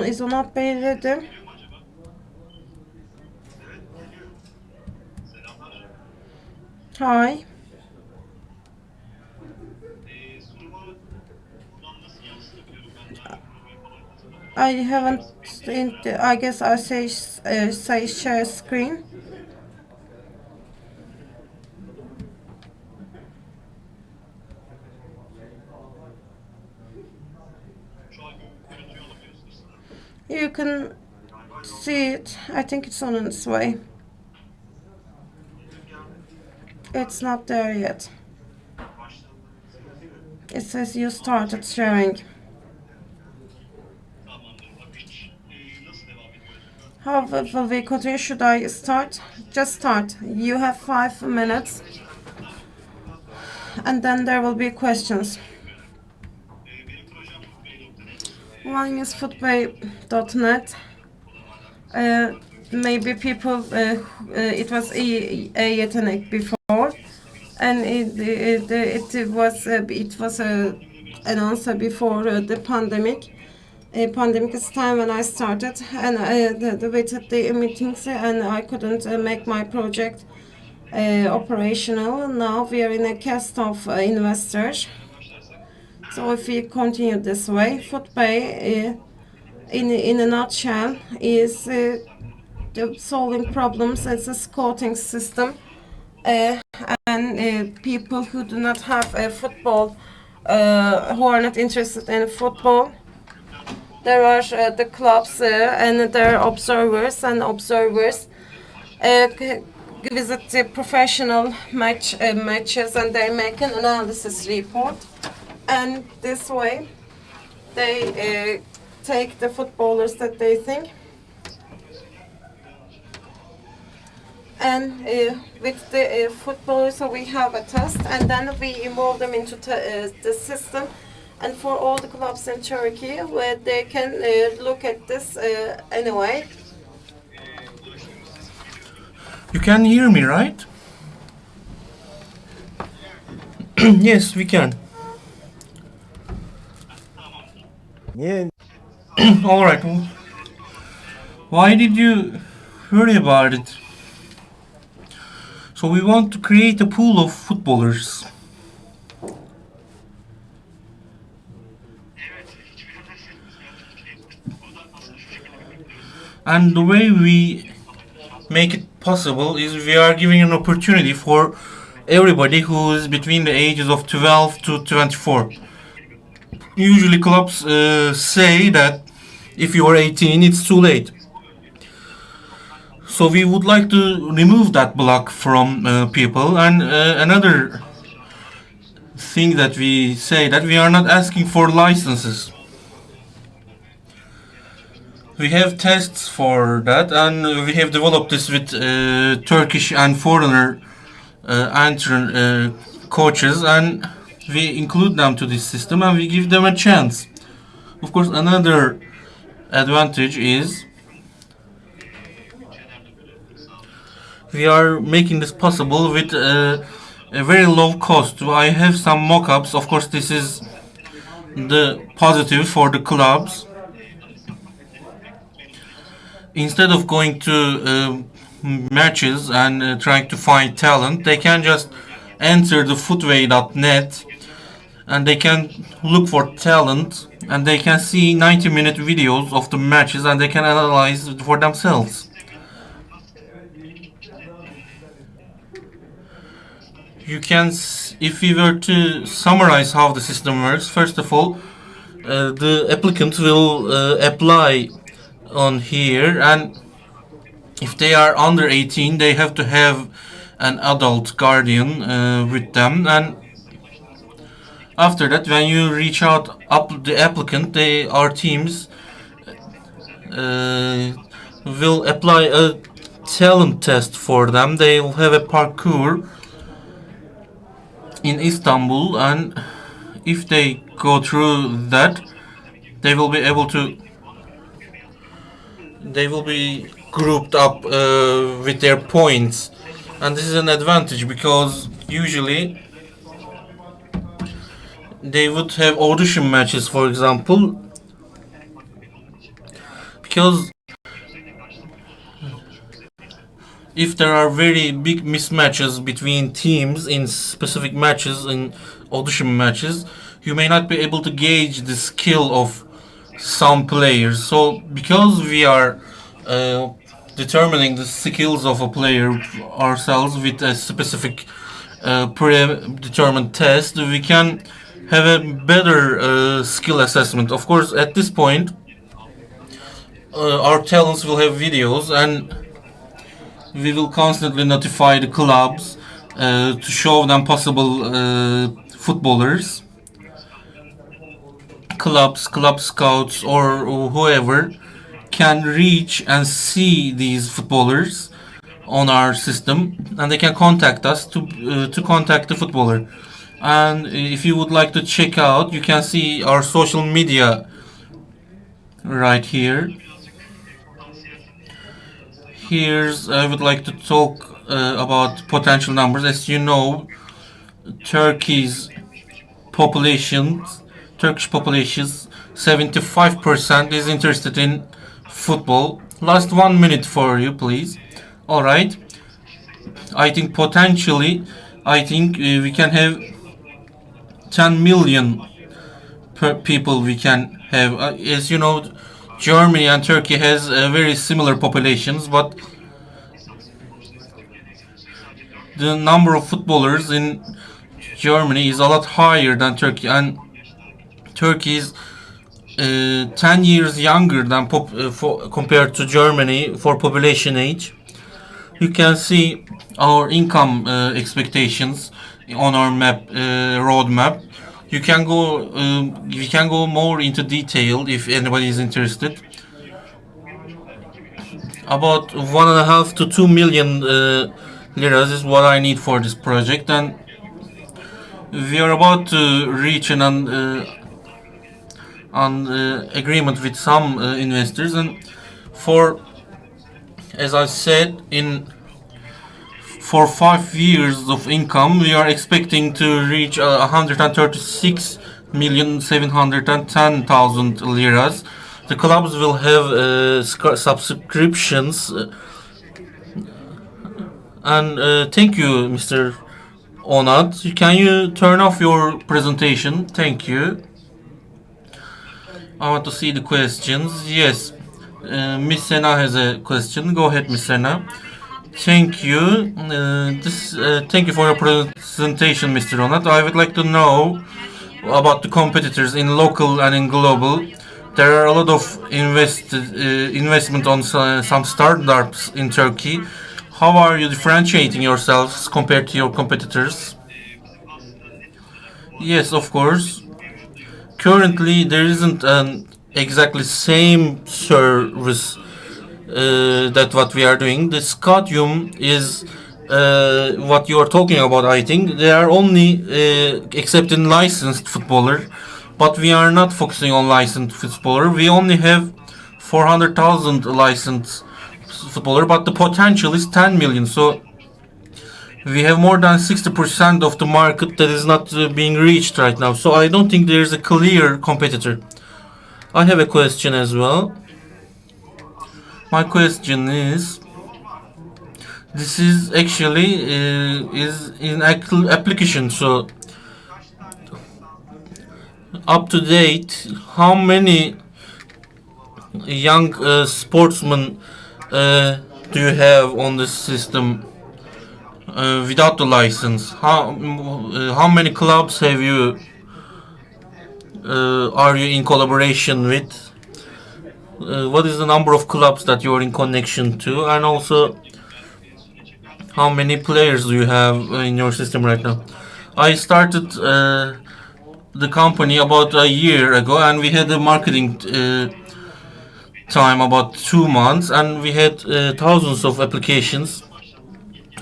Is Onat Bey ready? Hi. I haven't. I guess I say share screen. You can see it. I think it's on its way. It's not there yet. It says you started sharing. How will we continue? Should I start? Just start. You have 5 minutes. And then there will be questions. One is footbay.net. Maybe people, it was a yetenek before, and it was an answer before the pandemic. Pandemic is time when I started, and waited the meetings, and I couldn't make my project operational. Now we are in a cast of investors. So if we continue this way, footbay, in a nutshell, is solving problems as a scouting system, and people who do not have a football, who are not interested in football. There are the clubs and there are observers, and observers visit the professional matches, and they make an analysis report, and this way they take the footballers that they think, and with the footballers, so we have a test, and then we involve them into the system. And for all the clubs in Turkey, where they can look at this anyway. You can hear me, right? Yes, we can. Niye? All right. Why did you worry about it? So we want to create a pool of footballers. And the way we make it possible is we are giving an opportunity for everybody who is between the ages of 12 to 24. Usually clubs say that if you are 18 it's too late. So we would like to remove that block from people, and another thing that we say, that we are not asking for licenses. We have tests for that, and we have developed this with Turkish and foreigner coaches, and we include them to this system and we give them a chance. Of course, another advantage is we are making this possible with a very low cost. I have some mock-ups. Of course, this is the positive for the clubs. Instead of going to matches and trying to find talent, they can just enter the footway.net and they can look for talent, and they can see 90-minute videos of the matches and they can analyze it for themselves. You can, if we were to summarize how the system works, first of all, the applicant will apply on here, and if they are under 18 they have to have an adult guardian with them, and after that, when you reach out the applicant, our teams will apply a talent test for them. They will have a parkour in Istanbul, and if they go through that, they will be grouped up with their points, and this is an advantage because usually they would have audition matches, for example, because if there are very big mismatches between teams in specific matches, in audition matches, you may not be able to gauge the skill of some players. So because we are determining the skills of a player ourselves with a specific predetermined test, we can have a better skill assessment. Of course, at this point, our talents will have videos, and we will constantly notify the clubs to show them possible footballers. Clubs, club scouts, or whoever can reach and see these footballers on our system, and they can contact us to contact the footballer. And if you would like to check out, you can see our social media right here. Here's I would like to talk about potential numbers. As you know, Turkey's Turkish population, 75% is interested in football. Last 1 minute for you, please. All right. I think potentially, we can have 10 million people. We can have, as you know, Germany and Turkey has very similar populations, but the number of footballers in Germany is a lot higher than Turkey, and Turkey is 10 years younger than compared to Germany for population age. You can see our income expectations on our map, roadmap. We can go more into detail if anybody is interested. About 1.5 to 2 million liras is what I need for this project, and we are about to reach an agreement with some investors, and as I said, for 5 years of income, we are expecting to reach 136,710,000 liras. The clubs will have subscriptions. And thank you, Mr. Onat. Can you turn off your presentation? Thank you. I want to see the questions. Yes. Miss Sena has a question. Go ahead, Miss Sena. Thank you. Thank you for your presentation, Mr. Onat. I would like to know about the competitors in local and in global. There are a lot of investment on some startups in Turkey. How are you differentiating yourselves compared to your competitors? Yes, of course. Currently, there isn't an exactly same service that what we are doing. The Scadium is what you are talking about. I think they are only accepting licensed footballer, but we are not focusing on licensed footballer. We only have 400,000 licensed footballer, but the potential is 10 million. So we have more than 60% of the market that is not being reached right now. So I don't think there is a clear competitor. I have a question as well. My question is, this is actually is in application. So up to date, how many young sportsmen do you have on the system without the license? How many clubs have you are you in collaboration with? What is the number of clubs that you are in connection to, and also how many players do you have in your system right now? I started the company about a year ago, and we had a marketing time about 2 months, and we had thousands of applications.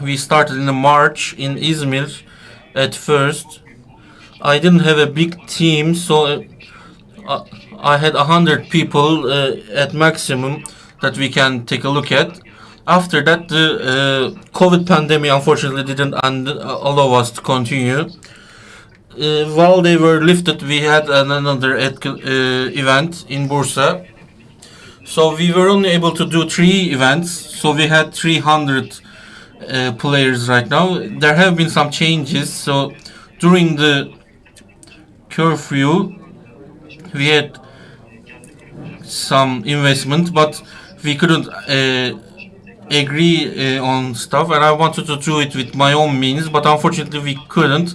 We started in March in Izmir at first. I didn't have a big team, so I had 100 people at maximum that we can take a look at. After that, the COVID pandemic unfortunately didn't allow us to continue. While they were lifted, we had another event in Bursa. So we were only able to do 3 events. So we had 300 players right now. There have been some changes. So during the curfew, we had some investment, but we couldn't agree on stuff, and I wanted to do it with my own means, but unfortunately we couldn't.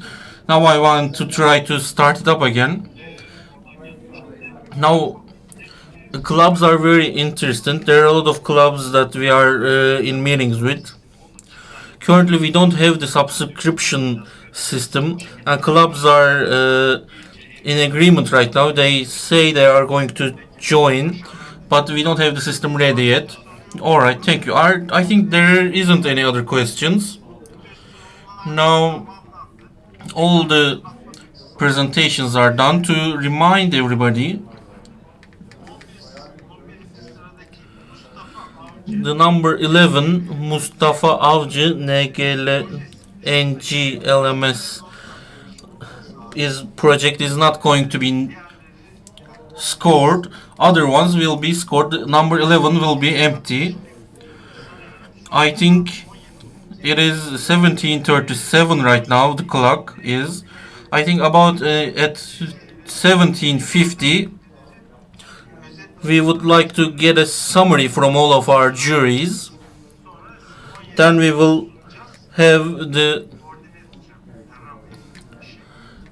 Now I want to try to start it up again. Now clubs are very interesting. There are a lot of clubs that we are in meetings with. Currently we don't have the subscription system, and clubs are in agreement right now. They say they are going to join, but we don't have the system ready yet. Alright, thank you. I think there isn't any other questions. Now all the presentations are done. To remind everybody, the number 11 Mustafa Avcı NGL NGLMS project is not going to be scored. Other ones will be scored. Number 11 will be empty. I think it is 17:37 right now. The clock is. I think about at 17:50 we would like to get a summary from all of our juries. Then we will have the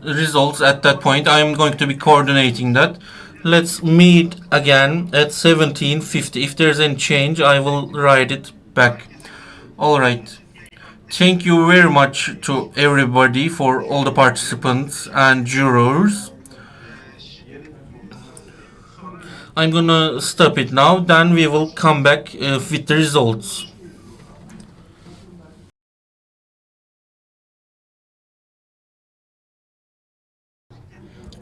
results at that point. I am going to be coordinating that. Let's meet again at 17:50. If there's any change, I will write it back. Alright. Thank you very much to everybody, for all the participants and jurors. I'm gonna stop it now, then we will come back with the results.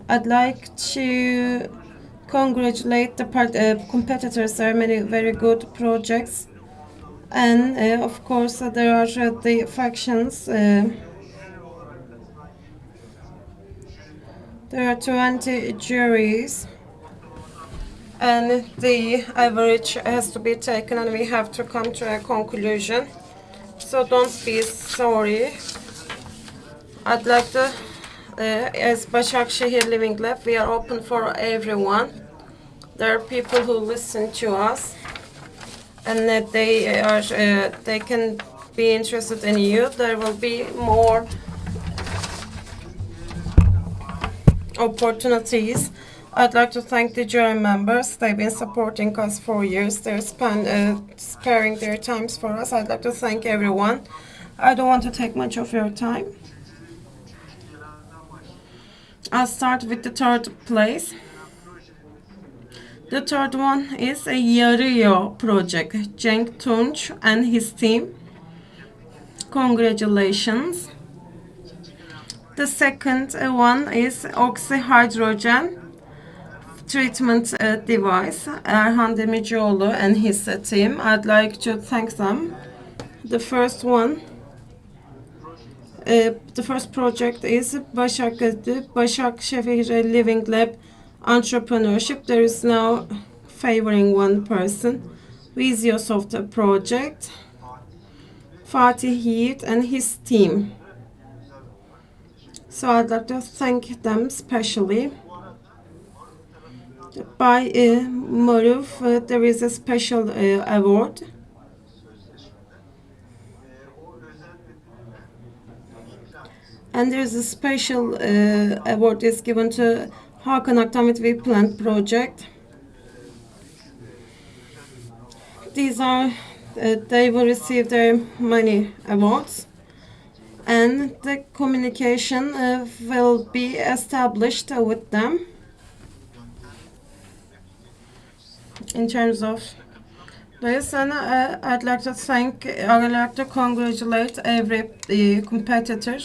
I'd like to congratulate the competitors. There are many very good projects, and of course there are the factions. There are 20 juries, and the average has to be taken, and we have to come to a conclusion. So don't be sorry. I'd like to, as Başakşehir Living Lab, we are open for everyone. There are people who listen to us, and that they can be interested in you. There will be more opportunities. I'd like to thank the jury members. They've been supporting us for years. They're sparing their times for us. I'd like to thank everyone. I don't want to take much of your time. I'll start with the third place. The third one is a Yarıyor project. Cenk Tunç and his team. Congratulations. The second one is oxyhydrogen treatment device. Erhan Demircioğlu and his team. I'd like to thank them. The first one, the first project is Başakşehir Living Lab Entrepreneurship. There is now favoring one person. Vizios of the project, Fatih Yiğit and his team. So I'd like to thank them specially. By MARUF, there is a special award. And there is a special award is given to Hakan Aktan with We Plant project. These are, they will receive their many awards. And the communication will be established with them. In terms of this, and I'd like to congratulate every competitor.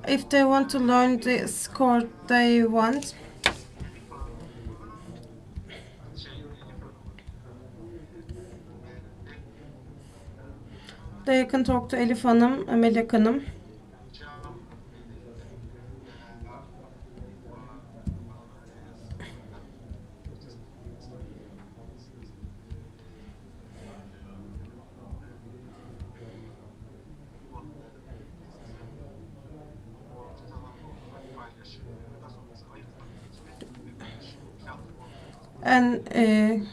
If they want to learn the score they want, they can talk to Elif Hanım, Melek Hanım. And